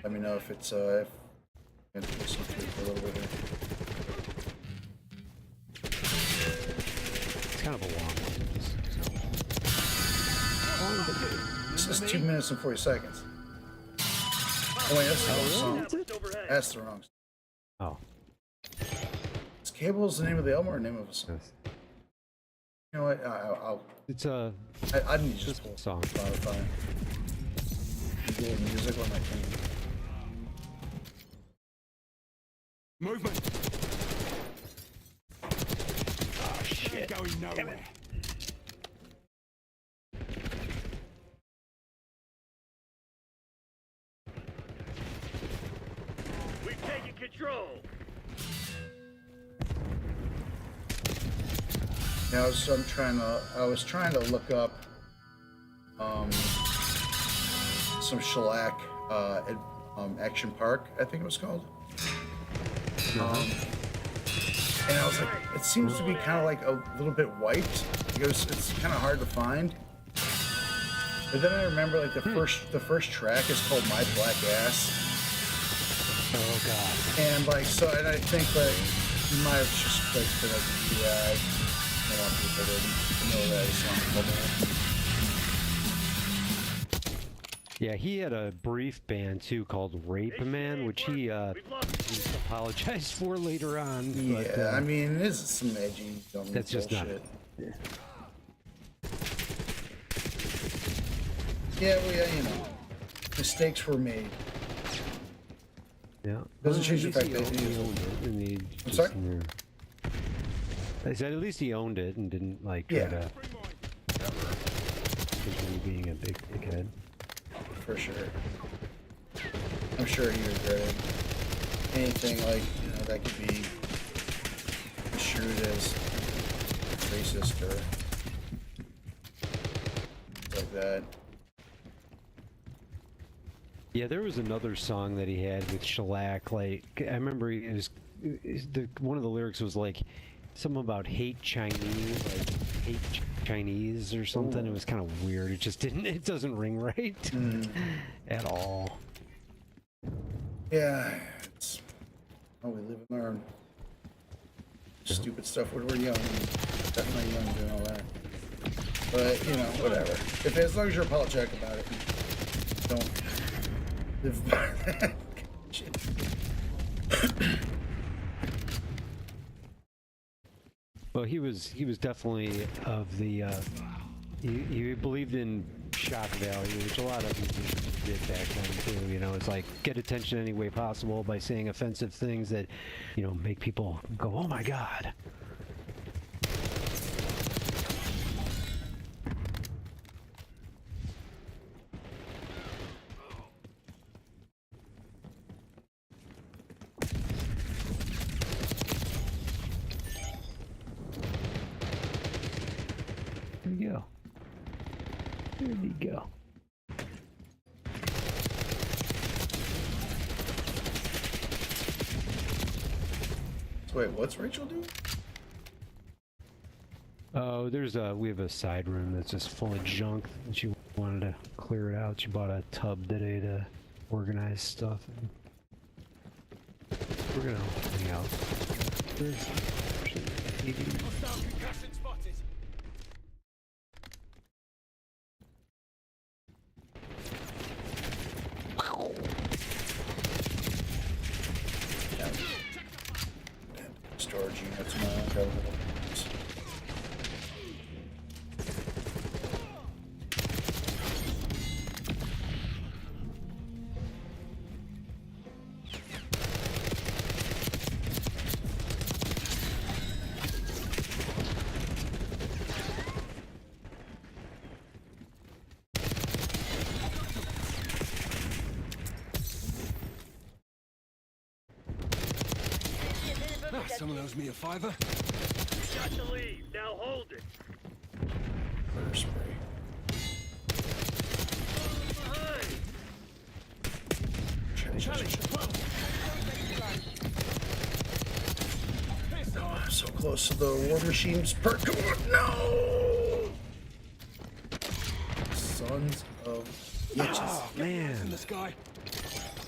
Let me know if it's if I can listen to it for a little bit here. It's kind of a long one. This is 2 minutes and 40 seconds. Oh wait, that's the wrong song. That's the wrong song. Oh. Is Cables the name of the album or the name of a song? Yes. You know what? I'll. It's a. I need to just pull song. Spotify. Google Music. What am I thinking? Movement. Oh shit. Going nowhere. We've taken control. Now, so I was trying to look up some shellac at Action Park, I think it was called. And I was like, it seems to be kind of like a little bit wiped because it's kind of hard to find. But then I remember like the first track is called My Black Ass. Oh god. And like and I think like you might have just like been like, yeah, I don't want people to know that song. Yeah, he had a brief band too called Rape Man, which he apologized for later on. Yeah, but, I mean, this is some edgy, dumb that's just bullshit. not. Yeah, well, yeah, you know, mistakes were made. Yeah, Doesn't change the fact he that owned it, and he I'm sorry? I said at least he owned it and didn't like try to continue being a big dickhead. For sure. I'm sure he regretted anything like, you know, that could be construed as racist or like that. Yeah, there was another song that he had with Shellac. Like I remember, one of the lyrics was like something about hate Chinese, like hate Chinese or something. Ooh. It was kind of weird. It just didn't. It doesn't ring right at all. Yeah, it's. Oh, we live and learn. Stupid stuff when we're young. Definitely young doing all that. But you know, whatever. If as long as you're apologetic about it, don't live by that shit. Well, he was definitely of the he believed in shock value, which a lot of musicians did back then too. You know, it's like get attention any way possible by saying offensive things that, you know, make people go, "Oh my God." Where'd he go? Wait, what's Rachel doing? Oh, we have a side room that's just full of junk and she wanted to clear it out. She bought a tub today to organize stuff. And we're gonna hang out. Storage units now. Someone owes me a fiver. Got to leave. Now hold it. Fire spray. Oh, I'm so close to the war machine's perk. No! Sons of bitches. Oh, man. In the sky.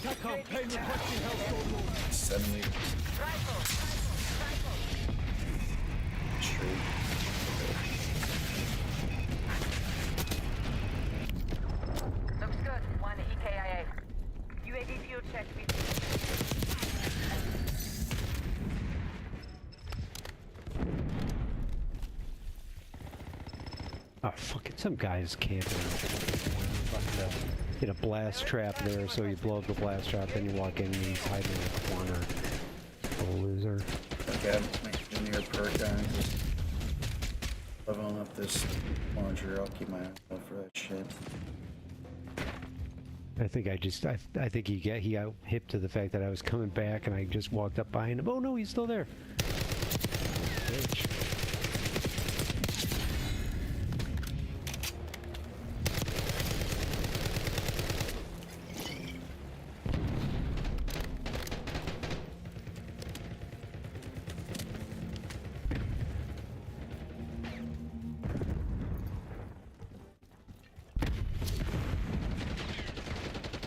TACOM plane requesting help. 7 meters. Straight. Looks good. 1 EKIA. UAV fuel check. Oh, fucking some guy's camping. Get a blast trap there, so you blow up the blast trap, then you walk in and he's hiding in the corner. Oh, loser. Okay, I'm near perk on. Just leveling up this launcher. I'll keep my eye out for that shit. I think he got hip to the fact that I was coming back and I just walked up behind him. Oh no, he's still there. Bitch.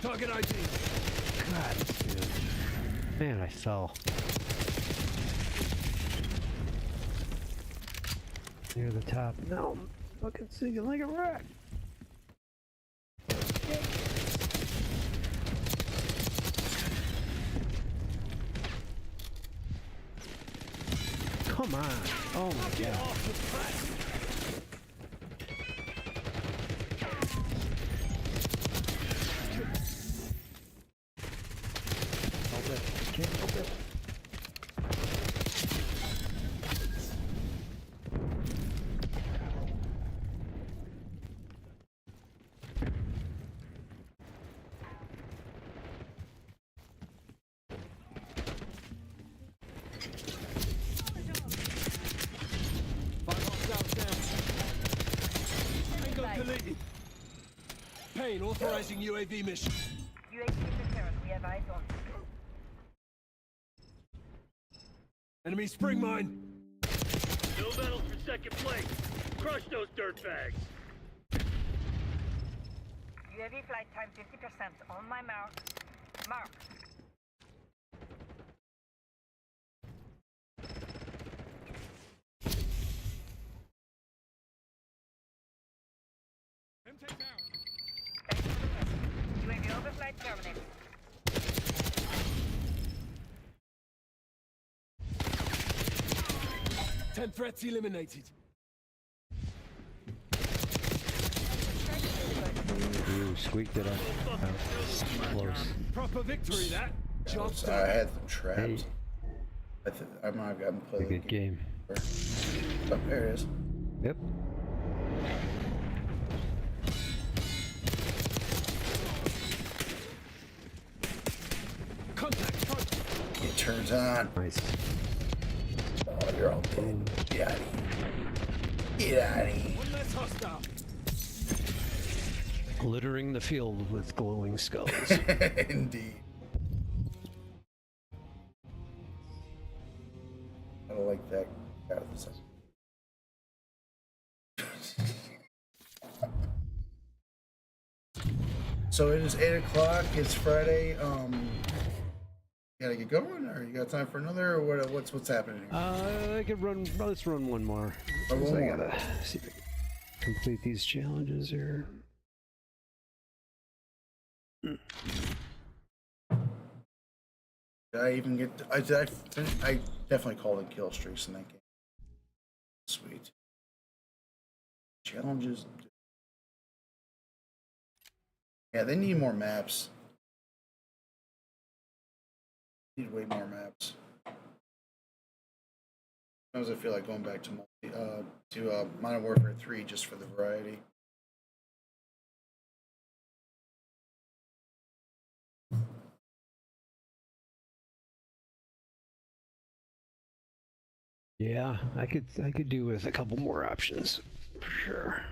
Target ID. God, dude. Man, I fell. Near the top. No, I'm fucking sinking like a rock. Come on. Oh my god. Pain authorizing UAV mission. UAV interference. We have eyes on. Enemy spring mine. No medals for second place. Crush those dirtbags. UAV flight time 50%. On my mark. Mark. UAV overflight terminated. 10 threats eliminated. Ooh, squeaked it up. Oh, close. Proper victory, that. Job I had them trapped. Hey. I might have gotten played. A good game. Oh, there it is. Yep. It turns on. Nice. Oh, you're all dead. Get out of here. Get out of here. One less hostile. Littering the field with glowing skulls. Indeed. I don't like that. So it is 8 o'clock. It's Friday. Gotta get going, or you got time for another, or what's happening here? I could run. Let's run one more. One more. I gotta see if I can complete these challenges here. Did I even get? I definitely called in kill streaks in that game. Sweet. Challenges. Yeah, they need more maps. Need way more maps. Sometimes I feel like going back to Modern Warfare 3 just for the variety. Yeah, I could do with a couple more options, for sure.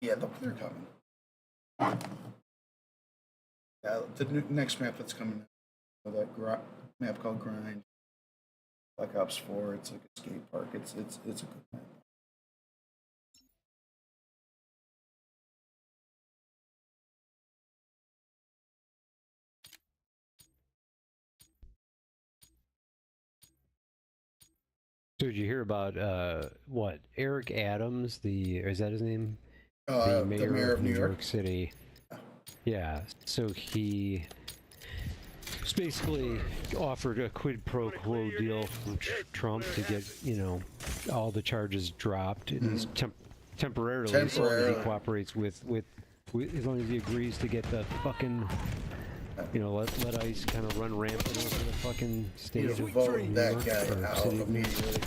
Yeah, they're coming. Yeah, the next map that's coming out, that map called Grind, Black Ops 4. It's like a skate park. It's a good map. So did you hear about what Eric Adams? Is that his name? The mayor of New York City. Yeah. So he basically offered a quid pro quo deal from Trump to get all the charges dropped, at least temporarily, as long as he cooperates with as long as he agrees to get the fucking. Let ICE kind of run rampant over the fucking state of vote that guy out immediately.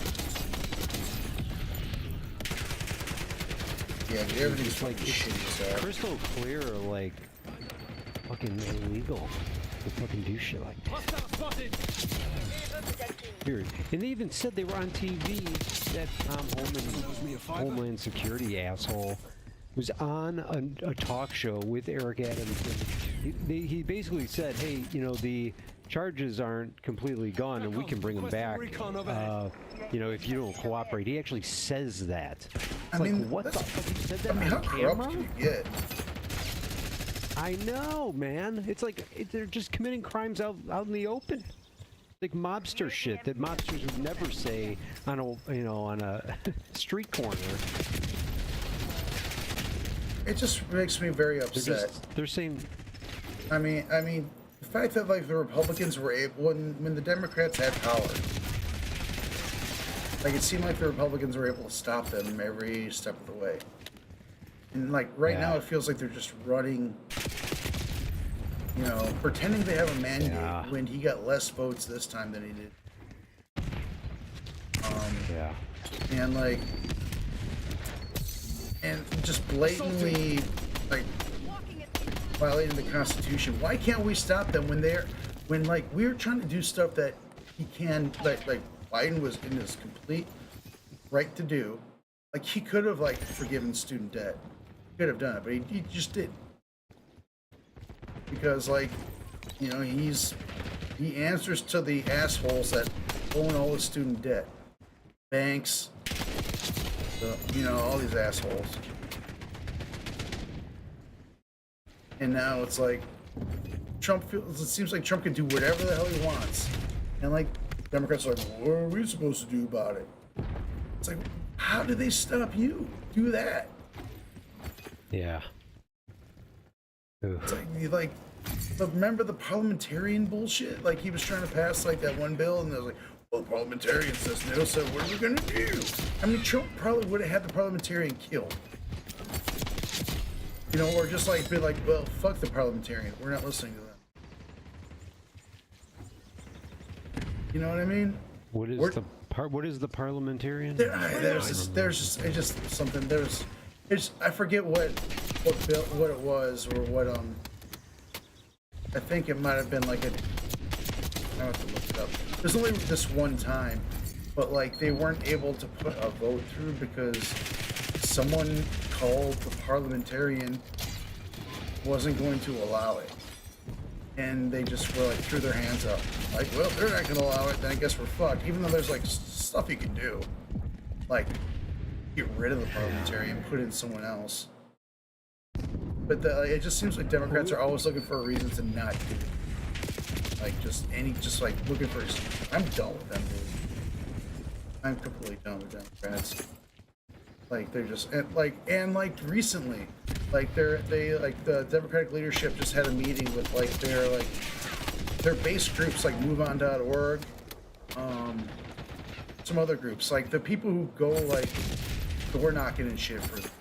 Yeah, everything's like shitty. Crystal clear, like fucking illegal to fucking do shit like that. Weird. And they even said they were on TV. That Tom Homeland Security asshole was on a talk show with Eric Adams. And he basically said, hey, the charges aren't completely gone and we can bring them back, if you don't cooperate. He actually says that. It's what the fuck? You said that on camera? How corrupt can you get? I know, man. It's like they're just committing crimes out in the open. Like mobster shit that mobsters would never say on a street corner. It just makes me very upset. They're saying. I mean, the fact that the Republicans were able, when the Democrats had power, it seemed like the Republicans were able to stop them every step of the way. And right now, it feels like they're just running, pretending they have a mandate when he got less votes this time than he did. And just blatantly violating the Constitution. Why can't we stop them when we're trying to do stuff that he can, like Biden was in his complete right to do. He could have forgiven student debt. He could have done it, but he just didn't. Because he answers to the assholes that own all the student debt. Banks, all these assholes. And now it's it seems like Trump can do whatever the hell he wants. And Democrats are what are we supposed to do about it? It's how do they stop you? Do that. Yeah. It's remember the parliamentarian bullshit? He was trying to pass that one bill and they was well, the parliamentarian says no, so what are we gonna do? I mean, Trump probably would have had the parliamentarian killed. Or just be well, fuck the parliamentarian. We're not listening to them. You know what I mean? What is the parliamentarian? I forget what it was or what I think it might have been I have to look it up. There's only this one time, but they weren't able to put a vote through because someone called the parliamentarian wasn't going to allow it. And they just were like, threw their hands up. Like, well, they're not going to allow it, then I guess we're fucked. Even though there's like stuff you can do. Like, get rid of the parliamentarian and put in someone else. But it just seems like Democrats are always looking for a reason to not do it. Like, just like looking for, I'm done with them, dude. I'm completely done with Democrats. Like, they're just, and recently, like, the Democratic leadership just had a meeting with, like, their base groups, like MoveOn.org, some other groups, like, the people who go, like, we're not getting shit for them.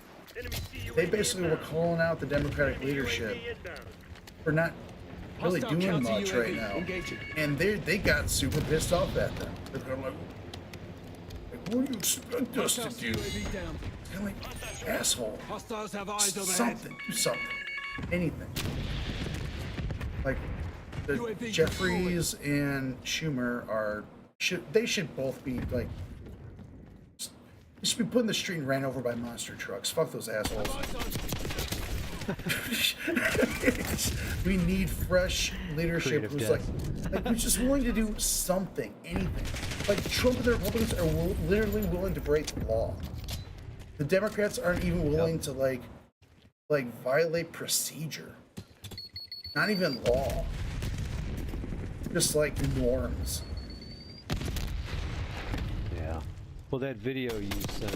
They basically were calling out the Democratic leadership for not really doing much right now. And they got super pissed off at them. They're like, what do you expect us to do? Kind of like, asshole. Something. Do something. Anything. Like, Jeffries and Schumer they should both be, like, they should be put in the street and ran over by monster trucks. Fuck those assholes. We need fresh leadership who's like who's just willing to do something, anything. Like, Trump and the Republicans are literally willing to break the law. The Democrats aren't even willing to like violate procedure. Not even law. Just like norms. Yeah. Well, that video you sent,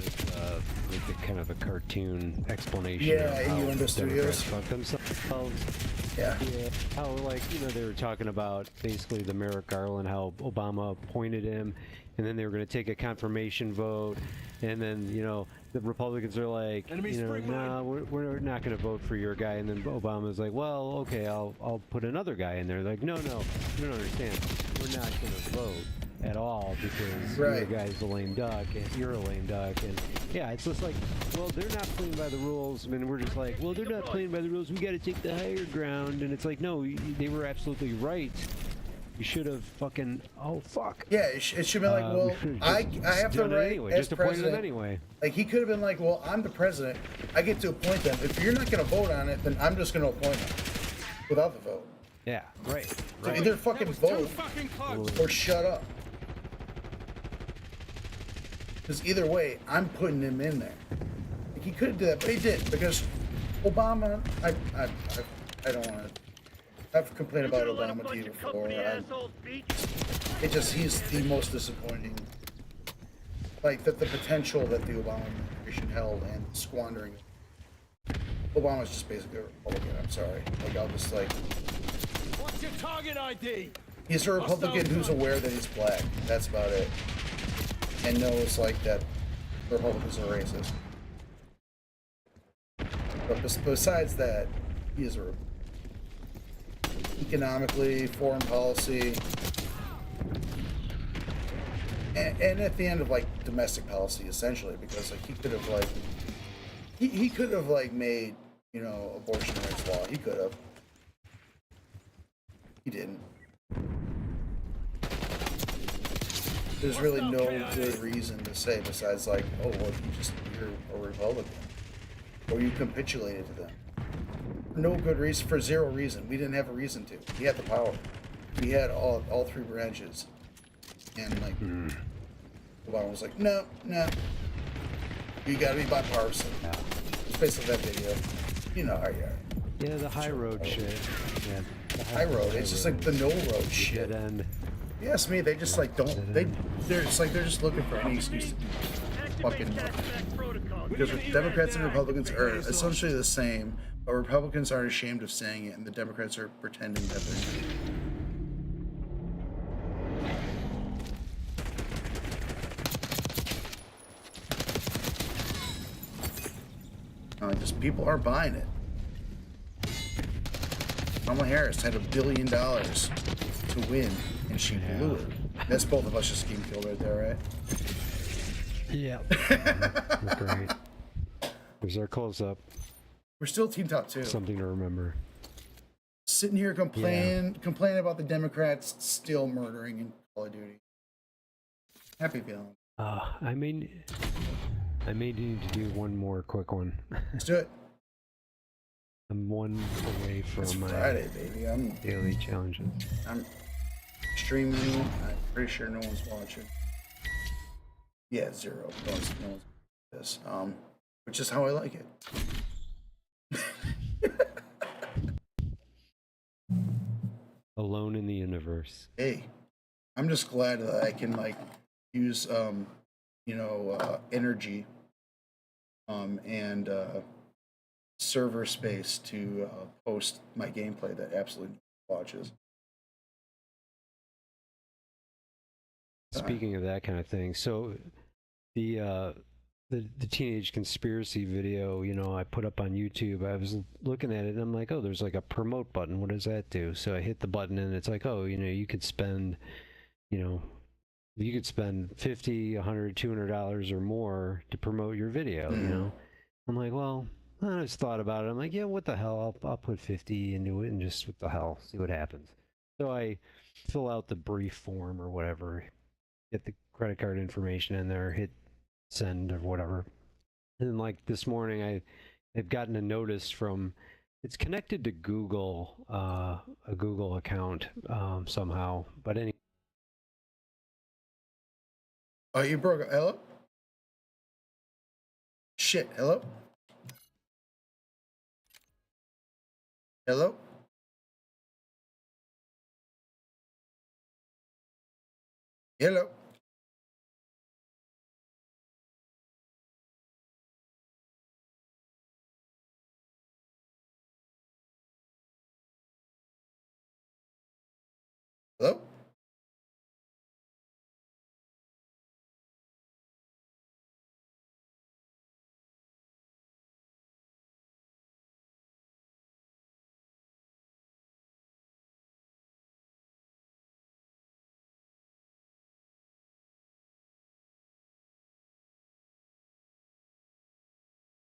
like a kind of a cartoon explanation. Yeah, of how Innuendo Democrats Studios. fuck themselves. Yeah. How, like, they were talking about basically the Merrick Garland, how Obama appointed him, and then they were going to take a confirmation vote, and then, the Republicans are like, nah, we're not going to vote for your guy, and then Obama's like, well, okay, I'll put another guy in there. Like, no, you don't understand. We're not going to vote at all because your guy's a lame duck and you're a lame duck, and yeah, it's just like, well, they're not playing by the rules. I mean, we're just like, well, they're not playing by the rules, we got to take the higher ground. And it's like, no, they were absolutely right. You should have fucking, oh fuck. Yeah, it should be like, well, I have the right anyway, as just appoint president. them anyway. Like, he could have been like, well, I'm the president, I get to appoint them. If you're not going to vote on it, then I'm just going to appoint them without the vote. Yeah, right. So either fucking vote or shut up. Because either way, I'm putting him in there. Like, he could do that, but he didn't, because Obama, I don't want to. I've complained about Obama to you before. He's the most disappointing. Like, the potential that the Obama administration held and squandering it. Obama's just basically a Republican, I'm sorry. Like, I'll just, like... What's your target ID? He's a Republican who's aware that he's black. That's about it. And knows, like, that Republicans are racist. But besides that, he is a Republican. Economically, foreign policy, and at the end of, like, domestic policy, essentially, because, like, he could have, like, he could have, like, made, abortion rights law. He could have. He didn't. There's really no good reason to say besides, like, oh, well, you're a Republican, or you capitulated to them. No good reason, for zero reason. We didn't have a reason to. We had the power. We had all three branches. And, like, Obama was like, no. You gotta be bipartisan. It's basically that video. You know how you are. Yeah, the high road shit. Yeah, the high road. It's just like the no road shit. Yes, me. They just like don't. They're just looking for any excuse to do fucking nothing. Because Democrats and Republicans are essentially the same, but Republicans aren't ashamed of saying it, and the Democrats are pretending that they're not. Just people are buying it. Kamala Harris had $1 billion to win, and she blew it. That's both of us just scheme killed right there, right? Yeah. Great. There's our close-up. We're still team top 2. Something to remember. Sitting here complaining about the Democrats still murdering in Call of Duty. Happy feeling. I may need to do one more quick one. Let's do it. I'm one away from It's my Friday, baby. I'm daily challenges. I'm streaming. I'm pretty sure no one's watching. Yeah, 0. No one's this. Which is how I like it. Alone in the universe. Hey, I'm just glad that I can like use energy and server space to post my gameplay that absolutely watches. Speaking of that kind of thing, so the teenage conspiracy video, I put up on YouTube. I was looking at it and I'm like, oh, there's like a promote button. What does that do? So I hit the button and it's like, oh, you could spend, you could spend $50, $100, $200 or more to promote your video. I'm like, well, I just thought about it. I'm like, yeah, what the hell? I'll put 50 into it and just what the hell, see what happens. So I fill out the brief form or whatever, get the credit card information in there, hit send or whatever. And then like this morning, I've gotten a notice from, it's connected to Google, a Google account somehow. But anyway. Oh, you broke it. Hello? Shit, hello? Hello? Hello? Hello?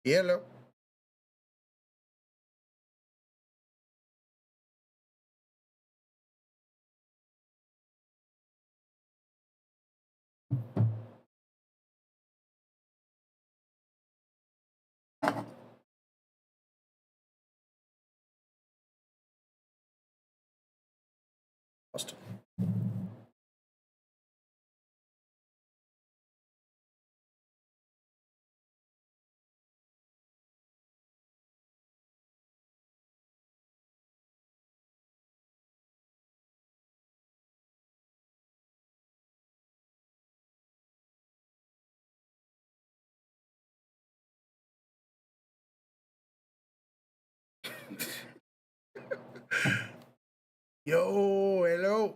Hello? Lost him. Yo, hello.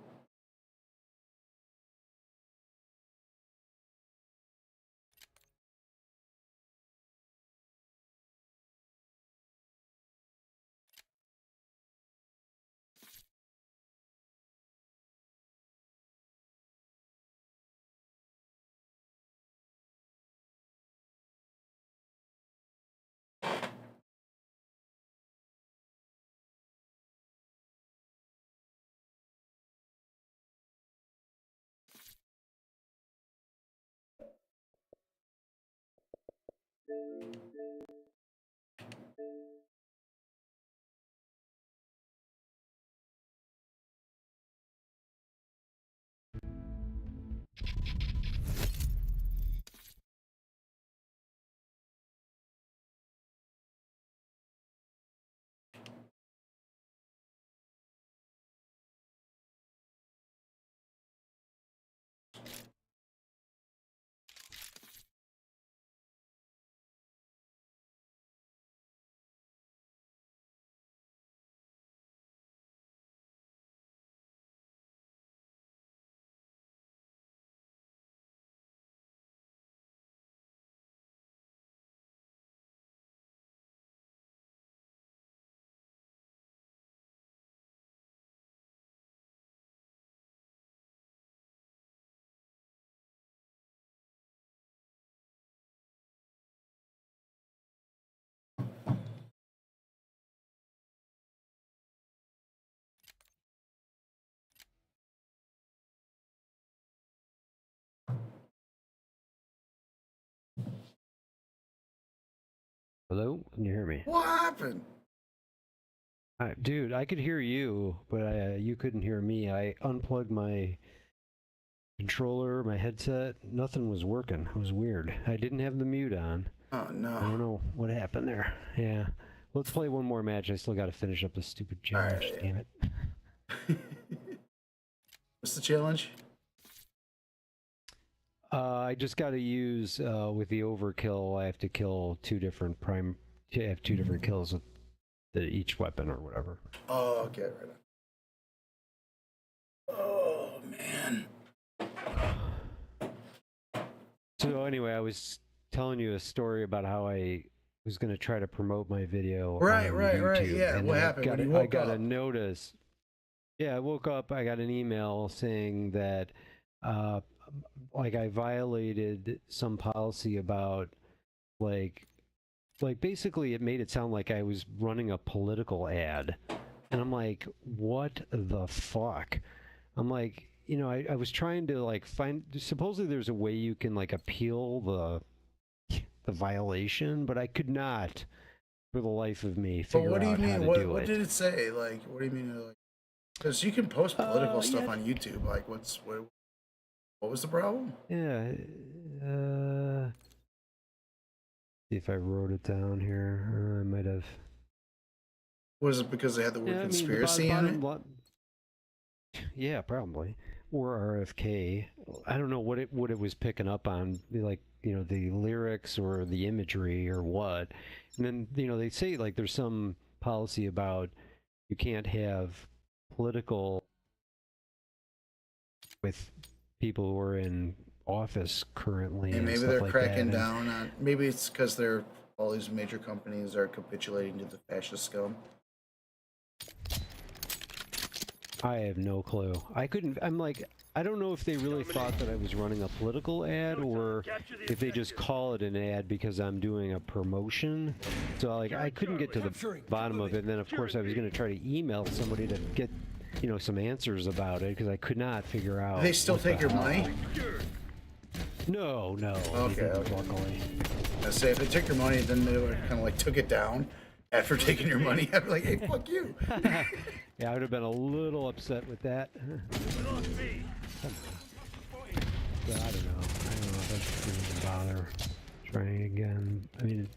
Hello? Can you hear me? What happened? Dude, I could hear you, but you couldn't hear me. I unplugged my controller, my headset. Nothing was working. It was weird. I didn't have the mute on. Oh, no. I don't know what happened there. Yeah. Let's play one more match. I still got to finish up this stupid challenge. Right. Damn it. What's the challenge? I just got to use with the overkill. I have to kill two different kills with each weapon or whatever. Oh, okay, right on. Oh man. So anyway, I was telling you a story about how I was going to try to promote my video. Right. on YouTube, Yeah. and What happened when you woke I got up? a notice. Yeah, I woke up. I got an email saying that, like, I violated some policy about, like basically it made it sound like I was running a political ad, and I'm like, what the fuck? I'm like, you know, I was trying to like find. Supposedly there's a way you can like appeal the violation, but I could not, for the life of me, figure But what do you out how mean? to What, do what it. did it say? Like, what do you mean? Like, because you can post political stuff on YouTube. Like, what was the problem? Yeah. See if I wrote it down here. I might have. Was it because they had the word conspiracy in it? Yeah, probably. Or RFK. I don't know what it was picking up on, like, you know, the lyrics or the imagery or what. And then, you know, they say like there's some policy about you can't have political with people who are in office currently. And maybe stuff they're like cracking that. down on. Maybe it's because all these major companies are capitulating to the fascist scum. I have no clue. I'm like, I don't know if they really thought that I was running a political ad or if they just call it an ad because I'm doing a promotion. So like, I couldn't get to the bottom of it. And then of course I was going to try to email somebody to get, you know, some answers about it because I could not figure out. Do they still take your money? No. Okay. Luckily. I say if they took your money, then they would kind of like took it down after taking your money. I'd be like, hey, fuck you. Yeah, I would have been a little upset with that. But I don't know. If I should even bother trying again. I mean,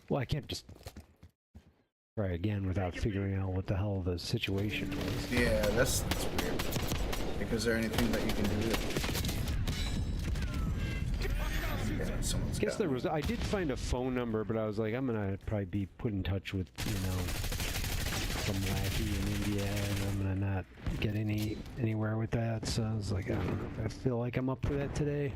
well, I can't just try again without figuring out what the hell the situation was. Yeah, that's weird. Like, is there anything that you can do? I guess there was. I did find a phone number, but I was like, I'm gonna probably be put in touch with, you know, some lackey in India, and I'm gonna not get anywhere with that. So I was like, I don't know if I feel like I'm up for that today.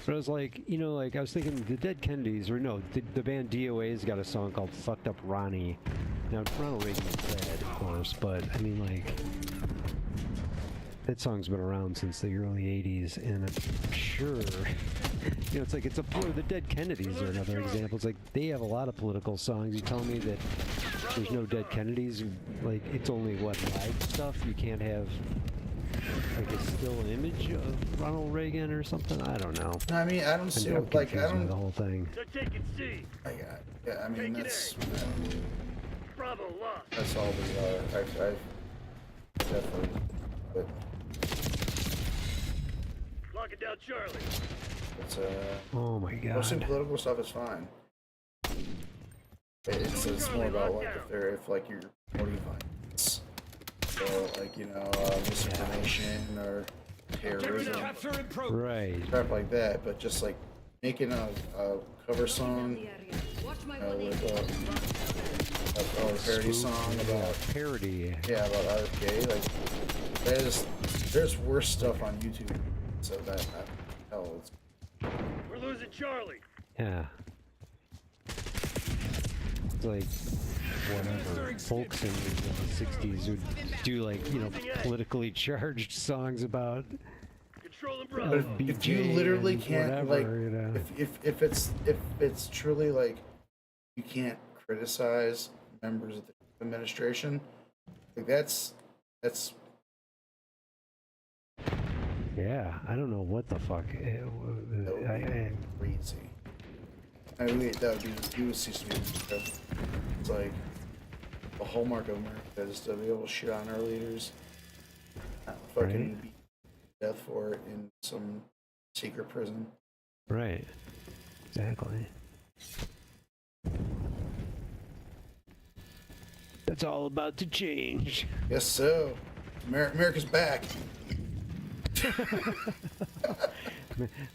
But I was like, you know, like I was thinking the Dead Kennedys, or no, the band DOA's got a song called "Fucked Up Ronnie." Now Ronald Reagan is dead, of course, but I mean, like, that song's been around since the early '80s, and I'm sure, you know, it's like the Dead Kennedys are another example. It's like they have a lot of political songs. You tell me that there's no Dead Kennedys, like it's only what live stuff. You can't have like a still image of Ronald Reagan or something. I don't know. I mean, I don't see like I don't the whole thing. I got. Yeah, I mean that's. Bravo lost. That's all we are. I definitely. But Lock it down, Charlie. it's Oh my God. Mostly political stuff is fine. It's more about like if like you're promoting violence, so like, you know, misinformation or terrorism, right? Crap like that. But just like making a cover song, or a parody song about parody. Yeah, about RFK. Like there's worse stuff on YouTube. So that hell, We're losing Charlie. Yeah. It's like whatever folk singers in the '60s would do, like, you know, politically charged songs about. But if you literally can't, whatever, like, you know. if it's truly like you can't criticize members of the administration, like that's Yeah, I don't know what the fuck. Crazy. I mean, that would be USC students. It's like the hallmark of America is to be able to shit on our leaders, not fucking be death for it in some secret prison. Right. Exactly. That's all about to change. Yes, so. America's back.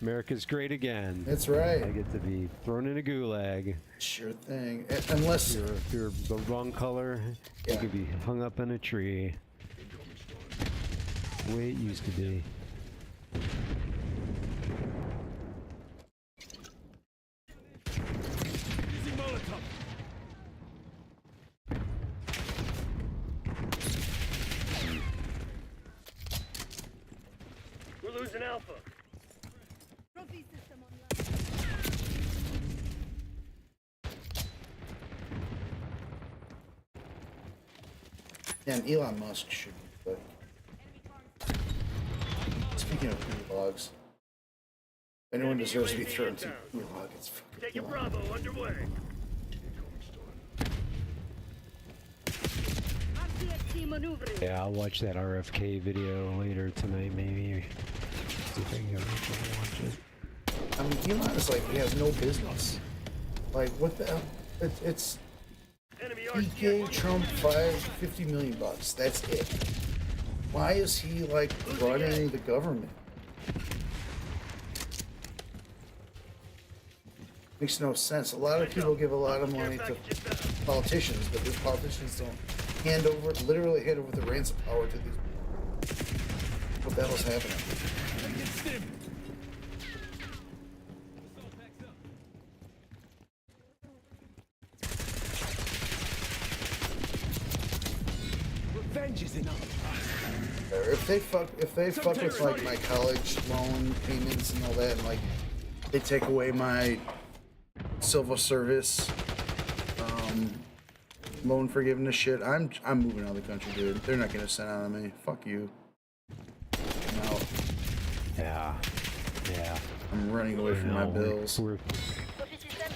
America's great again. That's right. I get to be thrown in a gulag. Sure thing. Unless if you're the wrong color, you could be hung up in a tree. The way it used to be. We're losing Alpha. Yeah, and Elon Musk should be like. Speaking of gulags, if anyone deserves to be thrown to gulag, it's fucking Taking Elon. Bravo underway. Yeah, I'll watch that RFK video later tonight, maybe. See if I can watch it. I mean, Elon is like, he has no business. Like, what the hell? It's he gave Trump $50 million. That's it. Why is he like running the government? Makes no sense. A lot of people give a lot of money to politicians, but these politicians don't literally hand over the reins of power to these. What the hell's happening? Revenge is enough. If they fuck with like my college loan payments and all that, and like they take away my civil service loan forgiveness shit, I'm moving out of the country, dude. They're not gonna send out on me. Fuck you. I'm out. Yeah. I'm running away from my bills.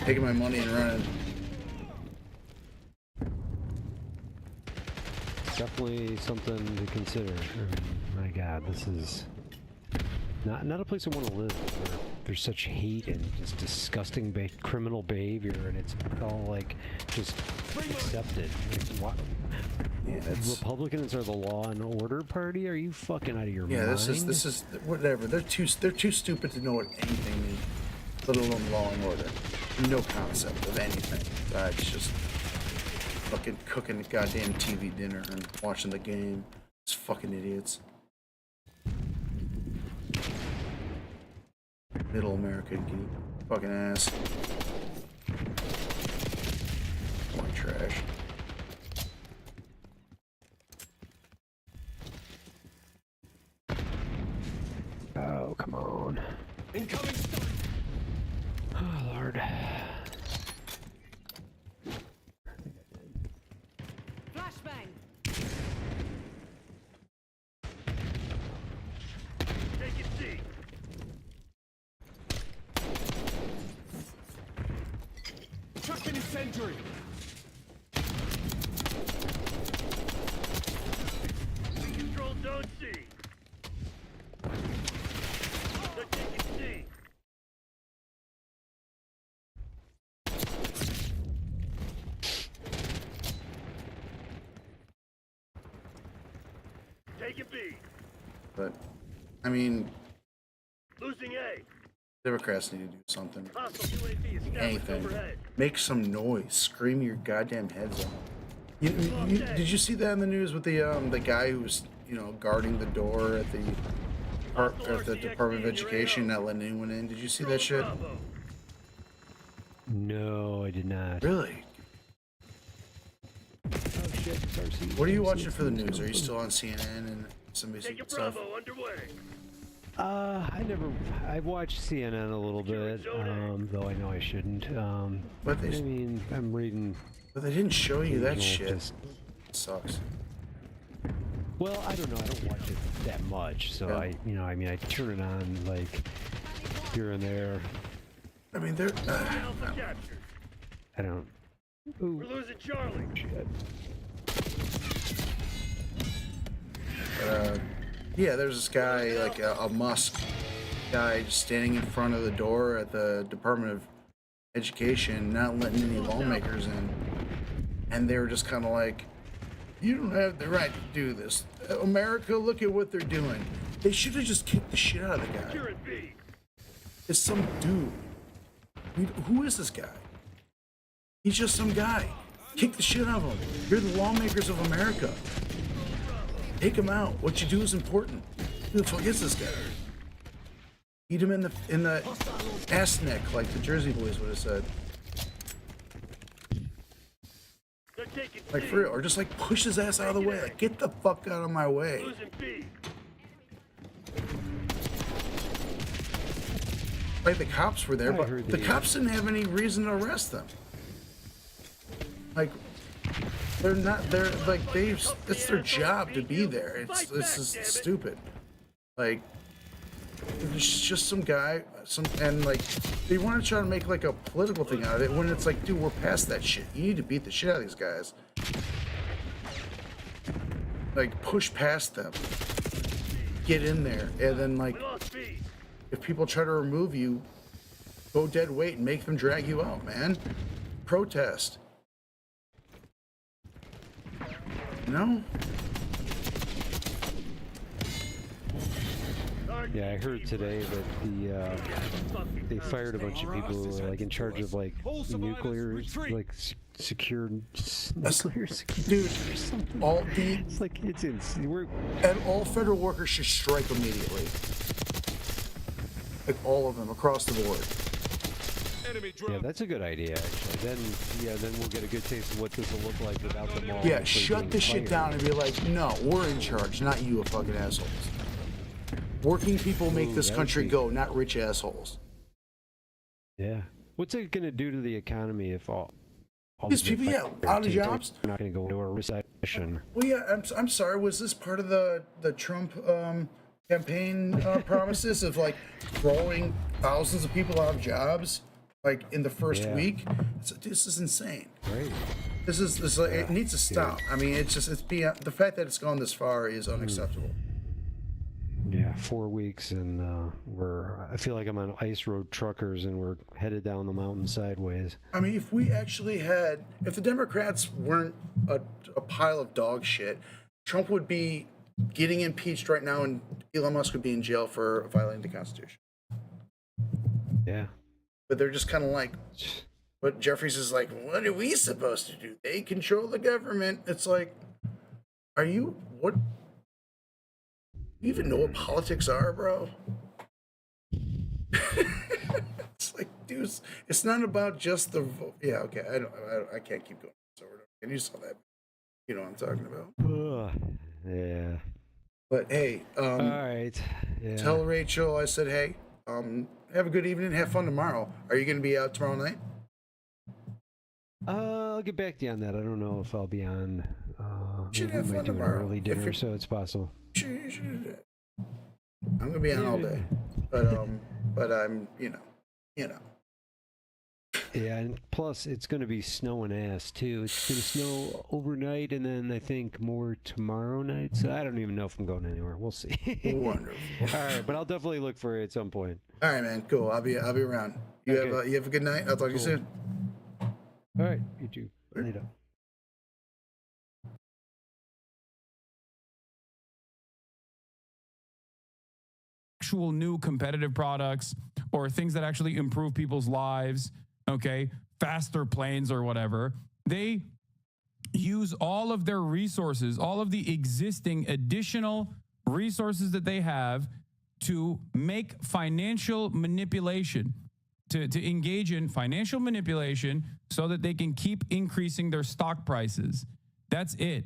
Taking my money and running. Definitely something to consider. My God, this is not a place I want to live. Where there's such hate and just disgusting criminal behavior, and it's all like just accepted. Like, what? Yeah, Republicans are the law and order party. Are you fucking out of your mind? Yeah, this is whatever. They're too stupid to know what anything means, let alone law and order. No concept of anything. It's just fucking cooking the goddamn TV dinner and watching the game. It's fucking idiots. Middle America, you fucking ass. White trash. Oh, come on. Incoming stun. Oh, Lord. Flashbang. Take it C. Chucking incendiary. Control zone C. They're taking C. Take it B. But, I mean, Losing A. Democrats need to do something. Hostile UAV established Anything. overhead. Make some noise. Scream your goddamn heads off. Did you see that in the news with the guy who was, guarding the door at the Department of Education, not letting anyone in? Did you see that shit? No, I did not. Really? Oh shit, it's RC. What are you watching for the news? Are you still on CNN and some basic stuff? Bravo underway. I've watched CNN a little bit, though I know I shouldn't. But I mean, I'm reading. But they didn't show you that occasional shit. just- It sucks. Well, I don't know. I don't watch it that much, so I turn it on like here and there. I mean, they're. I don't. We're losing Charlie. Yeah, there's this guy, like a Musk guy, just standing in front of the door at the Department of Education, not letting any lawmakers in. And they were just kind of like, you don't have the right to do this. America, look at what they're doing. They should have just kicked the shit out of the guy. It's some dude. Who is this guy? He's just some guy. Kick the shit out of him. You're the lawmakers of America. Take him out. What you do is important. Who the fuck is this guy? Eat him in the ass neck, like the Jersey Boys would have said. Like for real, or just like push his ass out of the way. Like, get the fuck out of my way. Like the cops were there, but the cops didn't have any reason to arrest them. Like they're like it's their job to be there. It's just stupid. Like it's just some guy, and like they want to try to make like a political thing out of it when it's like, dude, we're past that shit. You need to beat the shit out of these guys. Like push past them, get in there, and then like if people try to remove you, go dead weight and make them drag you out, man. Protest. No. Yeah, I heard today that they fired a bunch of people who were like in charge of like nuclear, like secured nuclear security. Dude, all the it's like it's insane. And all federal workers should strike immediately. Like all of them across the board. Yeah, that's a good idea, actually. Then we'll get a good taste of what this will look like without them all. Yeah, shut this shit down and be like, no, we're in charge, not you fucking assholes. Working people make this country go, not rich assholes. Yeah. What's it going to do to the economy if all these people, out of jobs? We're not going to go into a recession. Well, yeah, I'm sorry. Was this part of the Trump campaign promises of like throwing thousands of people out of jobs? Like in the first week, this is insane. Right. This is it needs to stop. I mean, it's beyond the fact that it's gone this far is unacceptable. Yeah, 4 weeks, and I feel like I'm on ice road truckers, and we're headed down the mountain sideways. I mean, if the Democrats weren't a pile of dog shit, Trump would be getting impeached right now, and Elon Musk would be in jail for violating the Constitution. Yeah. But they're just kind of like, but Jeffries is like, what are we supposed to do? They control the government. It's like, what? You even know what politics are, bro? It's like, dude, it's not about just the vote. Yeah, okay, I can't keep going. And you saw that. You know what I'm talking about. Yeah. But hey, all right. Yeah. Tell Rachel I said, hey, have a good evening. Have fun tomorrow. Are you going to be out tomorrow night? I'll get back to you on that. I don't know if I'll be on. Should have fun do tomorrow. An early dinner, so it's possible. You should do that. I'm gonna be on all day, but I'm, you know. Yeah, and plus it's gonna be snowing ass too. It's gonna snow overnight, and then I think more tomorrow night. So I don't even know if I'm going anywhere. We'll see. Wonderful. All right, but I'll definitely look for it at some point. All right, man. Cool. I'll be around. You have a good night. I'll talk to you soon. All right, you too. Later. Actual new competitive products or things that actually improve people's lives, okay, faster planes or whatever, they use all of their resources, all of the existing additional resources that they have to make financial manipulation, to engage in financial manipulation so that they can keep increasing their stock prices. That's it.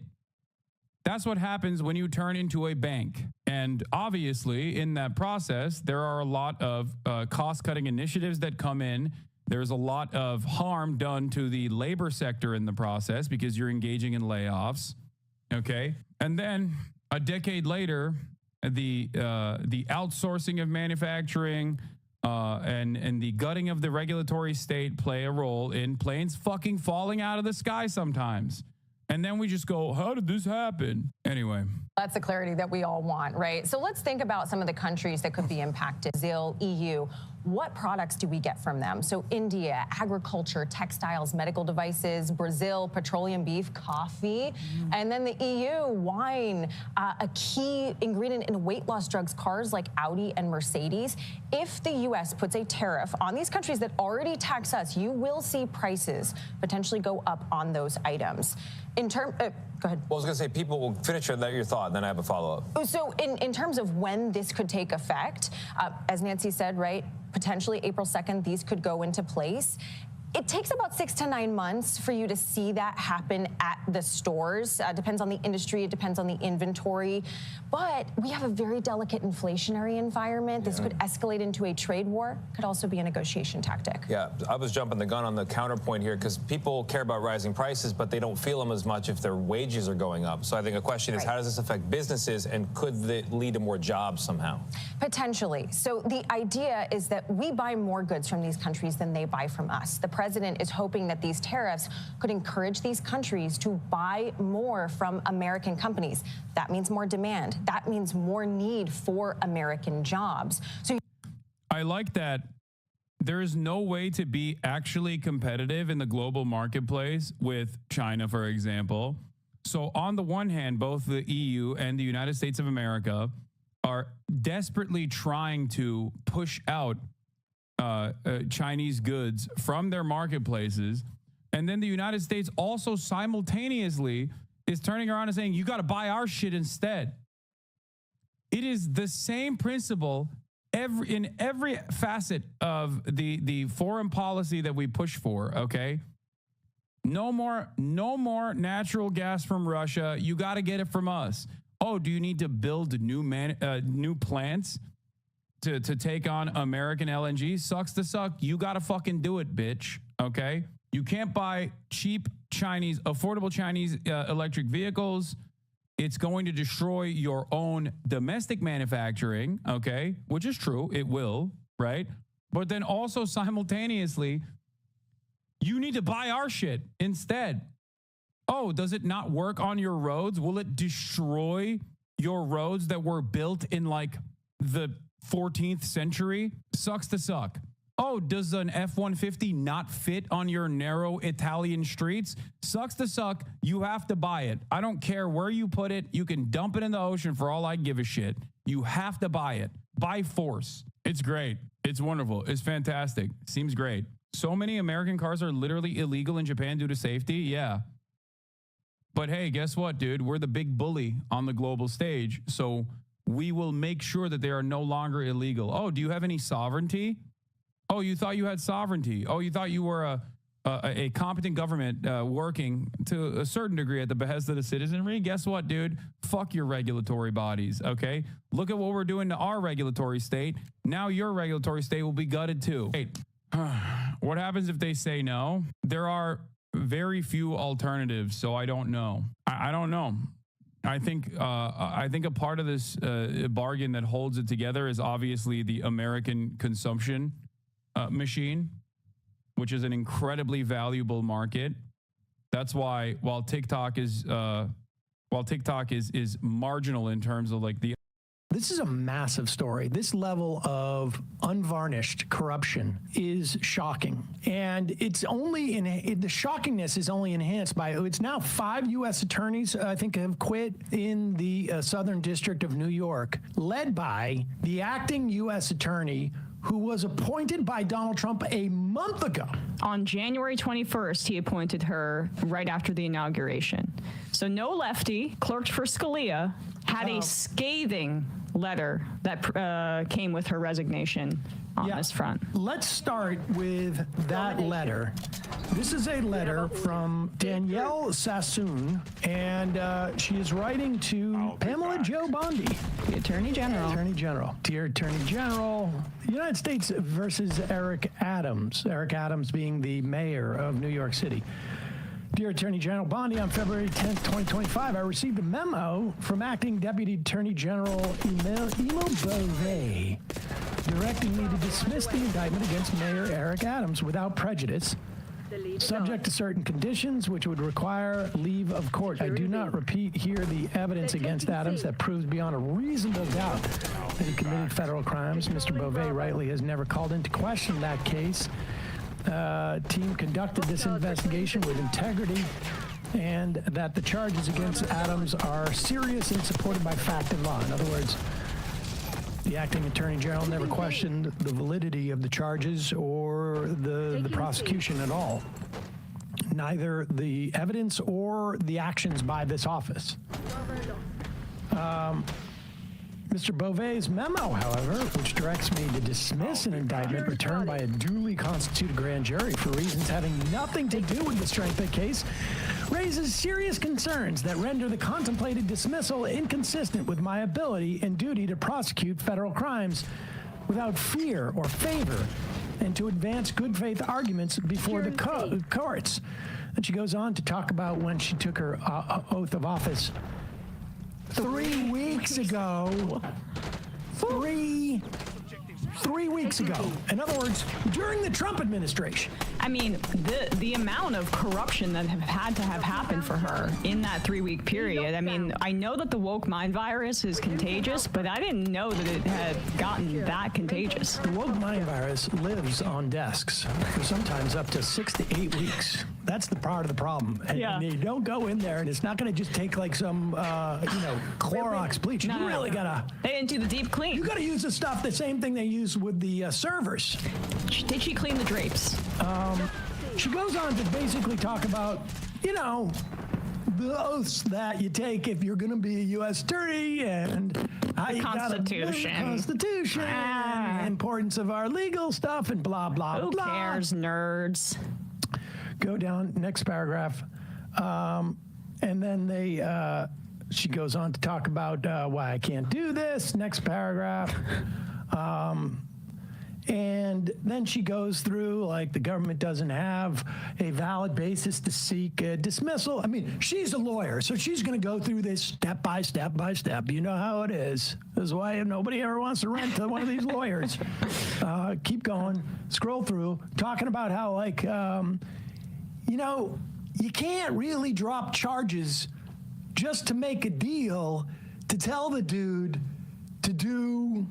That's what happens when you turn into a bank. And obviously, in that process, there are a lot of cost-cutting initiatives that come in. There's a lot of harm done to the labor sector in the process because you're engaging in layoffs, okay? And then A decade later, the outsourcing of manufacturing and the gutting of the regulatory state play a role in planes fucking falling out of the sky sometimes. And then we just go, how did this happen? Anyway. That's the clarity that we all want, right? So let's think about some of the countries that could be impacted. Brazil, EU. What products do we get from them? So India, agriculture, textiles, medical devices. Brazil, petroleum, beef, coffee. And then the EU, wine, a key ingredient in weight loss drugs, cars like Audi and Mercedes. If the U.S. puts a tariff on these countries that already tax us, you will see prices potentially go up on those items. In terms, go ahead. Well, I was going to say, people will finish your thought, and then I have a follow-up. So in terms of when this could take effect, as Nancy said, right, potentially April 2nd, these could go into place. It takes about 6 to 9 months for you to see that happen at the stores. Depends on the industry, it depends on the inventory. But we have a very delicate inflationary environment. This could escalate into a trade war, could also be a negotiation tactic. Yeah, I was jumping the gun on the counterpoint here because people care about rising prices, but they don't feel them as much if their wages are going up. So I think a question is, how does this affect businesses, and could it lead to more jobs somehow? Potentially. So the idea is that we buy more goods from these countries than they buy from us. The president is hoping that these tariffs could encourage these countries to buy more from American companies. That means more demand. That means more need for American jobs. So I like that there is no way to be actually competitive in the global marketplace with China, for example. So on the one hand, both the EU and the United States of America are desperately trying to push out Chinese goods from their marketplaces. And then the United States also simultaneously is turning around and saying, you got to buy our shit instead. It is the same principle in every facet of the foreign policy that we push for, okay? No more natural gas from Russia. You got to get it from us. Oh, do you need to build new plants to take on American LNG? Sucks to suck. You got to fucking do it, bitch. Okay? You can't buy cheap Chinese, affordable Chinese electric vehicles. It's going to destroy your own domestic manufacturing, okay? Which is true. It will, right? But then also simultaneously, you need to buy our shit instead. Oh, does it not work on your roads? Will it destroy your roads that were built in like the 14th century? Sucks to suck. Oh, does an F-150 not fit on your narrow Italian streets? Sucks to suck. You have to buy it. I don't care where you put it. You can dump it in the ocean for all I give a shit. You have to buy it by force. It's great. It's wonderful. It's fantastic. Seems great. So many American cars are literally illegal in Japan due to safety. Yeah. But hey, guess what, dude? We're the big bully on the global stage. So we will make sure that they are no longer illegal. Oh, do you have any sovereignty? Oh, you thought you had sovereignty. Oh, you thought you were a competent government working to a certain degree at the behest of the citizenry. Guess what, dude? Fuck your regulatory bodies, okay? Look at what we're doing to our regulatory state. Now your regulatory state will be gutted too. Wait, what happens if they say no? There are very few alternatives, so I don't know. I don't know. I think a part of this bargain that holds it together is obviously the American consumption machine, which is an incredibly valuable market. That's why while TikTok is marginal in terms of like the. This is a massive story. This level of unvarnished corruption is shocking. And it's only the shockingness is only enhanced by it's now 5 U.S. attorneys, I think, have quit in the Southern District of New York, led by the acting U.S. attorney who was appointed by Donald Trump a month ago. On January 21st, he appointed her right after the inauguration. So no lefty, clerked for Scalia, had a scathing letter that came with her resignation on this front. Let's start with that letter. This is a letter from Danielle Sassoon, and she is writing to Pamela Jo Bondi, the Attorney General. Attorney General. Dear Attorney General, United States versus Eric Adams. Eric Adams being the mayor of New York City. Dear Attorney General Bondi, on February 10th, 2025, I received a memo from Acting Deputy Attorney General Islamophobic directing me to dismiss the indictment against Mayor Eric Adams without prejudice, subject to certain conditions, which would require leave of court. I do not repeat here the evidence against Adams that proves beyond a reasonable doubt that he committed federal crimes. Mr. Beauvais rightly has never called into question that case. Team conducted this investigation with integrity, and that the charges against Adams are serious and supported by fact and law. In other words, the acting attorney general never questioned the validity of the charges or the prosecution at all, neither the evidence or the actions by this office. Mr. Beauvais' memo, however, which directs me to dismiss an indictment returned by a duly constituted grand jury for reasons having nothing to do with the strength of the case, raises serious concerns that render the contemplated dismissal inconsistent with my ability and duty to prosecute federal crimes without fear or favor and to advance good faith arguments before the courts. And she goes on to talk about when she took her oath of office 3 weeks ago. Three weeks ago. In other words, during the Trump administration. I mean, the amount of corruption that have had to have happened for her in that 3-week period. I mean, I know that the woke mind virus is contagious, but I didn't know that it had gotten that contagious. The woke mind virus lives on desks for sometimes up to 6 to 8 weeks. That's the part of the problem. And you don't go in there, and it's not going to just take like some, Clorox bleach. You really gotta. They didn't do the deep clean. You gotta use the stuff, the same thing they use with the servers. Did she clean the drapes? She goes on to basically talk about, the oaths that you take if you're going to be a U.S. attorney and how you got to the Constitution and the importance of our legal stuff and blah, blah, blah. Who cares, nerds? Go down, next paragraph. And then she goes on to talk about why I can't do this. Next paragraph. And then she goes through, like, the government doesn't have a valid basis to seek a dismissal. I mean, she's a lawyer, so she's going to go through this step by step by step. You know how it is. This is why nobody ever wants to rent to one of these lawyers. Keep going, scroll through, talking about how, like, you can't really drop charges just to make a deal to tell the dude to do...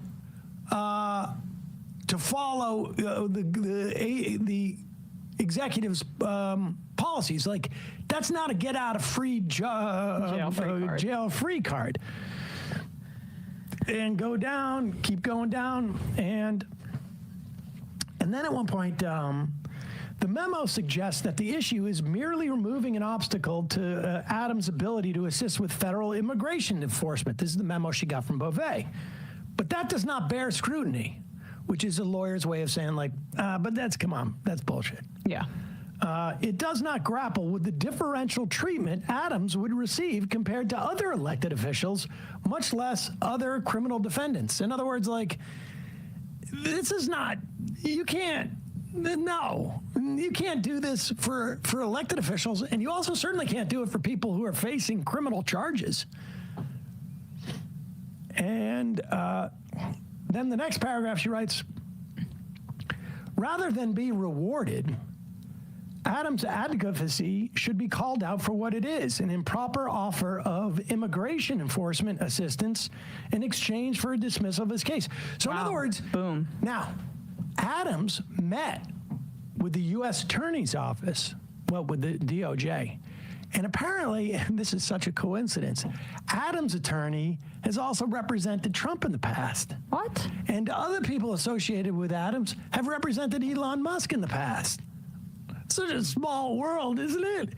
to follow the executive's policies. Like, that's not a get out of free jail free card. And go down, keep going down, and then at one point, the memo suggests that the issue is merely removing an obstacle to Adams' ability to assist with federal immigration enforcement. This is the memo she got from Beauvais. But that does not bear scrutiny, which is a lawyer's way of saying, like, but that's bullshit. Yeah. It does not grapple with the differential treatment Adams would receive compared to other elected officials, much less other criminal defendants. In other words, like, this is not, you can't do this for elected officials, and you also certainly can't do it for people who are facing criminal charges. And then the next paragraph, she writes, rather than be rewarded, Adams' advocacy should be called out for what it is, an improper offer of immigration enforcement assistance in exchange for a dismissal of his case. So in other words, boom. Now, Adams met with the U.S. Attorney's Office, with the DOJ. And apparently, and this is such a coincidence, Adams' attorney has also represented Trump in the past. What? And other people associated with Adams have represented Elon Musk in the past. Such a small world, isn't it?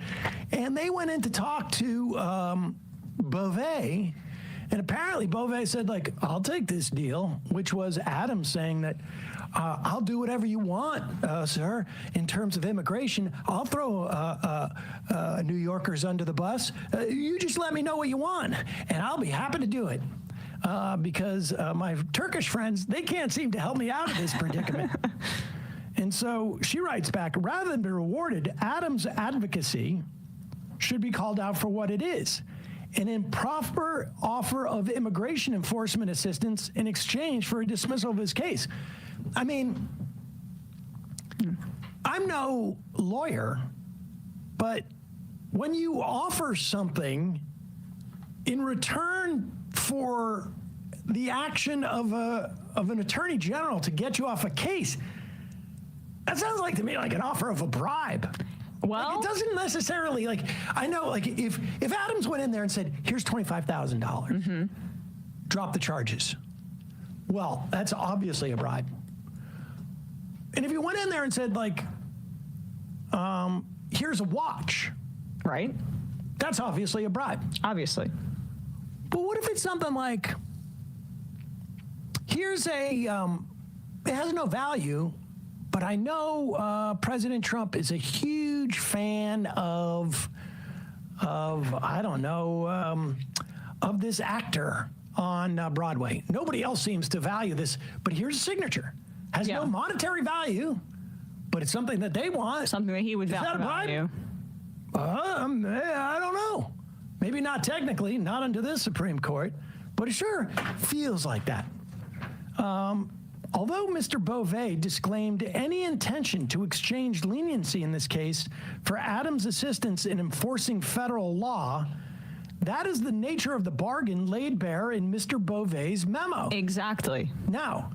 And they went in to talk to Beauvais, and apparently Beauvais said, like, I'll take this deal, which was Adams saying that, I'll do whatever you want, sir, in terms of immigration. I'll throw New Yorkers under the bus. You just let me know what you want, and I'll be happy to do it. Because my Turkish friends, they can't seem to help me out of this predicament. And so she writes back, rather than be rewarded, Adams' advocacy should be called out for what it is: an improper offer of immigration enforcement assistance in exchange for a dismissal of his case. I mean, I'm no lawyer, but when you offer something in return for the action of an attorney general to get you off a case, that sounds like to me like an offer of a bribe. Well, like, it doesn't necessarily, like, I know, like, if Adams went in there and said, here's $25,000, drop the charges, well, that's obviously a bribe. And if you went in there and said, like, here's a watch, right? That's obviously a bribe. Obviously. But what if it's something like, here's it has no value, but I know President Trump is a huge fan of I don't know, of this actor on Broadway. Nobody else seems to value this, but here's a signature. Has no monetary value, but it's something that they want. Something that he would value. I don't know. Maybe not technically, not under this Supreme Court, but it sure feels like that. Although Mr. Beauvais disclaimed any intention to exchange leniency in this case for Adams' assistance in enforcing federal law, that is the nature of the bargain laid bare in Mr. Beauvais' memo. Exactly. Now,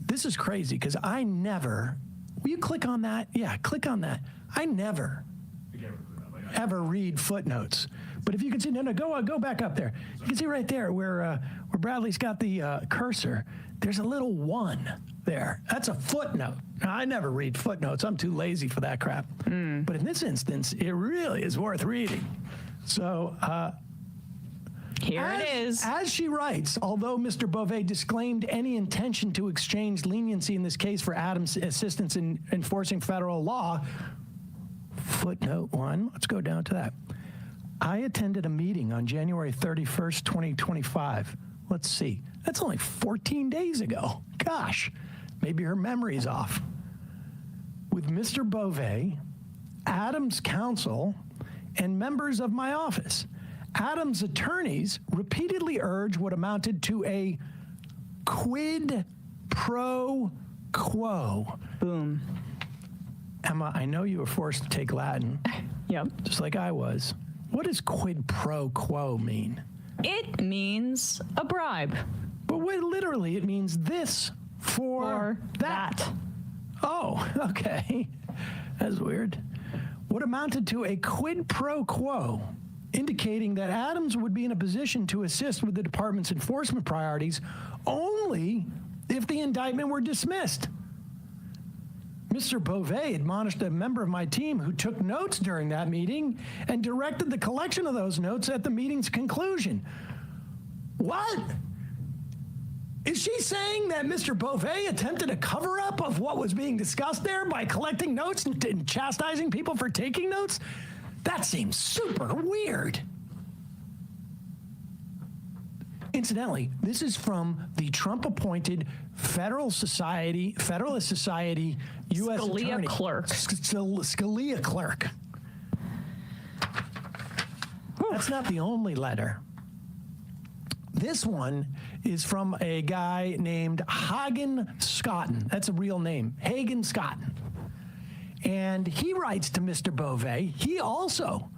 this is crazy because I never, will you click on that? Yeah, click on that. I never ever read footnotes. But if you can see, go back up there. You can see right there where Bradley's got the cursor. There's a little 1 there. That's a footnote. Now, I never read footnotes. I'm too lazy for that crap. But in this instance, it really is worth reading. So here it is. As she writes, although Mr. Beauvais disclaimed any intention to exchange leniency in this case for Adams' assistance in enforcing federal law, footnote 1, let's go down to that. I attended a meeting on January 31st, 2025. Let's see. That's only 14 days ago. Gosh, maybe her memory's off. With Mr. Beauvais, Adams' counsel, and members of my office. Adams' attorneys repeatedly urged what amounted to a quid pro quo. Boom. Emma, I know you were forced to take Latin. Yep. Just like I was. What does quid pro quo mean? It means a bribe. But literally, it means this for that. Oh, okay. That's weird. What amounted to a quid pro quo, indicating that Adams would be in a position to assist with the department's enforcement priorities only if the indictment were dismissed. Mr. Beauvais admonished a member of my team who took notes during that meeting and directed the collection of those notes at the meeting's conclusion. What? Is she saying that Mr. Beauvais attempted a cover-up of what was being discussed there by collecting notes and chastising people for taking notes? That seems super weird. Incidentally, this is from the Trump-appointed Federalist Society U.S. Attorney. Scalia clerk. That's not the only letter. This one is from a guy named Hagen Scotton. That's a real name, Hagen Scotton. And he writes to Mr. Beauvais. He also,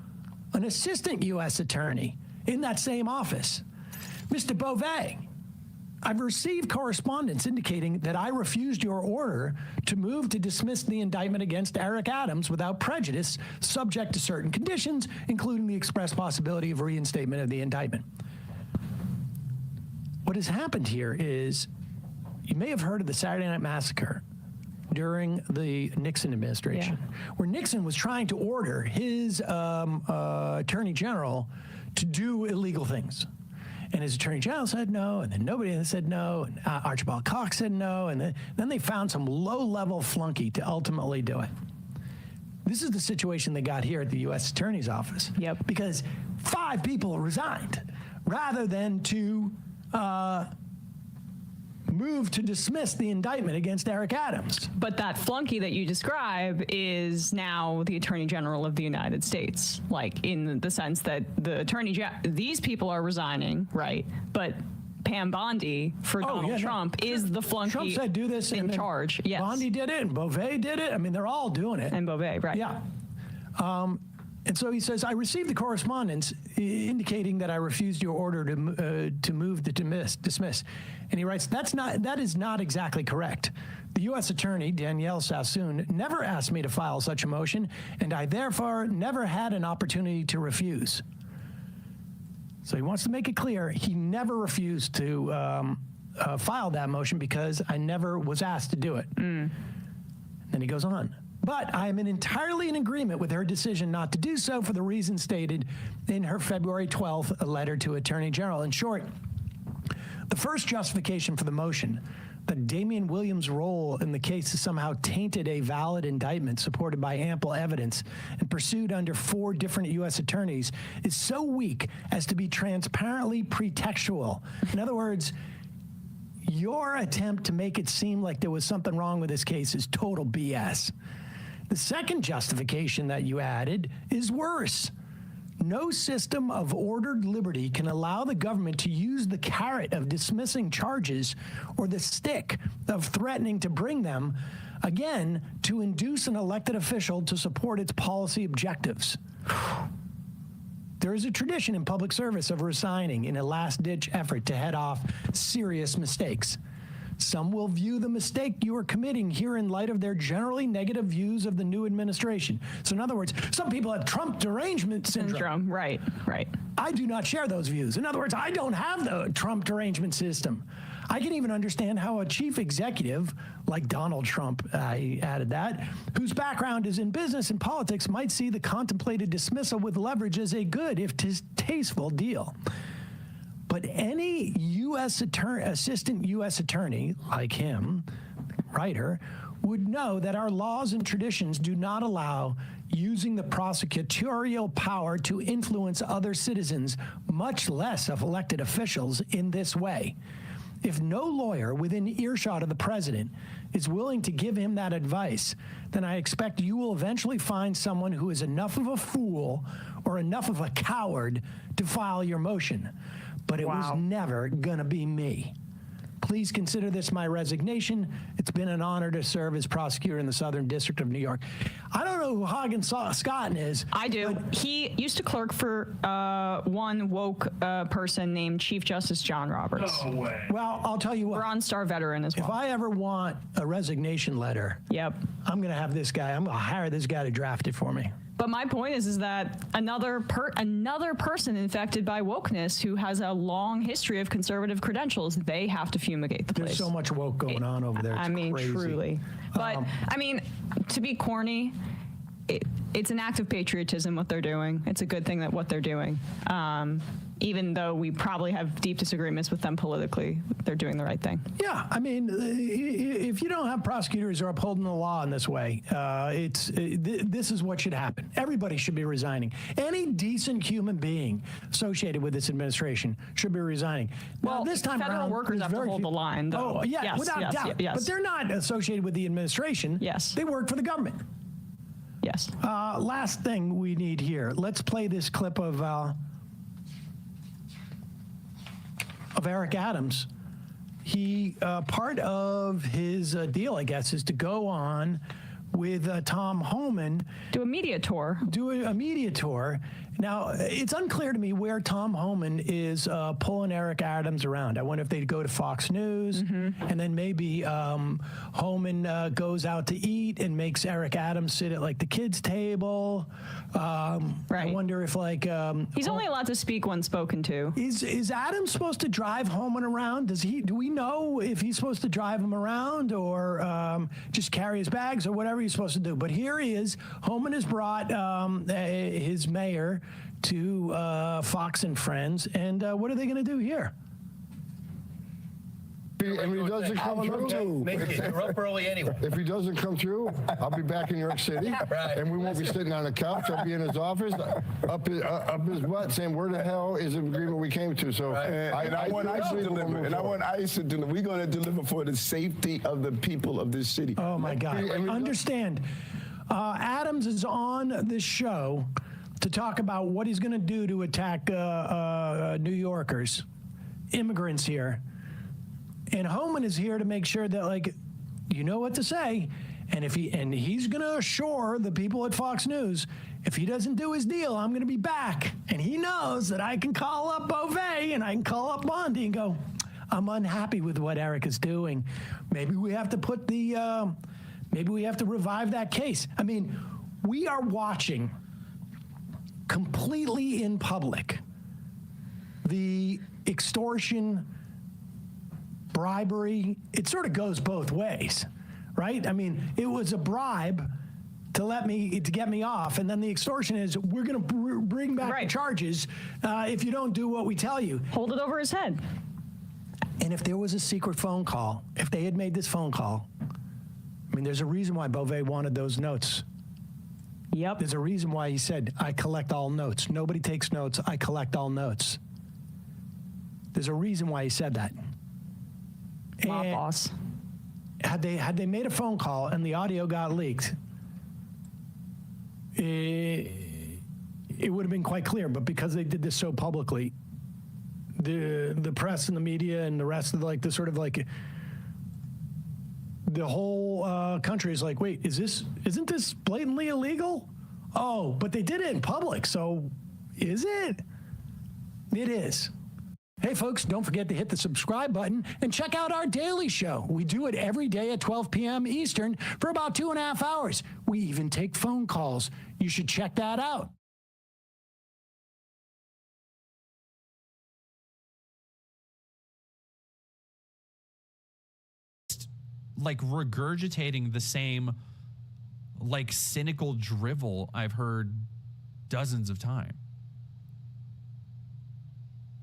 an assistant U.S. attorney in that same office. Mr. Beauvais, I've received correspondence indicating that I refused your order to move to dismiss the indictment against Eric Adams without prejudice, subject to certain conditions, including the express possibility of reinstatement of the indictment. What has happened here is, you may have heard of the Saturday Night Massacre during the Nixon administration, where Nixon was trying to order his attorney general to do illegal things. And his attorney general said no, and then nobody said no, and Archibald Cox said no, and then they found some low-level flunky to ultimately do it. This is the situation they got here at the U.S. Attorney's Office. Yep. Because 5 people resigned, rather than to moved to dismiss the indictment against Eric Adams. But that flunky that you describe is now the Attorney General of the United States, like in the sense that these people are resigning, right? But Pam Bondi for Donald Trump is the flunky. Trump said do this in charge. Yes. Bondi did it, and Beauvais did it. I mean, they're all doing it. And Beauvais, right? Yeah. And so he says, I received the correspondence indicating that I refused your order to move to dismiss. And he writes, that is not exactly correct. The U.S. Attorney, Danielle Sassoon, never asked me to file such a motion, and I therefore never had an opportunity to refuse. So he wants to make it clear he never refused to file that motion because I never was asked to do it. Then he goes on. But I am entirely in agreement with her decision not to do so for the reasons stated in her February 12th letter to Attorney General. In short, the first justification for the motion, that Damian Williams' role in the case has somehow tainted a valid indictment supported by ample evidence and pursued under 4 different U.S. attorneys, is so weak as to be transparently pretextual. In other words, your attempt to make it seem like there was something wrong with this case is total BS. The second justification that you added is worse. No system of ordered liberty can allow the government to use the carrot of dismissing charges or the stick of threatening to bring them, again, to induce an elected official to support its policy objectives. There is a tradition in public service of resigning in a last-ditch effort to head off serious mistakes. Some will view the mistake you are committing here in light of their generally negative views of the new administration. So in other words, some people have Trump derangement syndrome. Right. I do not share those views. In other words, I don't have the Trump derangement system. I can even understand how a chief executive like Donald Trump, I added that, whose background is in business and politics might see the contemplated dismissal with leverage as a good, if tasteful, deal. But any assistant U.S. attorney like him, writer, would know that our laws and traditions do not allow using the prosecutorial power to influence other citizens, much less of elected officials, in this way. If no lawyer within earshot of the president is willing to give him that advice, then I expect you will eventually find someone who is enough of a fool or enough of a coward to file your motion. But it was never going to be me. Please consider this my resignation. It's been an honor to serve as prosecutor in the Southern District of New York. I don't know who Hagen Scott is. I do. He used to clerk for one woke person named Chief Justice John Roberts. No way. Well, I'll tell you what. Bronze Star veteran as well. If I ever want a resignation letter, I'm going to have this guy. I'm going to hire this guy to draft it for me. But my point is that another person infected by wokeness who has a long history of conservative credentials, they have to fumigate the place. There's so much woke going on over there. It's crazy. Truly. But to be corny, it's an act of patriotism what they're doing. It's a good thing that what they're doing. Even though we probably have deep disagreements with them politically, they're doing the right thing. Yeah, if you don't have prosecutors who are upholding the law in this way, this is what should happen. Everybody should be resigning. Any decent human being associated with this administration should be resigning. Well, now, this time federal workers have to hold the line, though. Oh, yeah, without doubt. Yes. But they're not associated with the administration. Yes. They work for the government. Yes. Last thing we need here. Let's play this clip of Eric Adams. He part of his deal, I guess, is to go on with Tom Homan. Do a media tour. Now, it's unclear to me where Tom Homan is pulling Eric Adams around. I wonder if they'd go to Fox News, and then maybe Homan goes out to eat and makes Eric Adams sit at, like, the kids' table. I wonder if, like... he's only allowed to speak when spoken to. Is Adams supposed to drive Homan around? Do we know if he's supposed to drive him around or just carry his bags or whatever he's supposed to do? But here he is. Homan has brought his mayor to Fox and Friends, and what are they going to do here? he doesn't come through, You're up early anyway. if he doesn't come through, I'll be back in New York City, and we won't be sitting on the couch. I'll be in his office, up his butt, saying, "Where the hell is the agreement we came to?" So I want ICE to deliver. And I want ICE to deliver. We're going to deliver for the safety of the people of this city. Oh my God! Understand, Adams is on this show to talk about what he's going to do to attack New Yorkers, immigrants here. And Homan is here to make sure that, like, you know what to say. And he's going to assure the people at Fox News, if he doesn't do his deal, I'm going to be back. And he knows that I can call up Beauvais and I can call up Bondi and go, I'm unhappy with what Eric is doing. Maybe we have to put maybe we have to revive that case. I mean, we are watching completely in public the extortion, bribery. It sort of goes both ways, right? I mean, it was a bribe to get me off, and then the extortion is, we're going to bring back the charges if you don't do what we tell you. Hold it over his head. And if there was a secret phone call, if they had made this phone call, I mean, there's a reason why Beauvais wanted those notes. Yep. There's a reason why he said, I collect all notes. Nobody takes notes. I collect all notes. There's a reason why he said that. Mob boss. Had they made a phone call and the audio got leaked, it would have been quite clear. But because they did this so publicly, the press and the media and the rest of the whole country is like, wait, isn't this blatantly illegal? Oh, but they did it in public, so is it? It is. Hey, folks, don't forget to hit the subscribe button and check out our daily show. We do it every day at 12 p.m. Eastern for about 2.5 hours. We even take phone calls. You should check that out. Like regurgitating the same like cynical drivel I've heard dozens of times.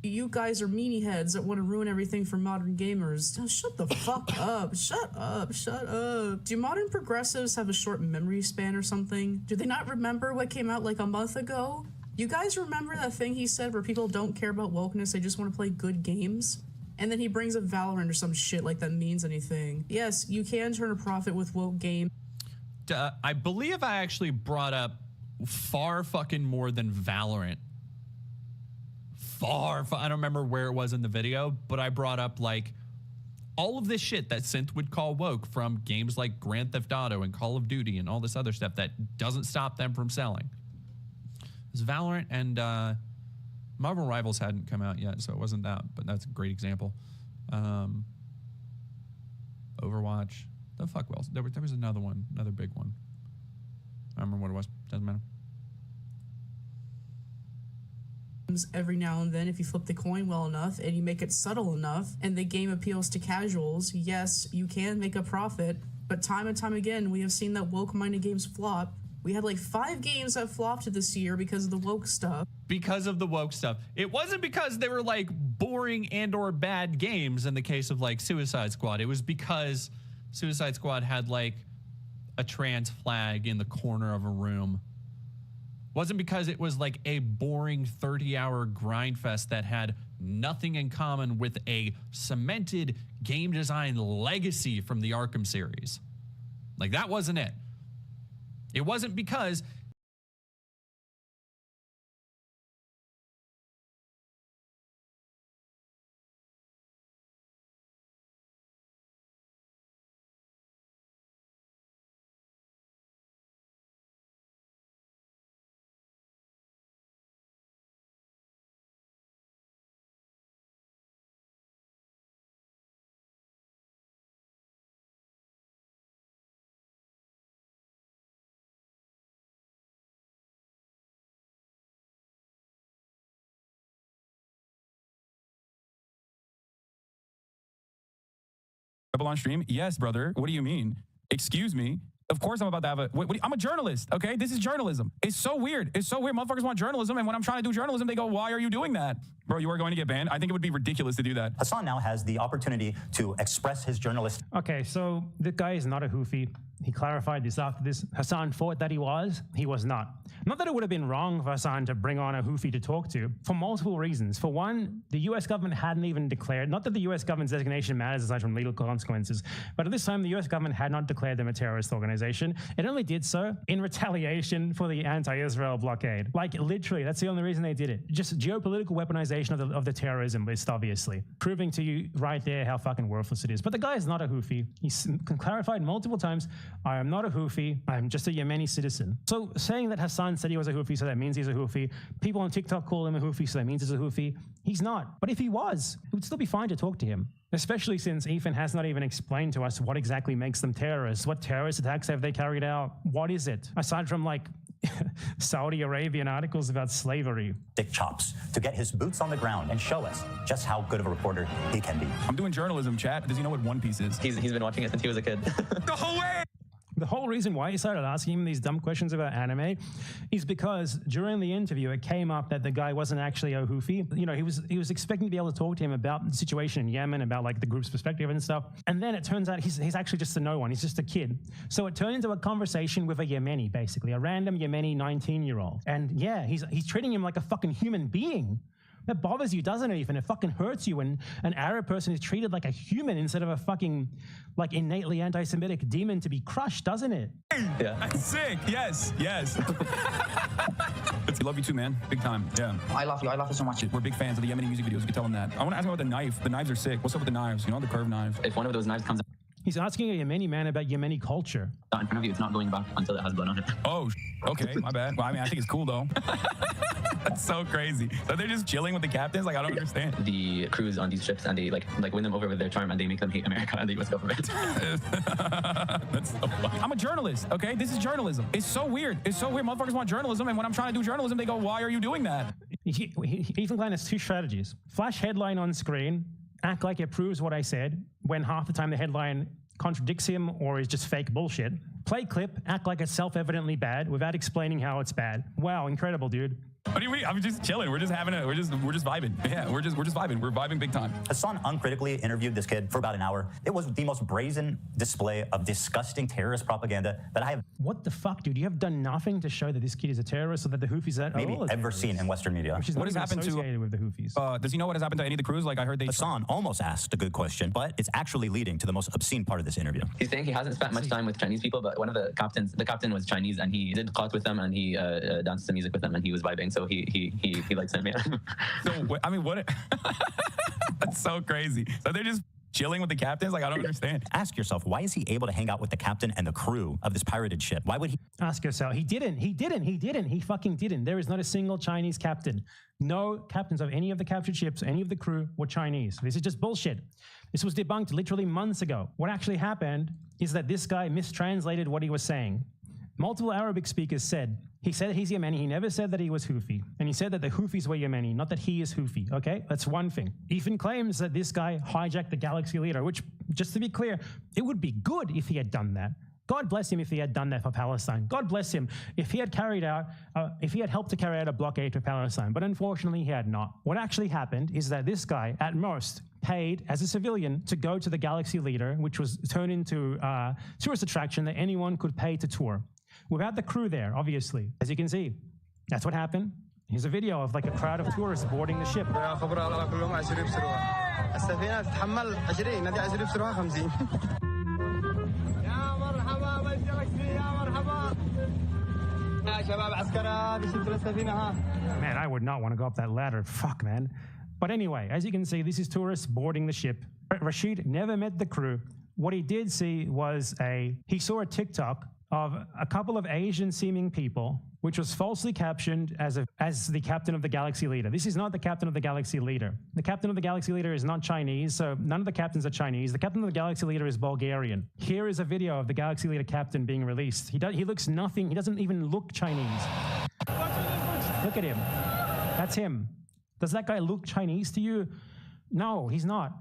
You guys are meanie heads that want to ruin everything for modern gamers. Oh, shut the fuck up. Shut up. Shut up. Do modern progressives have a short memory span or something? Do they not remember what came out like a month ago? You guys remember that thing he said where people don't care about wokeness, they just want to play good games? And then he brings up Valorant or some shit like that means anything. Yes, you can turn a profit with woke game. I believe I actually brought up far fucking more than Valorant. I don't remember where it was in the video, but I brought up like all of this shit that Synth would call woke from games like Grand Theft Auto and Call of Duty and all this other stuff that doesn't stop them from selling. It's Valorant and Marvel Rivals hadn't come out yet, so it wasn't that, but that's a great example. Overwatch. The fuck else? There was another one, another big one. I don't remember what it was. Doesn't matter. Every now and then, if you flip the coin well enough and you make it subtle enough and the game appeals to casuals, yes, you can make a profit. But time and time again, we have seen that woke-minded games flop. We had like 5 games that flopped this year because of the woke stuff. Because of the woke stuff. It wasn't because they were like boring and or bad games in the case of like Suicide Squad. It was because Suicide Squad had like a trans flag in the corner of a room. Wasn't because it was like a boring 30-hour grind fest that had nothing in common with a cemented game design legacy from the Arkham series. Like that wasn't it. It wasn't because On stream? Yes, brother. What do you mean? Excuse me. Of course I'm about to have a... I'm a journalist, okay? This is journalism. It's so weird. It's so weird. Motherfuckers want journalism, and when I'm trying to do journalism, they go, why are you doing that? Bro, you are going to get banned? I think it would be ridiculous to do that. Hassan now has the opportunity to express his journalist. Okay, so the guy is not a hoofy. He clarified this after this. Hassan thought that he was not. Not that it would have been wrong for Hassan to bring on a hoofy to talk to, for multiple reasons. For one, the US government hadn't even declared, not that the US government's designation matters aside from legal consequences, but at this time the US government had not declared them a terrorist organization. It only did so in retaliation for the anti-Israel blockade. Like literally, that's the only reason they did it. Just geopolitical weaponization of the terrorism list, obviously. Proving to you right there how fucking worthless it is. But the guy is not a hoofy. He's clarified multiple times, I am not a hoofy, I am just a Yemeni citizen. So saying that Hassan said he was a hoofy, so that means he's a hoofy. People on TikTok call him a hoofy, so that means he's a hoofy. He's not. But if he was, it would still be fine to talk to him. Especially since Ethan has not even explained to us what exactly makes them terrorists. What terrorist attacks have they carried out? What is it? Aside from like Saudi Arabian articles about slavery. Dick chops to get his boots on the ground and show us just how good of a reporter he can be. I'm doing journalism, chat. Does he know what One Piece is? He's been watching it since he was a kid. The whole way! The whole reason why he started asking him these dumb questions about anime is because during the interview, it came up that the guy wasn't actually a hoofy. You know, he was expecting to be able to talk to him about the situation in Yemen, about like the group's perspective and stuff. And then it turns out he's actually just a no one. He's just a kid. So it turned into a conversation with a Yemeni, basically, a random Yemeni 19-year-old. And yeah, he's treating him like a fucking human being. That bothers you, doesn't it, Ethan? It fucking hurts you when an Arab person is treated like a human instead of a fucking, like, innately anti-Semitic demon to be crushed, doesn't it? Yeah. That's sick. Yes. We love you too, man. Big time. Yeah. I love you. I love you so much. We're big fans of the Yemeni music videos. You can tell them that. I want to ask him about the knife. The knives are sick. What's up with the knives? You know, the curved knives. If one of those knives comes He's asking a Yemeni man about Yemeni culture. out in front of you, it's not going back until it has blood on it. Oh, okay. My bad. Well, I mean, I think it's cool, though. That's so crazy. So they're just chilling with the captains? Like, I don't understand. The crews on these ships, and they like win them over with their charm, and they make them hate America and the U.S. government. That's so funny. I'm a journalist, okay? This is journalism. It's so weird. It's so weird. Motherfuckers want journalism, and when I'm trying to do journalism, they go, why are you doing that? Ethan Klein has two strategies. Flash headline on screen, act like it proves what I said, when half the time the headline contradicts him or is just fake bullshit. Play clip, act like it's self-evidently bad without explaining how it's bad. Wow, incredible, dude. What do you mean? I'm just chilling. We're just vibing. Yeah, we're just vibing. We're vibing big time. Hassan uncritically interviewed this kid for about an hour. It was the most brazen display of disgusting terrorist propaganda that I have. What the fuck, dude? You have done nothing to show that this kid is a terrorist or that the Houthis are maybe ever seen in Western media. Which is what has happened associated with the Houthis. Does he know what has happened to any of the crews? Like I heard they. Hassan almost asked a good question, but it's actually leading to the most obscene part of this interview. He's saying he hasn't spent much time with Chinese people, but one of the captain was Chinese, and he did qat with them, and he danced some music with them, and he was vibing. So he likes him, yeah. So, I mean, what? That's so crazy. So they're just chilling with the captains? Like, I don't understand. Ask yourself, why is he able to hang out with the captain and the crew of this pirated ship? Why would he? Ask yourself. He fucking didn't. There is not a single Chinese captain. No captains of any of the captured ships, any of the crew were Chinese. This is just bullshit. This was debunked literally months ago. What actually happened is that this guy mistranslated what he was saying. Multiple Arabic speakers said, he said he's Yemeni. He never said that he was Houthi. And he said that the Houthis were Yemeni, not that he is Houthi, okay? That's one thing. Ethan claims that this guy hijacked the Galaxy Leader, which, just to be clear, it would be good if he had done that. God bless him if he had done that for Palestine. God bless him if he had helped to carry out a blockade for Palestine. But unfortunately, he had not. What actually happened is that this guy, at most, paid as a civilian to go to the Galaxy Leader, which was turned into a tourist attraction that anyone could pay to tour. Without the crew there, obviously. As you can see, that's what happened. Here's a video of like a crowd of tourists boarding the ship. Man, I would not want to go up that ladder. Fuck, man. But anyway, as you can see, this is tourists boarding the ship. Rashid never met the crew. What he did see was he saw a TikTok of a couple of Asian-seeming people, which was falsely captioned as the captain of the Galaxy Leader. This is not the captain of the Galaxy Leader. The captain of the Galaxy Leader is not Chinese, so none of the captains are Chinese. The captain of the Galaxy Leader is Bulgarian. Here is a video of the Galaxy Leader captain being released. He looks nothing. He doesn't even look Chinese. Look at him. That's him. Does that guy look Chinese to you? No, he's not.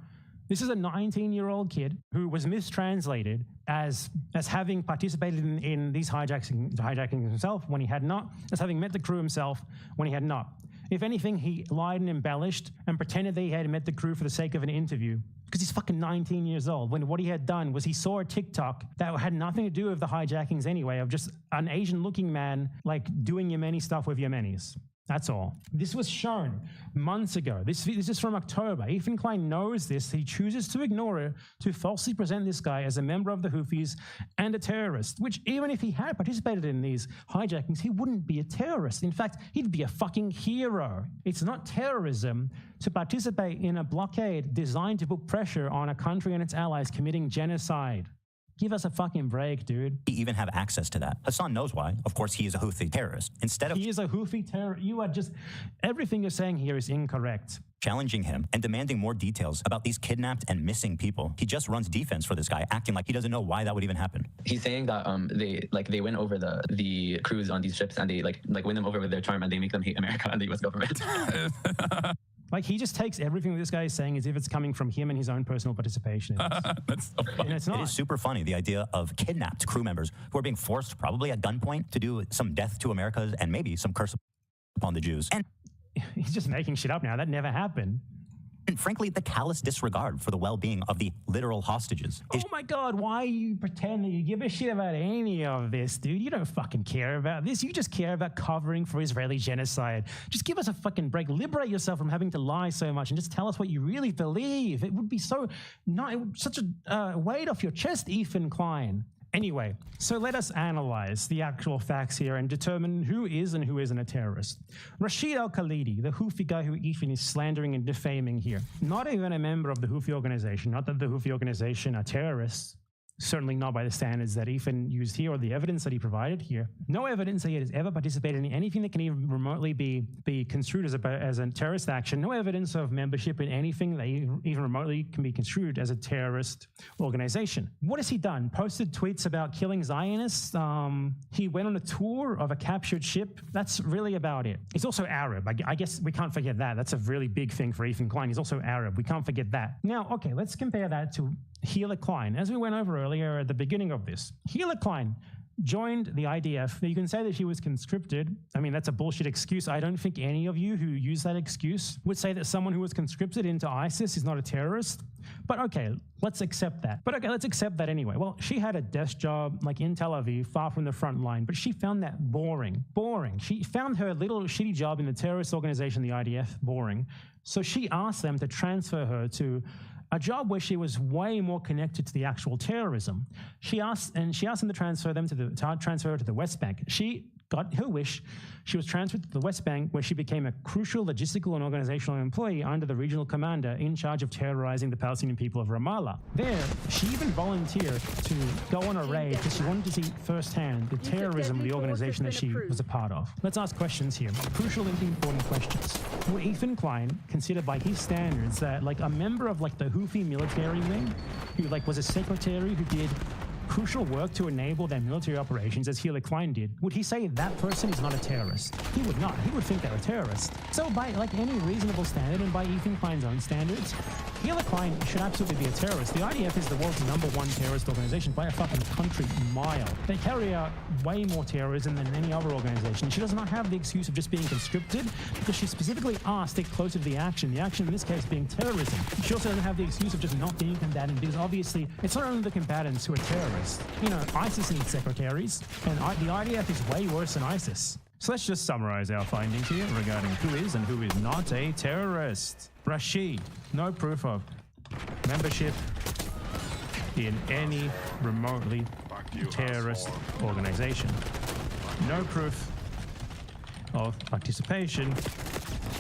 This is a 19-year-old kid who was mistranslated as having participated in these hijackings himself when he had not, as having met the crew himself when he had not. If anything, he lied and embellished and pretended that he had met the crew for the sake of an interview. Because he's fucking 19 years old, when what he had done was he saw a TikTok that had nothing to do with the hijackings anyway, of just an Asian-looking man, like, doing Yemeni stuff with Yemenis. That's all. This was shown months ago. This is from October. Ethan Klein knows this. He chooses to ignore it, to falsely present this guy as a member of the Houthis and a terrorist, which even if he had participated in these hijackings, he wouldn't be a terrorist. In fact, he'd be a fucking hero. It's not terrorism to participate in a blockade designed to put pressure on a country and its allies committing genocide. Give us a fucking break, dude. We even have access to that. Hassan knows why. Of course, he is a Houthi terrorist. Instead of he is a Houthi terrorist. You are just, everything you're saying here is incorrect. Challenging him and demanding more details about these kidnapped and missing people, he just runs defense for this guy, acting like he doesn't know why that would even happen. He's saying that they win over the crews on these ships, and they like win them over with their charm, and they make them hate America and the U.S. government. Like, he just takes everything that this guy is saying as if it's coming from him and his own personal participation. That's so funny. And it's not. It is super funny, the idea of kidnapped crew members who are being forced, probably at gunpoint, to do some death to Americas and maybe some curse upon the Jews. And he's just making shit up now. That never happened. And frankly, the callous disregard for the well-being of the literal hostages. Oh my God, why you pretend that you give a shit about any of this, dude? You don't fucking care about this. You just care about covering for Israeli genocide. Just give us a fucking break. Liberate yourself from having to lie so much and just tell us what you really believe. It would be such a weight off your chest, Ethan Klein. Anyway, so let us analyze the actual facts here and determine who is and who isn't a terrorist. Rashid al-Khalidi, the Houthi guy who Ethan is slandering and defaming here, not even a member of the Houthi organization, not that the Houthi organization are terrorists, certainly not by the standards that Ethan used here or the evidence that he provided here. No evidence that he has ever participated in anything that can even remotely be construed as a terrorist action. No evidence of membership in anything that even remotely can be construed as a terrorist organization. What has he done? Posted tweets about killing Zionists. He went on a tour of a captured ship. That's really about it. He's also Arab. I guess we can't forget that. That's a really big thing for Ethan Klein. He's also Arab. We can't forget that. Now, okay, let's compare that to Gila Klein. As we went over earlier at the beginning of this, Gila Klein joined the IDF. You can say that she was conscripted. I mean, that's a bullshit excuse. I don't think any of you who use that excuse would say that someone who was conscripted into ISIS is not a terrorist. But okay, let's accept that. But okay, let's accept that anyway. Well, she had a desk job like in Tel Aviv, far from the front line, but she found that boring. She found her little shitty job in the terrorist organization, the IDF, boring. So she asked them to transfer her to a job where she was way more connected to the actual terrorism. She asked them to transfer her to the West Bank. She got her wish. She was transferred to the West Bank, where she became a crucial logistical and organizational employee under the regional commander in charge of terrorizing the Palestinian people of Ramallah. There, she even volunteered to go on a raid because she wanted to see firsthand the terrorism of the organization that she was a part of. Let's ask questions here. Crucial and important questions. Would Ethan Klein consider by his standards that like a member of like the Houthi military wing, who like was a secretary who did crucial work to enable their military operations, as Gila Klein did, would he say that person is not a terrorist? He would not. He would think they're a terrorist. So by like any reasonable standard and by Ethan Klein's own standards, Gila Klein should absolutely be a terrorist. The IDF is the world's #1 terrorist organization by a fucking country mile. They carry out way more terrorism than any other organization. She does not have the excuse of just being conscripted because she specifically asked to stick closer to the action in this case being terrorism. She also doesn't have the excuse of just not being combatant because obviously it's not only the combatants who are terrorists. You know, ISIS needs secretaries, and the IDF is way worse than ISIS. So let's just summarize our findings here regarding who is and who is not a terrorist. Rashid, no proof of membership in any remotely terrorist organization. No proof of participation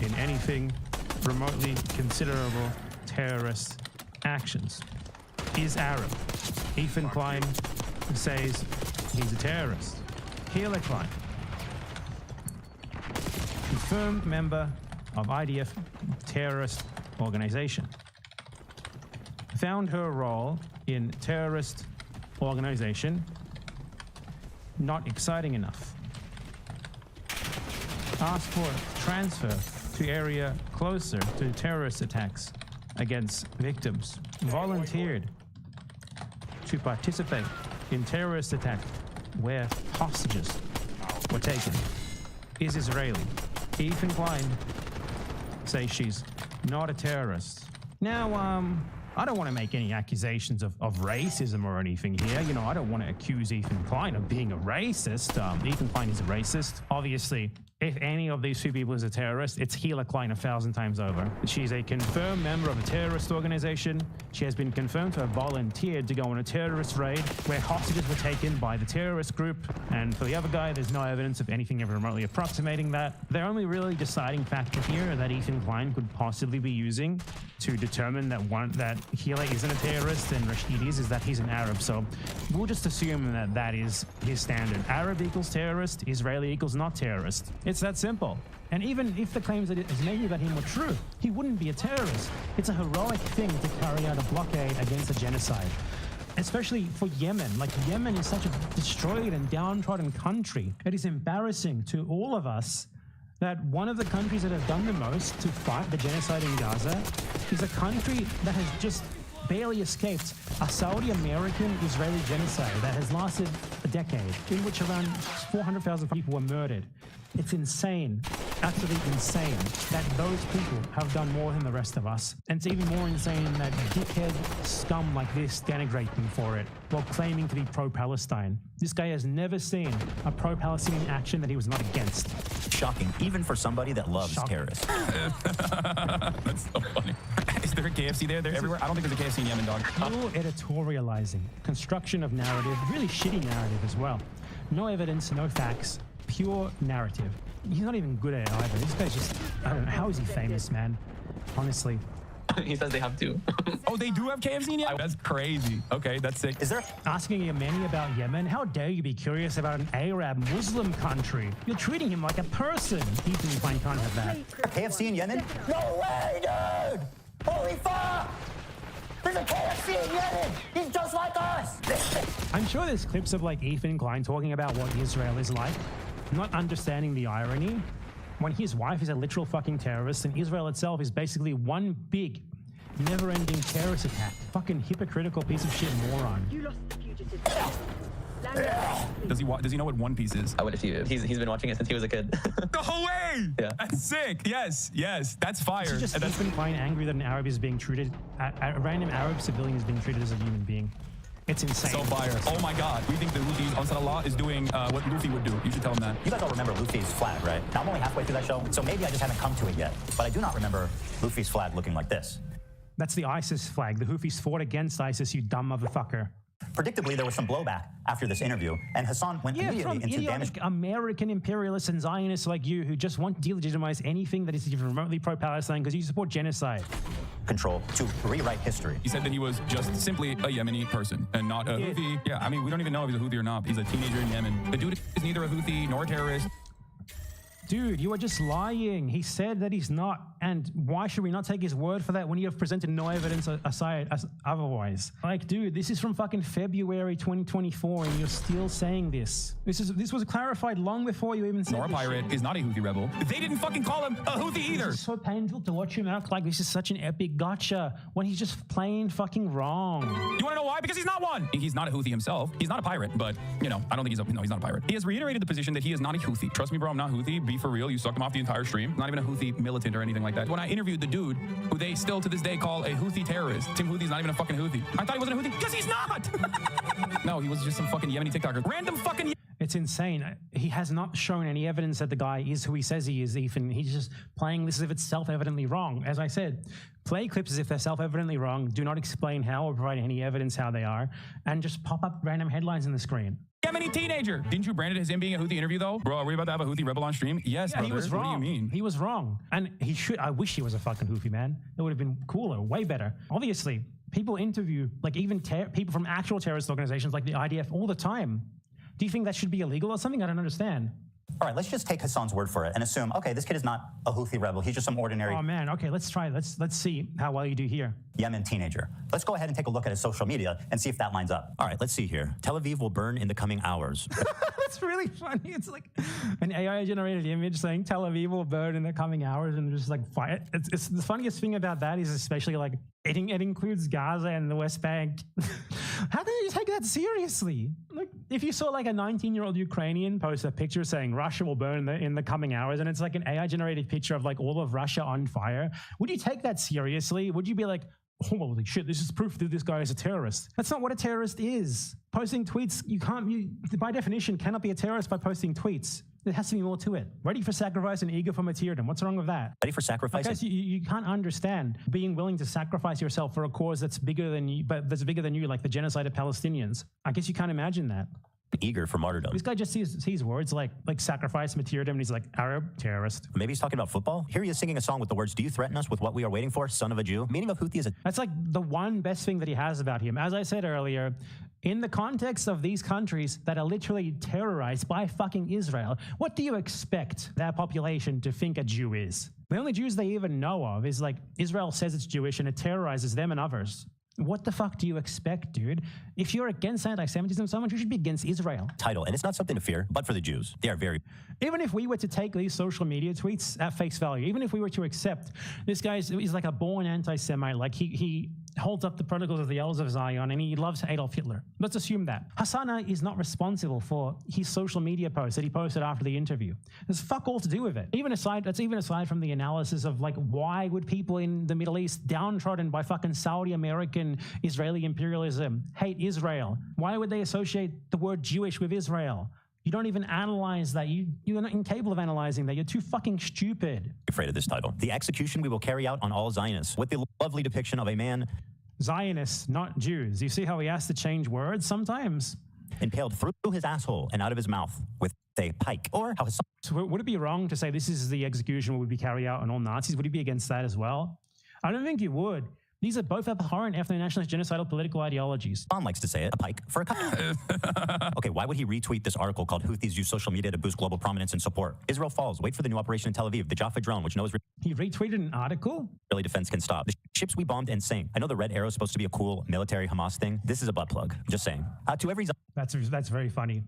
in anything remotely considerable terrorist actions. Is Arab. Ethan Klein says he's a terrorist. Gila Klein, confirmed member of IDF terrorist organization. Found her role in terrorist organization not exciting enough. Asked for transfer to area closer to terrorist attacks against victims. Volunteered to participate in terrorist attack where hostages were taken is Israeli. Ethan Klein says she's not a terrorist. Now, I don't want to make any accusations of racism or anything here. You know, I don't want to accuse Ethan Klein of being a racist. Ethan Klein is a racist. Obviously, if any of these two people is a terrorist, it's Hila Klein 1,000 times over. She's a confirmed member of a terrorist organization. She has been confirmed to have volunteered to go on a terrorist raid where hostages were taken by the terrorist group. And for the other guy, there's no evidence of anything ever remotely approximating that. The only really deciding factor here that Ethan Klein could possibly be using to determine that Hila isn't a terrorist and Rashid is that he's an Arab. So we'll just assume that that is his standard. Arab equals terrorist, Israeli equals not terrorist. It's that simple. And even if the claims that is made about him were true, he wouldn't be a terrorist. It's a heroic thing to carry out a blockade against a genocide, especially for Yemen. Like, Yemen is such a destroyed and downtrodden country. It is embarrassing to all of us that one of the countries that have done the most to fight the genocide in Gaza is a country that has just barely escaped a Saudi-American Israeli genocide that has lasted a decade, in which around 400,000 people were murdered. It's insane, absolutely insane, that those people have done more than the rest of us. And it's even more insane that dickhead scum like this denigrate them for it while claiming to be pro-Palestine. This guy has never seen a pro-Palestinian action that he was not against. Shocking, even for somebody that loves terrorists. That's so funny. Is there a KFC there? They're everywhere. I don't think there's a KFC in Yemen, dog. Pure editorializing, construction of narrative, really shitty narrative as well. No evidence, no facts, pure narrative. He's not even good at it either. This guy's just, I don't know, how is he famous, man? Honestly. He says they have to. Oh, they do have KFC in Yemen? That's crazy. Okay, that's sick. Is there asking Yemeni about Yemen? How dare you be curious about an Arab Muslim country? You're treating him like a person. Ethan Klein can't have that. KFC in Yemen? No way, dude! Holy fuck! There's a KFC in Yemen! He's just like us! I'm sure there's clips of like Ethan Klein talking about what Israel is like, not understanding the irony when his wife is a literal fucking terrorist and Israel itself is basically one big, never-ending terrorist attack. Fucking hypocritical piece of shit moron. You lost the fugitive. Does he know what One Piece is? I would if he's been watching it since he was a kid. The whole way! Yeah. That's sick. Yes, that's fire. He's just Ethan Klein angry that an Arab is being treated, a random Arab civilian is being treated as a human being. It's insane. So fire. Oh my God. We think the Houthis, Ansar Allah, is doing what Luffy would do. You should tell him that. You guys all remember Luffy's flag, right? Now, I'm only halfway through that show, so maybe I just haven't come to it yet. But I do not remember Luffy's flag looking like this. That's the ISIS flag. The Houthis fought against ISIS, you dumb motherfucker. Predictably, there was some blowback after this interview, and Hassan went immediately into damage. American imperialists and Zionists like you who just want to delegitimize anything that is even remotely pro-Palestine because you support genocide. Control to rewrite history. He said that he was just simply a Yemeni person and not a Houthi. Yeah, I mean, we don't even know if he's a Houthi or not. He's a teenager in Yemen. The dude is neither a Houthi nor a terrorist. Dude, you are just lying. He said that he's not. And why should we not take his word for that when you have presented no evidence otherwise? Like, dude, this is from fucking February 2024 and you're still saying this. This was clarified long before you even said Nor a pirate is not a Houthi rebel. They didn't fucking call him a Houthi either. It's so painful to watch him act like this is such an epic gotcha when he's just plain fucking wrong. You want to know why? Because he's not one. He's not a Houthi himself. He's not a pirate, but, you know, I don't think he's not a pirate. He has reiterated the position that he is not a Houthi. Trust me, bro, I'm not Houthi. Be for real. You sucked him off the entire stream. Not even a Houthi militant or anything like that. When I interviewed the dude who they still to this day call a Houthi terrorist, Tim Houthi's not even a fucking Houthi. I thought he wasn't a Houthi because he's not. No, he was just some fucking Yemeni TikToker. Random fucking. It's insane. He has not shown any evidence that the guy is who he says he is, Ethan. He's just playing this as if it's self-evidently wrong. As I said, play clips as if they're self-evidently wrong. Do not explain how or provide any evidence how they are. And just pop up random headlines in the screen. Yemeni teenager. Didn't you brand it as him being a Houthi interview, though? Bro, are we about to have a Houthi rebel on stream? Yes, yeah, brother. He was wrong. What do you mean? He was wrong. And he should. I wish he was a fucking Houthi, man. It would have been cooler, way better. Obviously, people interview, like even people from actual terrorist organizations like the IDF all the time. Do you think that should be illegal or something? I don't understand. All right, let's just take Hassan's word for it and assume, okay, this kid is not a Houthi rebel. He's just some ordinary... Oh, man. Okay, let's try. Let's see how well you do here. Yemen teenager. Let's go ahead and take a look at his social media and see if that lines up. All right, let's see here. Tel Aviv will burn in the coming hours. It's really funny. It's like an AI-generated image saying Tel Aviv will burn in the coming hours and just like fire. It's the funniest thing about that is especially like it includes Gaza and the West Bank. How can you take that seriously? Like, if you saw like a 19-year-old Ukrainian post a picture saying Russia will burn in the coming hours, and it's like an AI-generated picture of like all of Russia on fire, would you take that seriously? Would you be like, holy shit, this is proof that this guy is a terrorist? That's not what a terrorist is. Posting tweets, you by definition, cannot be a terrorist by posting tweets. There has to be more to it. Ready for sacrifice and eager for martyrdom. What's wrong with that? Ready for sacrifice? Because you can't understand being willing to sacrifice yourself for a cause that's bigger than you, but that's bigger than you, like the genocide of Palestinians. I guess you can't imagine that. Eager for martyrdom. This guy just sees words like sacrifice, martyrdom, and he's like, Arab terrorist. Maybe he's talking about football. Here he is singing a song with the words, "Do you threaten us with what we are waiting for, son of a Jew?" Meaning of Houthi is That's like the one best thing that he has about him. As I said earlier, in the context of these countries that are literally terrorized by fucking Israel, what do you expect their population to think a Jew is? The only Jews they even know of is like Israel says it's Jewish and it terrorizes them and others. What the fuck do you expect, dude? If you're against anti-Semitism so much, you should be against Israel. Title, and it's not something to fear, but for the Jews, they are very... Even if we were to take these social media tweets at face value, even if we were to accept this guy's like a born anti-Semite, like he holds up the protocols of the Elders of Zion and he loves Adolf Hitler. Let's assume that. Hassana is not responsible for his social media posts that he posted after the interview. There's fuck all to do with it. That's even aside from the analysis of like, why would people in the Middle East downtrodden by fucking Saudi American Israeli imperialism hate Israel? Why would they associate the word Jewish with Israel? You don't even analyze that. You're not incapable of analyzing that. You're too fucking stupid. Afraid of this title. The execution we will carry out on all Zionists with the lovely depiction of a man... Zionists, not Jews. You see how he has to change words sometimes? Impaled through his asshole and out of his mouth with a pike. Or how his... So would it be wrong to say this is the execution would be carried out on all Nazis? Would you be against that as well? I don't think you would. These are both abhorrent ethno-nationalist genocidal political ideologies. Don likes to say it, a pike for a cut. Okay, why would he retweet this article called Houthis use social media to boost global prominence and support? Israel falls. Wait for the new operation in Tel Aviv. The Jaffa drone, which knows... He retweeted an article? Israeli defense can stop. The ships we bombed and sank. I know the red arrow is supposed to be a cool military Hamas thing. This is a butt plug. Just saying. To every... That's very funny.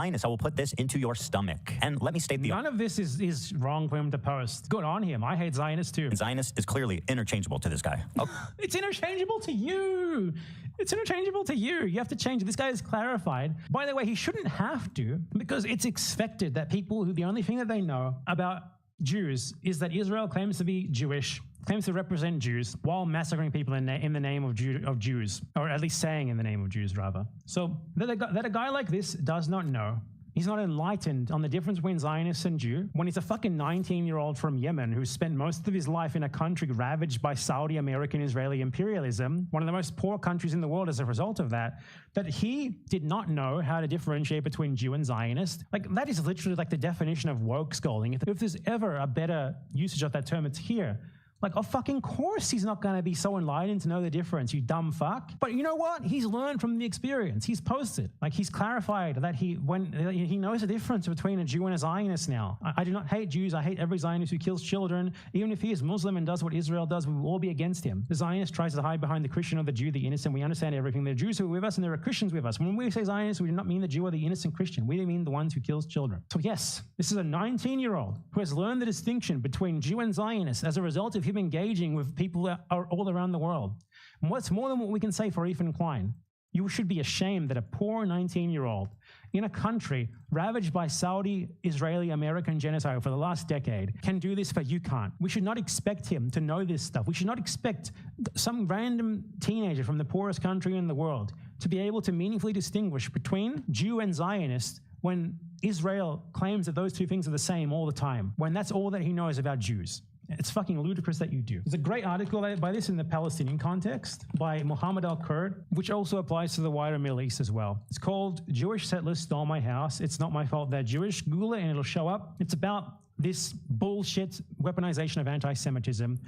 Zionist, I will put this into your stomach. And let me state the... None of this is wrong for him to post. Good on him. I hate Zionists too. And Zionist is clearly interchangeable to this guy. Oh. It's interchangeable to you. It's interchangeable to you. You have to change it. This guy is clarified. By the way, he shouldn't have to, because it's expected that people who the only thing that they know about Jews is that Israel claims to be Jewish, claims to represent Jews while massacring people in the name of Jews, or at least saying in the name of Jews, rather. So that a guy like this does not know. He's not enlightened on the difference between Zionists and Jew when he's a fucking 19-year-old from Yemen who spent most of his life in a country ravaged by Saudi American Israeli imperialism, one of the most poor countries in the world as a result of that he did not know how to differentiate between Jew and Zionist. Like, that is literally like the definition of woke scolding. If there's ever a better usage of that term, it's here. Like, of fucking course he's not going to be so enlightened to know the difference, you dumb fuck. But you know what? He's learned from the experience. He's posted. Like, he's clarified that he knows the difference between a Jew and a Zionist now. I do not hate Jews. I hate every Zionist who kills children. Even if he is Muslim and does what Israel does, we will all be against him. The Zionist tries to hide behind the Christian or the Jew, the innocent. We understand everything. There are Jews who are with us and there are Christians with us. When we say Zionists, we do not mean the Jew or the innocent Christian. We mean the ones who kills children. So yes, this is a 19-year-old who has learned the distinction between Jew and Zionist as a result of him engaging with people that are all around the world. And what's more than what we can say for Ethan Klein? You should be ashamed that a poor 19-year-old in a country ravaged by Saudi, Israeli, American genocide for the last decade can do this, but you can't. We should not expect him to know this stuff. We should not expect some random teenager from the poorest country in the world to be able to meaningfully distinguish between Jew and Zionist when Israel claims that those two things are the same all the time, when that's all that he knows about Jews. It's fucking ludicrous that you do. There's a great article by this in the Palestinian context by Mohammed Al-Kurd, which also applies to the wider Middle East as well. It's called Jewish Settlers Stole My House. It's Not My Fault They're Jewish. Google it and it'll show up. It's about this bullshit weaponization of anti-Semitism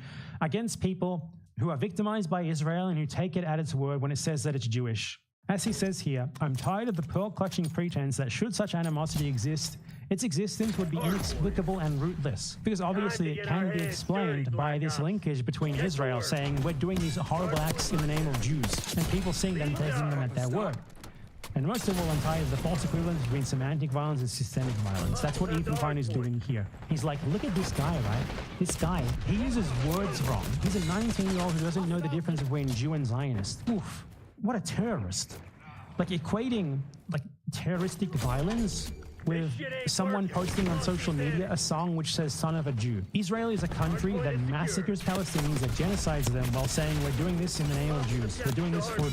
against people who are victimized by Israel and who take it at its word when it says that it's Jewish. As he says here, I'm tired of the pearl-clutching pretense that should such animosity exist, its existence would be inexplicable and rootless, because obviously it can be explained by this linkage between Israel saying we're doing these horrible acts in the name of Jews, and people seeing them, taking them at their word. And most of all, I'm tired of the false equivalence between semantic violence and systemic violence. That's what Ethan Klein is doing here. He's like, look at this guy, right? This guy, he uses words wrong. He's a 19-year-old who doesn't know the difference between Jew and Zionist. Oof. what a terrorist. Like equating like terroristic violence with someone posting on social media a song which says son of a Jew. Israel is a country that massacres Palestinians, that genocides them while saying we're doing this in the name of Jews. We're doing this for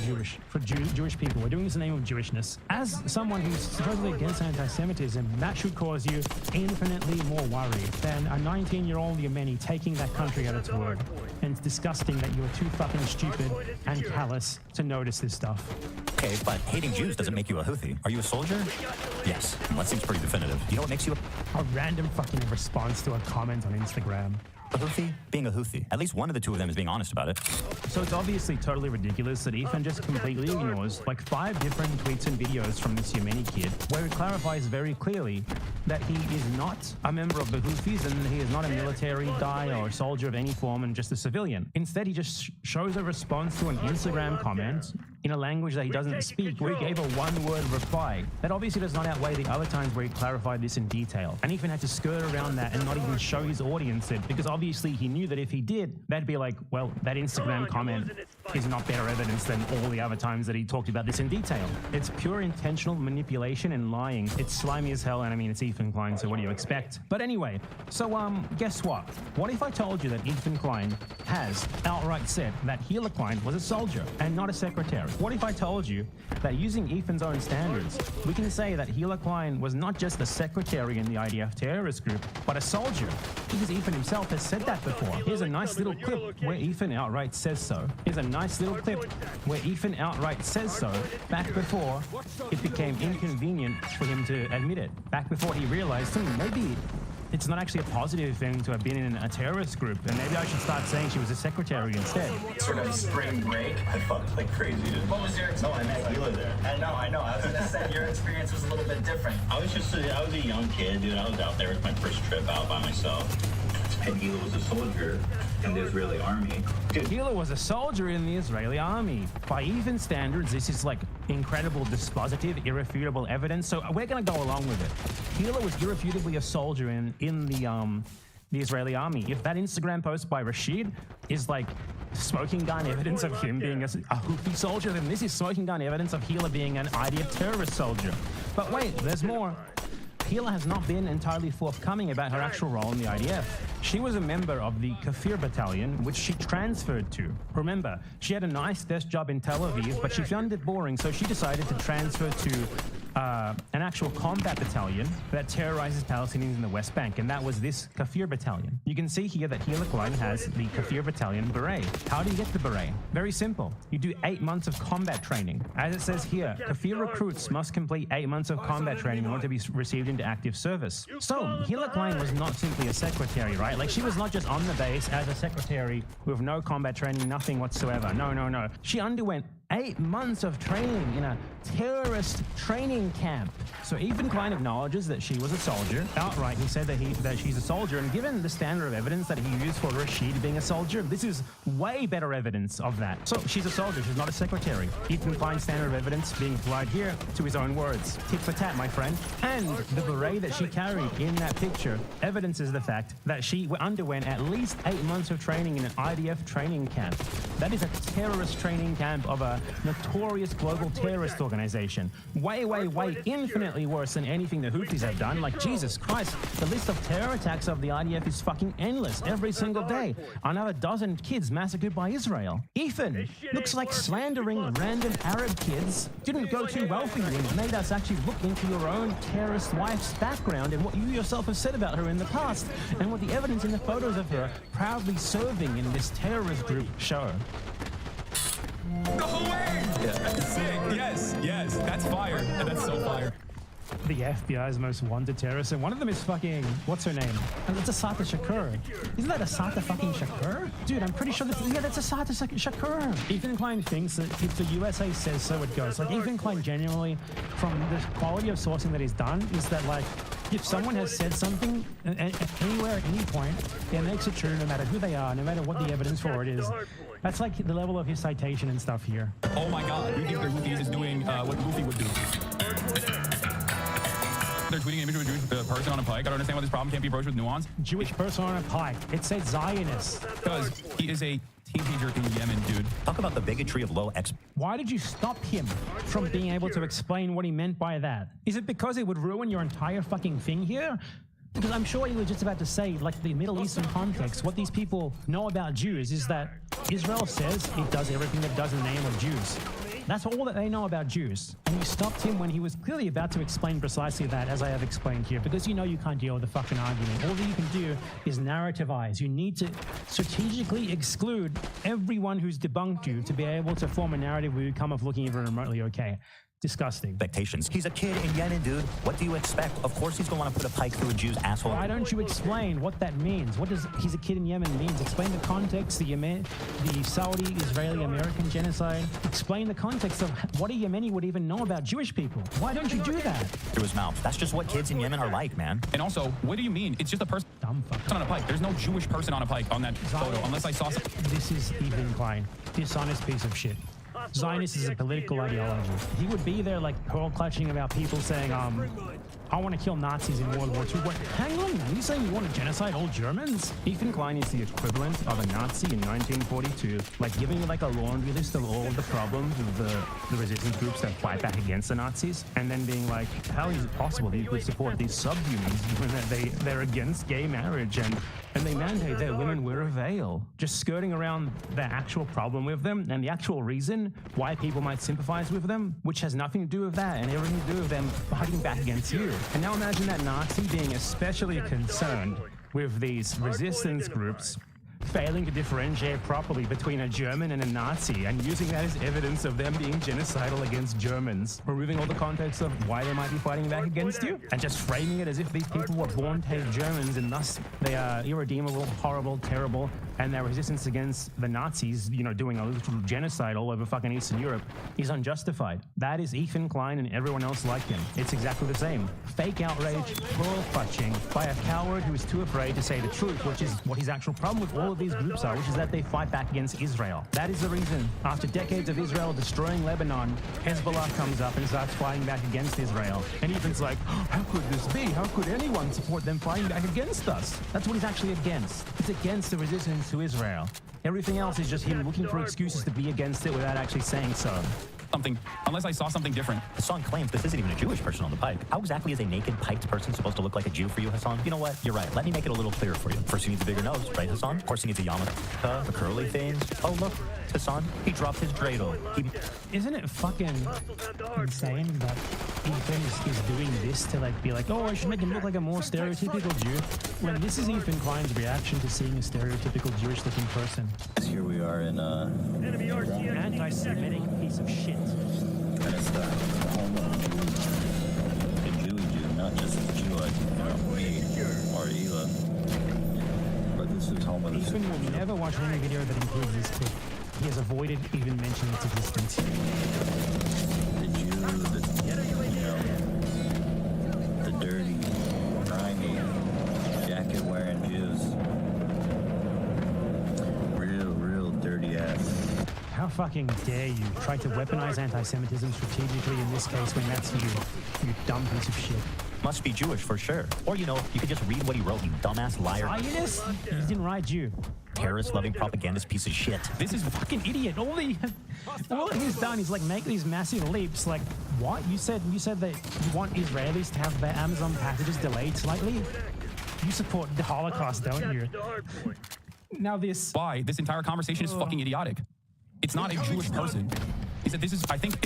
Jewish people. We're doing this in the name of Jewishness. As someone who's supposedly against anti-Semitism, that should cause you infinitely more worry than a 19-year-old Yemeni taking that country at its word. And it's disgusting that you're too fucking stupid and callous to notice this stuff. Okay, but hating Jews doesn't make you a Houthi. Are you a soldier? Yes. Well, that seems pretty definitive. You know what makes you a random fucking response to a comment on Instagram? A Houthi? Being a Houthi. At least one of the two of them is being honest about it. So it's obviously totally ridiculous that Ethan just completely ignores like 5 different tweets and videos from this Yemeni kid where he clarifies very clearly that he is not a member of the Houthis and he is not a military guy or a soldier of any form and just a civilian. Instead, he just shows a response to an Instagram comment in a language that he doesn't speak, where he gave a one-word reply. That obviously does not outweigh the other times where he clarified this in detail. And Ethan had to skirt around that and not even show his audience it, because obviously he knew that if he did, they'd be like, well, that Instagram comment is not better evidence than all the other times that he talked about this in detail. It's pure intentional manipulation and lying. It's slimy as hell, and I mean, it's Ethan Klein, so what do you expect? But anyway, so guess what? What if I told you that Ethan Klein has outright said that Hila Klein was a soldier and not a secretary? What if I told you that using Ethan's own standards, we can say that Hila Klein was not just a secretary in the IDF terrorist group, but a soldier? Because Ethan himself has said that before. Here's a nice little clip where Ethan outright says so. Here's a nice little clip where Ethan outright says so back before it became inconvenient for him to admit it. Back before he realized, maybe it's not actually a positive thing to have been in a terrorist group, and maybe I should start saying she was a secretary instead. Sort of spring break. I fucked like crazy. What was your experience? No, I met Hila there. I know. I was gonna say your experience was a little bit different. I was a young kid, dude. I was out there. It was my first trip out by myself. And Hila was a soldier in the Israeli army. Hila was a soldier in the Israeli army. By even standards, this is like incredible, dispositive, irrefutable evidence. So we're going to go along with it. Hila was irrefutably a soldier in the Israeli army. If that Instagram post by Rashid is like smoking gun evidence of him being a Houthi soldier, then this is smoking gun evidence of Hila being an IDF terrorist soldier. But wait, there's more. Hila has not been entirely forthcoming about her actual role in the IDF. She was a member of the Kafir battalion, which she transferred to. Remember, she had a nice desk job in Tel Aviv, but she found it boring, so she decided to transfer to an actual combat battalion that terrorizes Palestinians in the West Bank, and that was this Kafir battalion. You can see here that Hila Klein has the Kafir battalion beret. How do you get the beret? Very simple. You do 8 months of combat training. As it says here, Kafir recruits must complete 8 months of combat training in order to be received into active service. So, Hila Klein was not simply a secretary, right? Like, she was not just on the base as a secretary with no combat training, nothing whatsoever. No. She underwent 8 months of training in a terrorist training camp. So Ethan Klein acknowledges that she was a soldier. Outright, he said that she's a soldier, and given the standard of evidence that he used for Rashid being a soldier, this is way better evidence of that. So she's a soldier, she's not a secretary. Ethan Klein's standard of evidence being applied here to his own words. Tit for tat, my friend. And the beret that she carried in that picture evidences the fact that she underwent at least 8 months of training in an IDF training camp. That is a terrorist training camp of a notorious global terrorist organization. Way, infinitely worse than anything the Houthis have done. Like, Jesus Christ, the list of terror attacks of the IDF is fucking endless every single day. Another dozen kids massacred by Israel. Ethan, looks like slandering random Arab kids didn't go too well for you, and it made us actually look into your own terrorist wife's background and what you yourself have said about her in the past, and what the evidence in the photos of her proudly serving in this terrorist group show. The whole way! Yeah. That's sick. Yes, that's fire. That's so fire. The FBI's most wanted terrorists, and one of them is fucking, what's her name? That's Assata Shakur. Isn't that Assata fucking Shakur? Dude, I'm pretty sure that's Assata Shakur. Ethan Klein thinks that if the USA says so, it goes. Like, Ethan Klein genuinely, from the quality of sourcing that he's done, is that, like, if someone has said something anywhere at any point, it makes it true no matter who they are, no matter what the evidence for it is. That's like the level of his citation and stuff here. Oh my God, you think the Houthis is doing what Goofy would do? They're tweeting an image of a Jewish person on a pike. I don't understand why this problem can't be approached with nuance. Jewish person on a pike. It said Zionist. Because he is a teenager in Yemen, dude. Talk about the bigotry of low ex. Why did you stop him from being able to explain what he meant by that? Is it because it would ruin your entire fucking thing here? Because I'm sure he was just about to say, like, the Middle Eastern context, what these people know about Jews is that Israel says it does everything it does in the name of Jews. That's all that they know about Jews. And you stopped him when he was clearly about to explain precisely that, as I have explained here, because you know you can't deal with the fucking argument. All that you can do is narrativize. You need to strategically exclude everyone who's debunked you to be able to form a narrative where you come off looking even remotely okay. Disgusting. Expectations. He's a kid in Yemen, dude. What do you expect? Of course he's gonna want to put a pike through a Jew's asshole. Why don't you explain what that means? What does he's a kid in Yemen means? Explain the context, the Saudi, Israeli, American genocide. Explain the context of what a Yemeni would even know about Jewish people. Why don't you do that? Through his mouth. That's just what kids in Yemen are like, man. And also, what do you mean? It's just a person on a pike. There's no Jewish person on a pike on that photo, unless I saw something. This is Ethan Klein. Dishonest piece of shit. Zionist is a political ideology. He would be there like pearl clutching about people saying, I want to kill Nazis in World War II. What? Hang on, man. You saying you want to genocide all Germans? Ethan Klein is the equivalent of a Nazi in 1942. Like giving you like a laundry list of all of the problems of the resistance groups that fight back against the Nazis. And then being like, how is it possible that you could support these subhumans when they're against gay marriage and they mandate that women wear a veil? Just skirting around the actual problem with them and the actual reason why people might sympathize with them, which has nothing to do with that and everything to do with them fighting back against you. And now imagine that Nazi being especially concerned with these resistance groups failing to differentiate properly between a German and a Nazi and using that as evidence of them being genocidal against Germans, removing all the context of why they might be fighting back against you and just framing it as if these people were born to hate Germans and thus they are irredeemable, horrible, terrible, and their resistance against the Nazis, you know, doing a literal genocide all over fucking Eastern Europe is unjustified. That is Ethan Klein and everyone else like him. It's exactly the same. Fake outrage, pearl clutching by a coward who is too afraid to say the truth, which is what his actual problem with all of these groups are, which is that they fight back against Israel. That is the reason. After decades of Israel destroying Lebanon, Hezbollah comes up and starts fighting back against Israel. And Ethan's like, how could this be? How could anyone support them fighting back against us? That's what he's actually against. It's against the resistance to Israel. Everything else is just him looking for excuses to be against it without actually saying so. Something, unless I saw something different. Hassan claims this isn't even a Jewish person on the pike. How exactly is a naked piked person supposed to look like a Jew for you, Hassan? You know what? You're right. Let me make it a little clearer for you. First, he needs a bigger nose, right, Hassan? Of course, he needs a yarmulke, the curly things. Oh, look, Hassan, he dropped his dreidel. Isn't it fucking insane that Ethan is doing this to like be like, oh, I should make him look like a more stereotypical Jew, when this is Ethan Klein's reaction to seeing a stereotypical Jewish-looking person. Here we are in anti-Semitic piece of shit. And it's the home of a Jewy Jew, not just a Jew like me or Ela. But this is home of the Ethan will never watch any video that includes this clip. He has avoided even mentioning its existence. The Jew, the dirty, grimy, jacket-wearing Jews. Real dirty ass. How fucking dare you try to weaponize anti-Semitism strategically in this case when that's you dumb piece of shit. Must be Jewish for sure. Or, you know, you could just read what he wrote, you dumbass liar. Zionist? He didn't write Jew. Terrorist-loving propagandist piece of shit. This is fucking idiot. All that he's done is like make these massive leaps. Like, what? You said that you want Israelis to have their Amazon packages delayed slightly? You support the Holocaust, don't you? Now this... Why? This entire conversation is fucking idiotic. It's not a Jewish person. Is that this is, I think,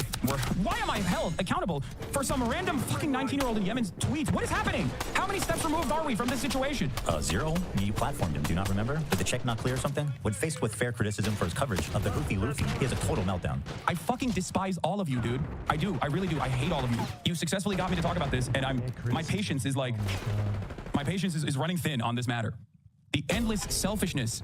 why am I held accountable for some random fucking 19-year-old in Yemen's tweets? What is happening? How many steps removed are we from this situation? Zero. You platformed him, do you not remember? Did the check not clear or something? When faced with fair criticism for his coverage of the Houthi Luffy, he has a total meltdown. I fucking despise all of you, dude. I do. I really do. I hate all of you. You successfully got me to talk about this, and my patience is like, my patience is running thin on this matter. The endless selfishness,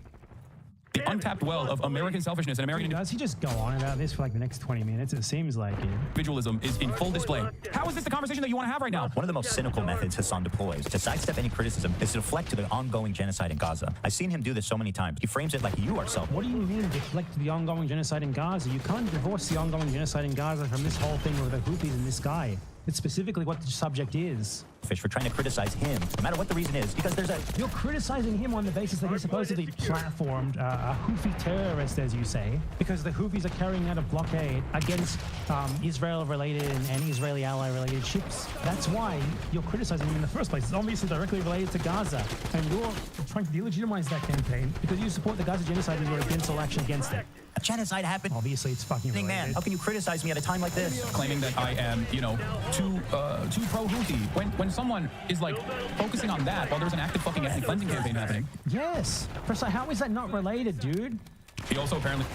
the untapped well of American selfishness and American... Does he just go on about this for like the next 20 minutes? It seems like it. Individualism is in full display. How is this the conversation that you want to have right now? One of the most cynical methods Hassan deploys to sidestep any criticism is to deflect to the ongoing genocide in Gaza. I've seen him do this so many times. He frames it like you are self. What do you mean deflect to the ongoing genocide in Gaza? You can't divorce the ongoing genocide in Gaza from this whole thing with the Houthis and this guy. It's specifically what the subject is. fish for trying to criticize him, no matter what the reason is, because there's a... You're criticizing him on the basis that he supposedly platformed a Houthi terrorist, as you say, because the Houthis are carrying out a blockade against Israel-related and Israeli ally-related ships. That's why you're criticizing him in the first place. It's obviously directly related to Gaza, and you're trying to delegitimize that campaign because you support the Gaza genocide and you're against all action against it. A genocide happened. Obviously, it's fucking related. Man, how can you criticize me at a time like this? Claiming that I am, you know, too pro-Houthi. When someone is like focusing on that while there's an active fucking ethnic cleansing campaign happening. Yes. How is that not related, dude? He also apparently...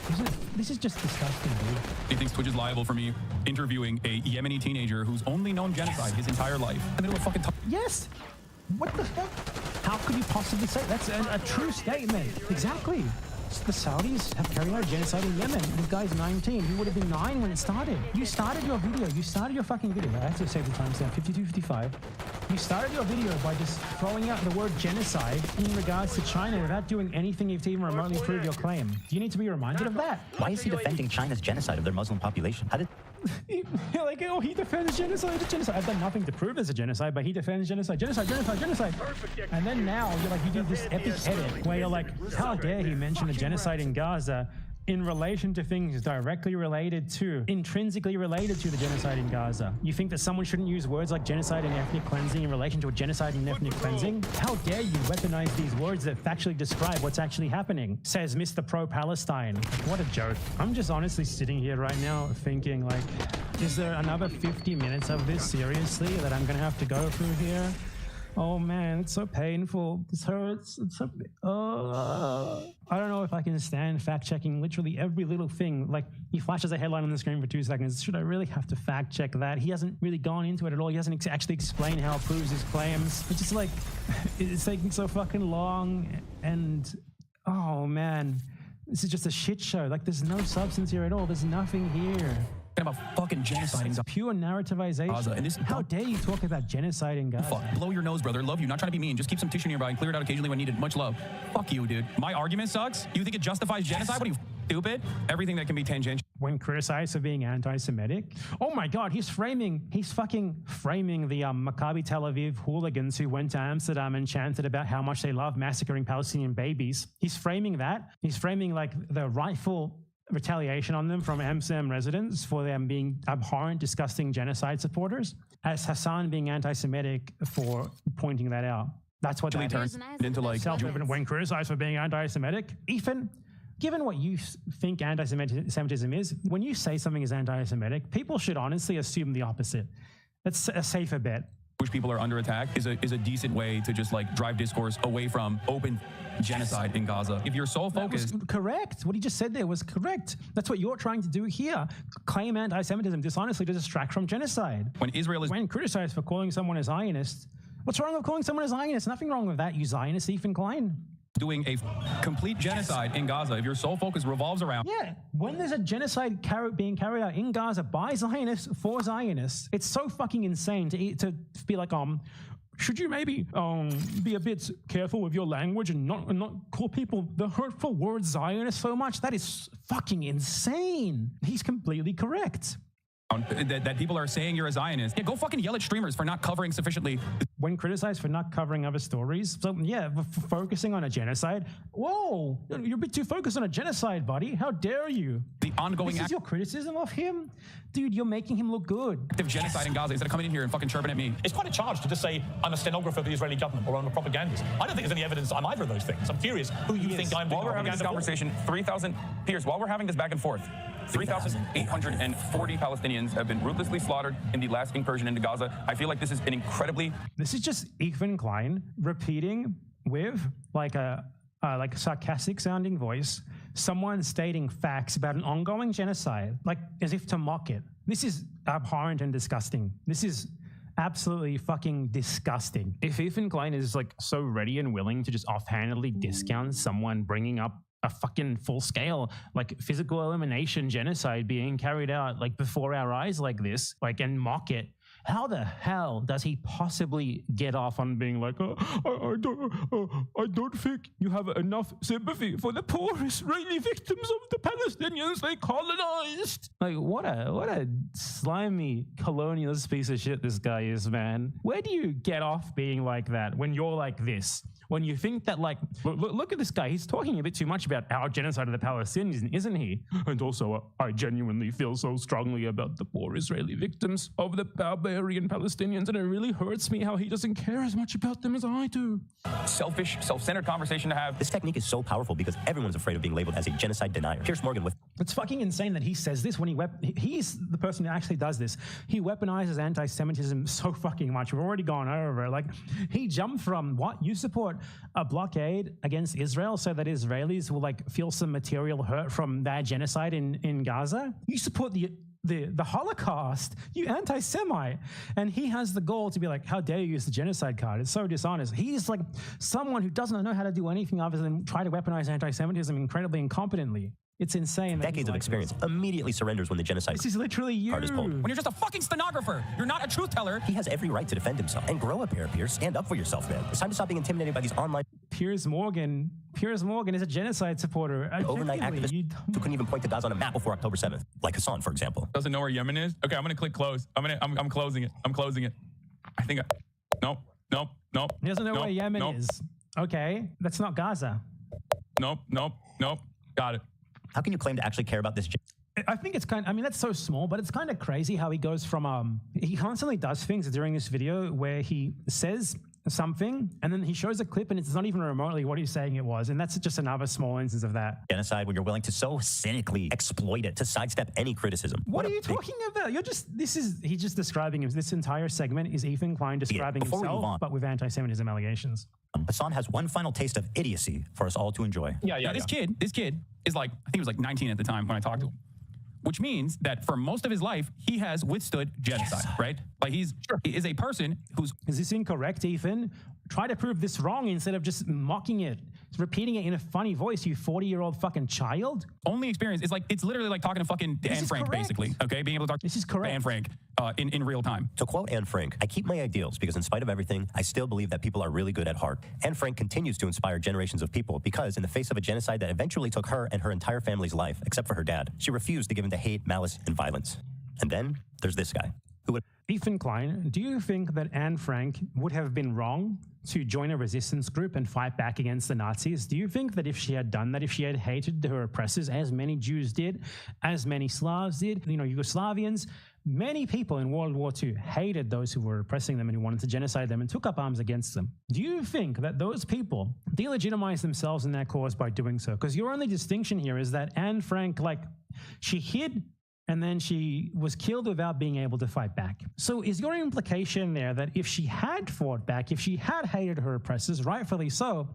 This is just disgusting, dude. He thinks Twitch is liable for me interviewing a Yemeni teenager who's only known genocide his entire life. In the middle of fucking... Yes. What the fuck? How could you possibly say that's a true statement? Exactly. The Saudis have carried out genocide in Yemen. This guy's 19. He would have been 9 when it started. You started your video. You started your fucking video. I have to save the timestamp. 52:55. You started your video by just throwing out the word genocide in regards to China without doing anything to even remotely prove your claim. Do you need to be reminded of that? Why is he defending China's genocide of their Muslim population? How did... You're like, oh, he defends genocide. I've done nothing to prove there's a genocide, but he defends genocide. And then now you're like, you do this epic edit where you're like, how dare he mention a genocide in Gaza in relation to things directly related to, intrinsically related to the genocide in Gaza. You think that someone shouldn't use words like genocide and ethnic cleansing in relation to a genocide and ethnic cleansing? How dare you weaponize these words that factually describe what's actually happening? Says Mr. Pro-Palestine. What a joke. I'm just honestly sitting here right now thinking like, is there another 50 minutes of this seriously that I'm gonna have to go through here? Oh man, it's so painful. This hurts. It's so... I don't know if I can stand fact-checking literally every little thing. Like, he flashes a headline on the screen for 2 seconds. Should I really have to fact-check that? He hasn't really gone into it at all. He hasn't actually explained how it proves his claims. It's just like, it's taking so fucking long. And, oh man, this is just a shit show. Like, there's no substance here at all. There's nothing here. About fucking genocide. It's pure narrativization. How dare you talk about genocide in Gaza? Fuck, blow your nose, brother. Love you. Not trying to be mean. Just keep some tissue nearby and clear it out occasionally when needed. Much love. Fuck you, dude. My argument sucks? You think it justifies genocide? What are you, stupid? Everything that can be tangential. When criticized for being anti-Semitic? Oh my God, he's fucking framing the Maccabi Tel Aviv hooligans who went to Amsterdam and chanted about how much they love massacring Palestinian babies. He's framing that. He's framing like the rightful retaliation on them from Amsterdam residents for them being abhorrent, disgusting genocide supporters, as Hassan being anti-Semitic for pointing that out. That's what that turns into, like, self-evident when criticized for being anti-Semitic. Ethan, given what you think anti-Semitism is, when you say something is anti-Semitic, people should honestly assume the opposite. That's a safer bet. Jewish people are under attack is a decent way to just like drive discourse away from open genocide in Gaza. If you're so focused... That was correct. What he just said there was correct. That's what you're trying to do here. Claim anti-Semitism dishonestly to distract from genocide. When criticized for calling someone a Zionist, what's wrong with calling someone a Zionist? Nothing wrong with that, you Zionist, Ethan Klein. Doing a complete genocide in Gaza, if your sole focus revolves around... Yeah, when there's a genocide being carried out in Gaza by Zionists for Zionists, it's so fucking insane to be like, should you maybe be a bit careful with your language and not call people the hurtful word Zionist so much? That is fucking insane. He's completely correct. That people are saying you're a Zionist. Yeah, go fucking yell at streamers for not covering sufficiently. When criticized for not covering other stories, so yeah, focusing on a genocide. Whoa, you're a bit too focused on a genocide, buddy. How dare you? The ongoing... This is your criticism of him? Dude, you're making him look good. Active genocide in Gaza instead of coming in here and fucking chirping at me. It's quite a charge to just say I'm a stenographer for the Israeli government or I'm a propagandist. I don't think there's any evidence I'm either of those things. I'm curious who you think I'm doing propaganda for. While we're having this conversation, 3,000... Piers, while we're having this back and forth, 3,840 Palestinians have been ruthlessly slaughtered in the last incursion into Gaza. I feel like this is an incredibly... This is just Ethan Klein repeating with like a sarcastic sounding voice, someone stating facts about an ongoing genocide, like as if to mock it. This is abhorrent and disgusting. This is absolutely fucking disgusting. If Ethan Klein is like so ready and willing to just offhandedly discount someone bringing up a fucking full scale, like physical elimination genocide being carried out like before our eyes like this, like and mock it How the hell does he possibly get off on being like, I don't think you have enough sympathy for the poor Israeli victims of the Palestinians they colonized? Like, what a slimy colonialist piece of shit this guy is, man. Where do you get off being like that when you're like this? When you think that, like, look at this guy. He's talking a bit too much about our genocide of the Palestinians, isn't he? And also, I genuinely feel so strongly about the poor Israeli victims of the barbarian Palestinians, and it really hurts me how he doesn't care as much about them as I do. Selfish, self-centered conversation to have. This technique is so powerful because everyone's afraid of being labeled as a genocide denier. Piers Morgan with... It's fucking insane that he says this when he's the person who actually does this. He weaponizes anti-Semitism so fucking much. We've already gone over it. Like, he jumped from what? You support a blockade against Israel so that Israelis will like feel some material hurt from their genocide in Gaza? You support the Holocaust, you anti-Semite. And he has the goal to be like, how dare you use the genocide card? It's so dishonest. He's like someone who doesn't know how to do anything other than try to weaponize anti-Semitism incredibly incompetently. It's insane. Decades of experience immediately surrenders when the genocide This is literally you. card is pulled. When you're just a fucking stenographer, you're not a truth teller. He has every right to defend himself. And grow a pair, Piers. Stand up for yourself, man. It's time to stop being intimidated by these online... Piers Morgan is a genocide supporter. Overnight activist who couldn't even point to Gaza on a map before October 7th. Like Hassan, for example. Doesn't know where Yemen is? Okay, I'm gonna click close. I'm closing it. I'm closing it. I think nope. He doesn't know where Yemen is. Okay, that's not Gaza. Nope. Got it. How can you claim to actually care about this? I think it's I mean, that's so small, but it's kind of crazy how he goes from, he constantly does things during this video where he says something and then he shows a clip and it's not even remotely what he's saying it was. And that's just another small instance of that. Genocide when you're willing to so cynically exploit it to sidestep any criticism. What are you talking about? He's just describing him. This entire segment is Ethan Klein describing himself, but with anti-Semitism allegations. Hassan has one final taste of idiocy for us all to enjoy. Yeah. This kid is like, I think he was like 19 at the time when I talked to him. Which means that for most of his life, he has withstood genocide, right? Like he is a person who's... Is this incorrect, Ethan? Try to prove this wrong instead of just mocking it. Repeating it in a funny voice, you 40-year-old fucking child. Only experience is like, it's literally like talking to fucking Anne Frank, basically. Okay, being able to talk to Anne Frank in real time. To quote Anne Frank, I keep my ideals because in spite of everything, I still believe that people are really good at heart. Anne Frank continues to inspire generations of people because in the face of a genocide that eventually took her and her entire family's life, except for her dad, she refused to give in to hate, malice, and violence. And then there's this guy who would... Ethan Klein, do you think that Anne Frank would have been wrong to join a resistance group and fight back against the Nazis? Do you think that if she had done that, if she had hated her oppressors, as many Jews did, as many Slavs did, Yugoslavians, many people in World War II hated those who were oppressing them and who wanted to genocide them and took up arms against them. Do you think that those people delegitimize themselves in their cause by doing so? Because your only distinction here is that Anne Frank, she hid and then she was killed without being able to fight back. So is your implication there that if she had fought back, if she had hated her oppressors, rightfully so,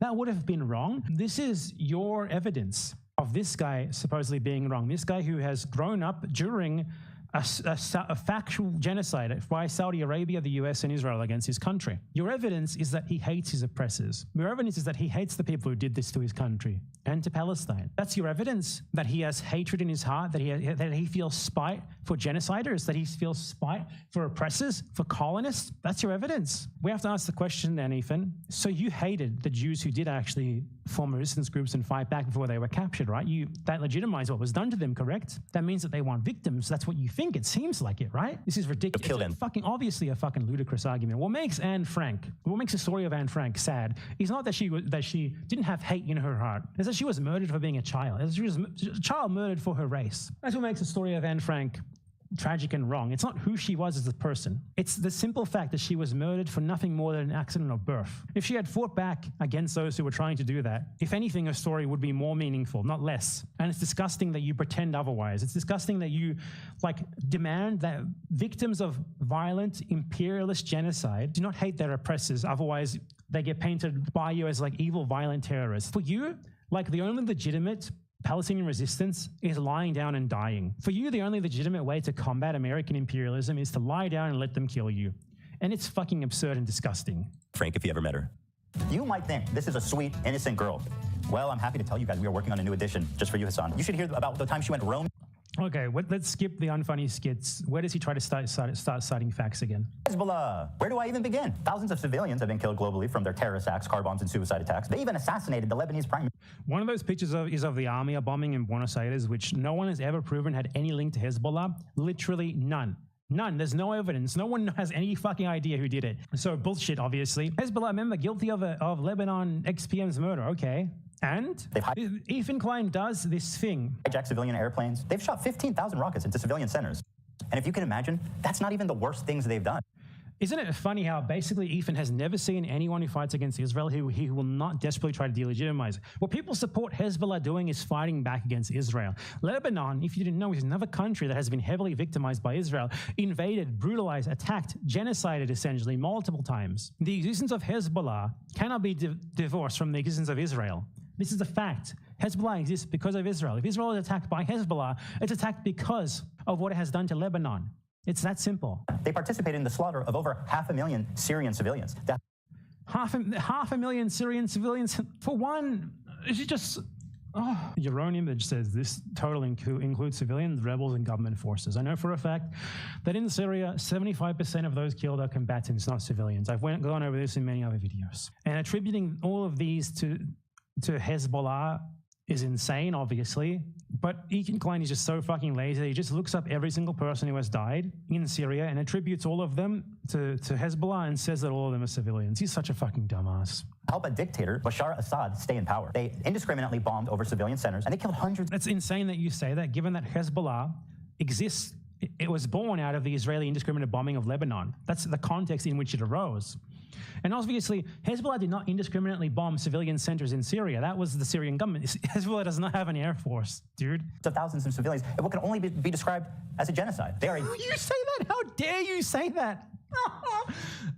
that would have been wrong? This is your evidence of this guy supposedly being wrong. This guy who has grown up during a factual genocide by Saudi Arabia, the US, and Israel against his country. Your evidence is that he hates his oppressors. Your evidence is that he hates the people who did this to his country and to Palestine. That's your evidence, that he has hatred in his heart, that he feels spite for genociders, that he feels spite for oppressors, for colonists. That's your evidence. We have to ask the question then, Ethan. So you hated the Jews who did actually form resistance groups and fight back before they were captured, right? That legitimized what was done to them, correct? That means that they want victims. That's what you think. It seems like it, right? This is ridiculous. It's obviously a fucking ludicrous argument. What makes the story of Anne Frank sad is not that she didn't have hate in her heart. It's that she was murdered for being a child. It's that she was a child murdered for her race. That's what makes the story of Anne Frank tragic and wrong. It's not who she was as a person. It's the simple fact that she was murdered for nothing more than an accident of birth. If she had fought back against those who were trying to do that, if anything, her story would be more meaningful, not less. And it's disgusting that you pretend otherwise. It's disgusting that you demand that victims of violent imperialist genocide do not hate their oppressors. Otherwise, they get painted by you as evil, violent terrorists. For you, the only legitimate Palestinian resistance is lying down and dying. For you, the only legitimate way to combat American imperialism is to lie down and let them kill you. And it's fucking absurd and disgusting. Frank, if you ever met her. You might think this is a sweet, innocent girl. Well, I'm happy to tell you guys we are working on a new edition just for you, Hassan. You should hear about the time she went roaming. Okay, let's skip the unfunny skits. Where does he try to start citing facts again? Hezbollah. Where do I even begin? Thousands of civilians have been killed globally from their terrorist acts, car bombs, and suicide attacks. They even assassinated the Lebanese prime minister. One of those pictures is of the army bombing in Buenos Aires, which no one has ever proven had any link to Hezbollah. Literally none. None. There's no evidence. No one has any fucking idea who did it. So bullshit, obviously. Hezbollah member guilty of Lebanon ex-PM's murder. Okay. And Ethan Klein does this thing. Hijacked civilian airplanes. They've shot 15,000 rockets into civilian centers. And if you can imagine, that's not even the worst things they've done. Isn't it funny how basically Ethan has never seen anyone who fights against Israel who he will not desperately try to delegitimize? What people support Hezbollah doing is fighting back against Israel. Lebanon, if you didn't know, is another country that has been heavily victimized by Israel, invaded, brutalized, attacked, genocided essentially multiple times. The existence of Hezbollah cannot be divorced from the existence of Israel. This is a fact. Hezbollah exists because of Israel. If Israel is attacked by Hezbollah, it's attacked because of what it has done to Lebanon. It's that simple. They participated in the slaughter of over 500,000 Syrian civilians. Half a million Syrian civilians for one. Is it just... Oh. Your own image says this total includes civilians, rebels, and government forces. I know for a fact that in Syria, 75% of those killed are combatants, not civilians. I've gone over this in many other videos. And attributing all of these to Hezbollah is insane, obviously, but Ethan Klein is just so fucking lazy. He just looks up every single person who has died in Syria and attributes all of them to Hezbollah and says that all of them are civilians. He's such a fucking dumbass. Help a dictator, Bashar Assad, stay in power. They indiscriminately bombed over civilian centers and they killed hundreds. That's insane that you say that, given that Hezbollah exists. It was born out of the Israeli indiscriminate bombing of Lebanon. That's the context in which it arose. And obviously, Hezbollah did not indiscriminately bomb civilian centers in Syria. That was the Syrian government. Hezbollah does not have an air force, dude. Thousands of civilians, what can only be described as a genocide. They are. You say that? How dare you say that?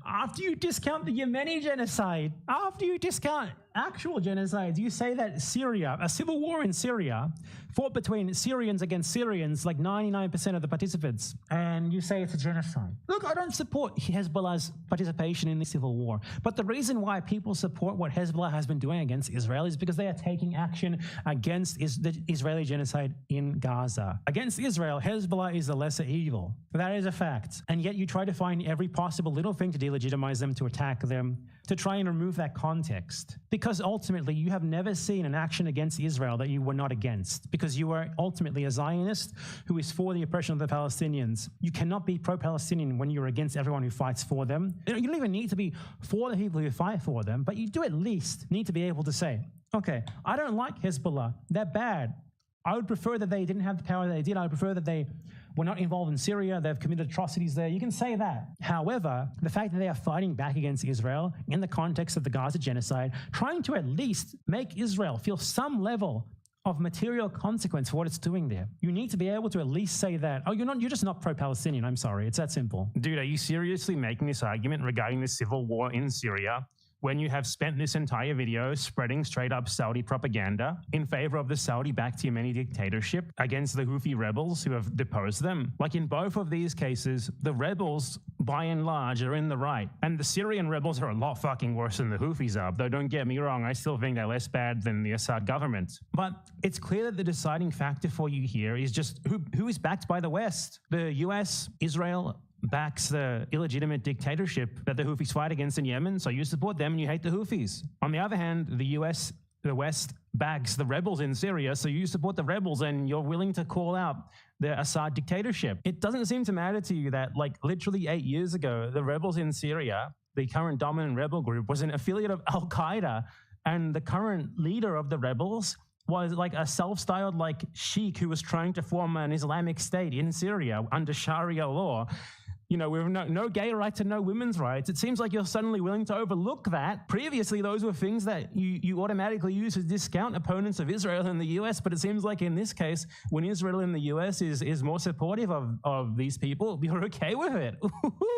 After you discount the Yemeni genocide, after you discount actual genocides, you say that Syria, a civil war in Syria, fought between Syrians against Syrians, like 99% of the participants, and you say it's a genocide. Look, I don't support Hezbollah's participation in the civil war, but the reason why people support what Hezbollah has been doing against Israel is because they are taking action against the Israeli genocide in Gaza. Against Israel, Hezbollah is the lesser evil. That is a fact. And yet you try to find every possible little thing to delegitimize them, to attack them, to try and remove that context. Because ultimately, you have never seen an action against Israel that you were not against, because you are ultimately a Zionist who is for the oppression of the Palestinians. You cannot be pro-Palestinian when you're against everyone who fights for them. You don't even need to be for the people who fight for them, but you do at least need to be able to say, okay, I don't like Hezbollah. They're bad. I would prefer that they didn't have the power that they did. I would prefer that they were not involved in Syria. They've committed atrocities there. You can say that. However, the fact that they are fighting back against Israel in the context of the Gaza genocide, trying to at least make Israel feel some level of material consequence for what it's doing there. You need to be able to at least say that, oh, you're just not pro-Palestinian. I'm sorry. It's that simple. Dude, are you seriously making this argument regarding the civil war in Syria when you have spent this entire video spreading straight up Saudi propaganda in favor of the Saudi-backed Yemeni dictatorship against the Houthi rebels who have deposed them? Like in both of these cases, the rebels, by and large, are in the right. And the Syrian rebels are a lot fucking worse than the Houthis are. Though don't get me wrong, I still think they're less bad than the Assad government. But it's clear that the deciding factor for you here is just who is backed by the West. The US, Israel, backs the illegitimate dictatorship that the Houthis fight against in Yemen, so you support them and you hate the Houthis. On the other hand, the West backs the rebels in Syria, so you support the rebels and you're willing to call out the Assad dictatorship. It doesn't seem to matter to you that, like, literally 8 years ago, the rebels in Syria, the current dominant rebel group, was an affiliate of Al-Qaeda, and the current leader of the rebels was like a self-styled like sheikh who was trying to form an Islamic state in Syria under Sharia law. You know, with no gay rights and no women's rights. It seems like you're suddenly willing to overlook that. Previously, those were things that you automatically use to discount opponents of Israel in the US, but it seems like in this case, when Israel in the US is more supportive of these people, you're okay with it.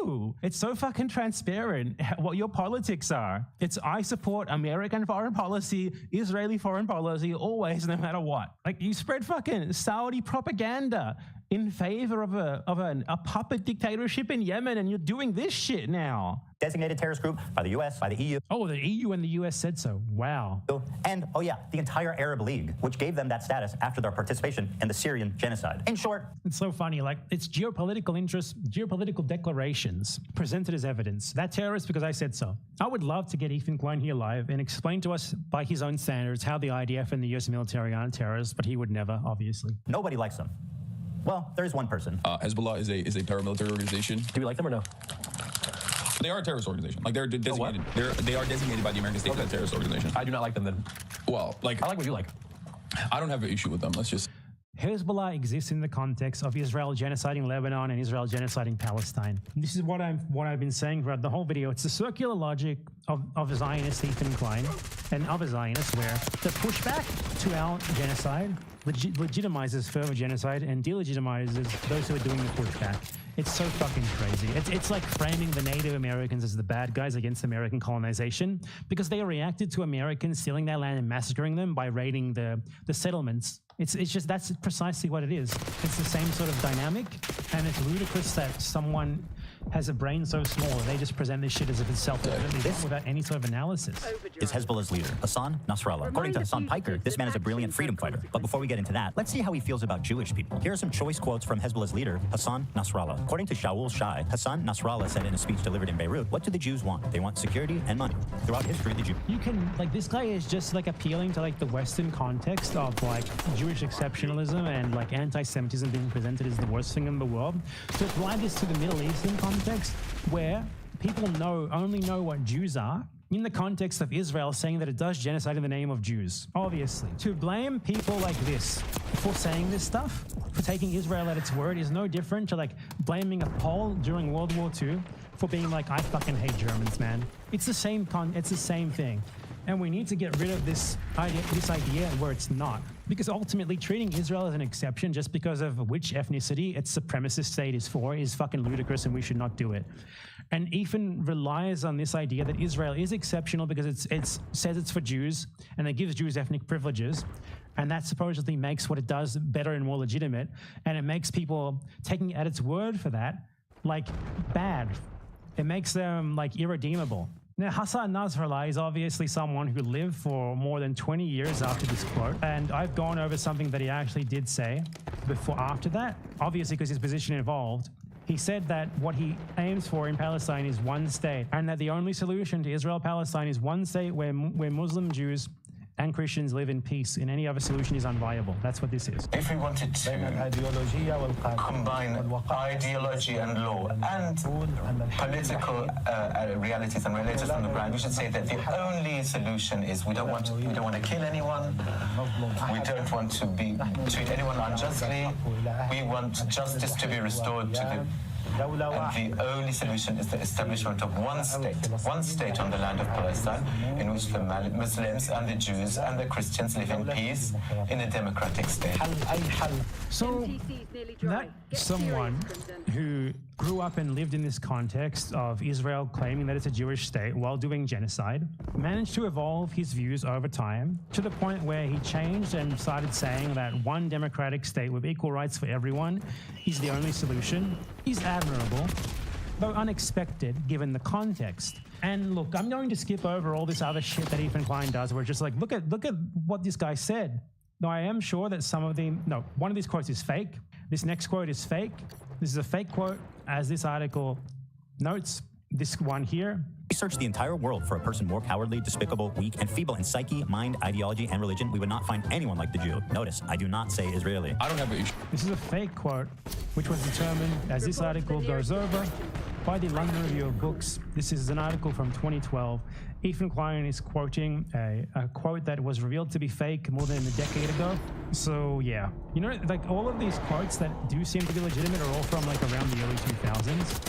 Ooh, it's so fucking transparent what your politics are. It's I support American foreign policy, Israeli foreign policy, always, no matter what. Like, you spread fucking Saudi propaganda in favor of a puppet dictatorship in Yemen, and you're doing this shit now. Designated terrorist group by the US, by the EU. Oh, the EU and the US said so. Wow. And, oh yeah, the entire Arab League, which gave them that status after their participation in the Syrian genocide. In short, it's so funny. Like, it's geopolitical interests, geopolitical declarations presented as evidence. That terrorist because I said so. I would love to get Ethan Klein here live and explain to us by his own standards how the IDF and the US military aren't terrorists, but he would never, obviously. Nobody likes them. Well, there is one person. Hezbollah is a paramilitary organization. Do we like them or no? They are a terrorist organization. Like they're designated. They are designated by the American state as a terrorist organization. I do not like them then. Well, like I like what you like. I don't have an issue with them. Let's just. Hezbollah exists in the context of Israel genociding Lebanon and Israel genociding Palestine. This is what I've been saying throughout the whole video. It's the circular logic of Zionist Ethan Klein and other Zionists where the pushback to our genocide legitimizes further genocide and delegitimizes those who are doing the pushback. It's so fucking crazy. It's like framing the Native Americans as the bad guys against American colonization because they reacted to Americans stealing their land and massacring them by raiding the settlements. It's just that's precisely what it is. It's the same sort of dynamic, and it's ludicrous that someone has a brain so small that they just present this shit as if it's self-evidently done without any sort of analysis. Is Hezbollah's leader, Hassan Nasrallah. According to Hassan Piker, this man is a brilliant freedom fighter. But before we get into that, let's see how he feels about Jewish people. Here are some choice quotes from Hezbollah's leader, Hassan Nasrallah. According to Shaul Shai, Hassan Nasrallah said in a speech delivered in Beirut, what do the Jews want? They want security and money. Throughout history, the Jews... You can, like, this guy is just, like, appealing to, like, the Western context of, like, Jewish exceptionalism and, like, anti-Semitism being presented as the worst thing in the world. To apply this to the Middle Eastern context, where people only know what Jews are, in the context of Israel saying that it does genocide in the name of Jews, obviously. To blame people like this for saying this stuff, for taking Israel at its word, is no different to like blaming a Pole during World War II for being like, I fucking hate Germans, man. It's the same thing. And we need to get rid of this idea where it's not. Because ultimately treating Israel as an exception just because of which ethnicity its supremacist state is for is fucking ludicrous and we should not do it. And Ethan relies on this idea that Israel is exceptional because it says it's for Jews and it gives Jews ethnic privileges. And that supposedly makes what it does better and more legitimate. And it makes people taking it at its word for that, like, bad. It makes them, like, irredeemable. Now, Hassan Nasrallah is obviously someone who lived for more than 20 years after this quote, and I've gone over something that he actually did say after that, obviously because his position evolved. He said that what he aims for in Palestine is one state, and that the only solution to Israel-Palestine is one state where Muslim Jews and Christians live in peace, and any other solution is unviable. That's what this is. If we wanted to combine ideology and law and political realities and realities on the ground, we should say that the only solution is we don't want to kill anyone, we don't want to treat anyone unjustly, we want justice to be restored to the. And the only solution is the establishment of one state on the land of Palestine, in which the Muslims and the Jews and the Christians live in peace in a democratic state. So that someone who grew up and lived in this context of Israel claiming that it's a Jewish state while doing genocide managed to evolve his views over time to the point where he changed and started saying that one democratic state with equal rights for everyone is the only solution is admirable, though unexpected given the context. And look, I'm going to skip over all this other shit that Ethan Klein does where it's just like, look at what this guy said. Now, I am sure that one of these quotes is fake. This next quote is fake. This is a fake quote, as this article notes. This one here. We searched the entire world for a person more cowardly, despicable, weak, and feeble in psyche, mind, ideology, and religion. We would not find anyone like the Jew. Notice, I do not say Israeli. I don't have an issue. This is a fake quote, which was determined, as this article goes over, by the London Review of Books. This is an article from 2012. Ethan Klein is quoting a quote that was revealed to be fake more than a decade ago. So yeah, like all of these quotes that do seem to be legitimate are all from like around the early 2000s.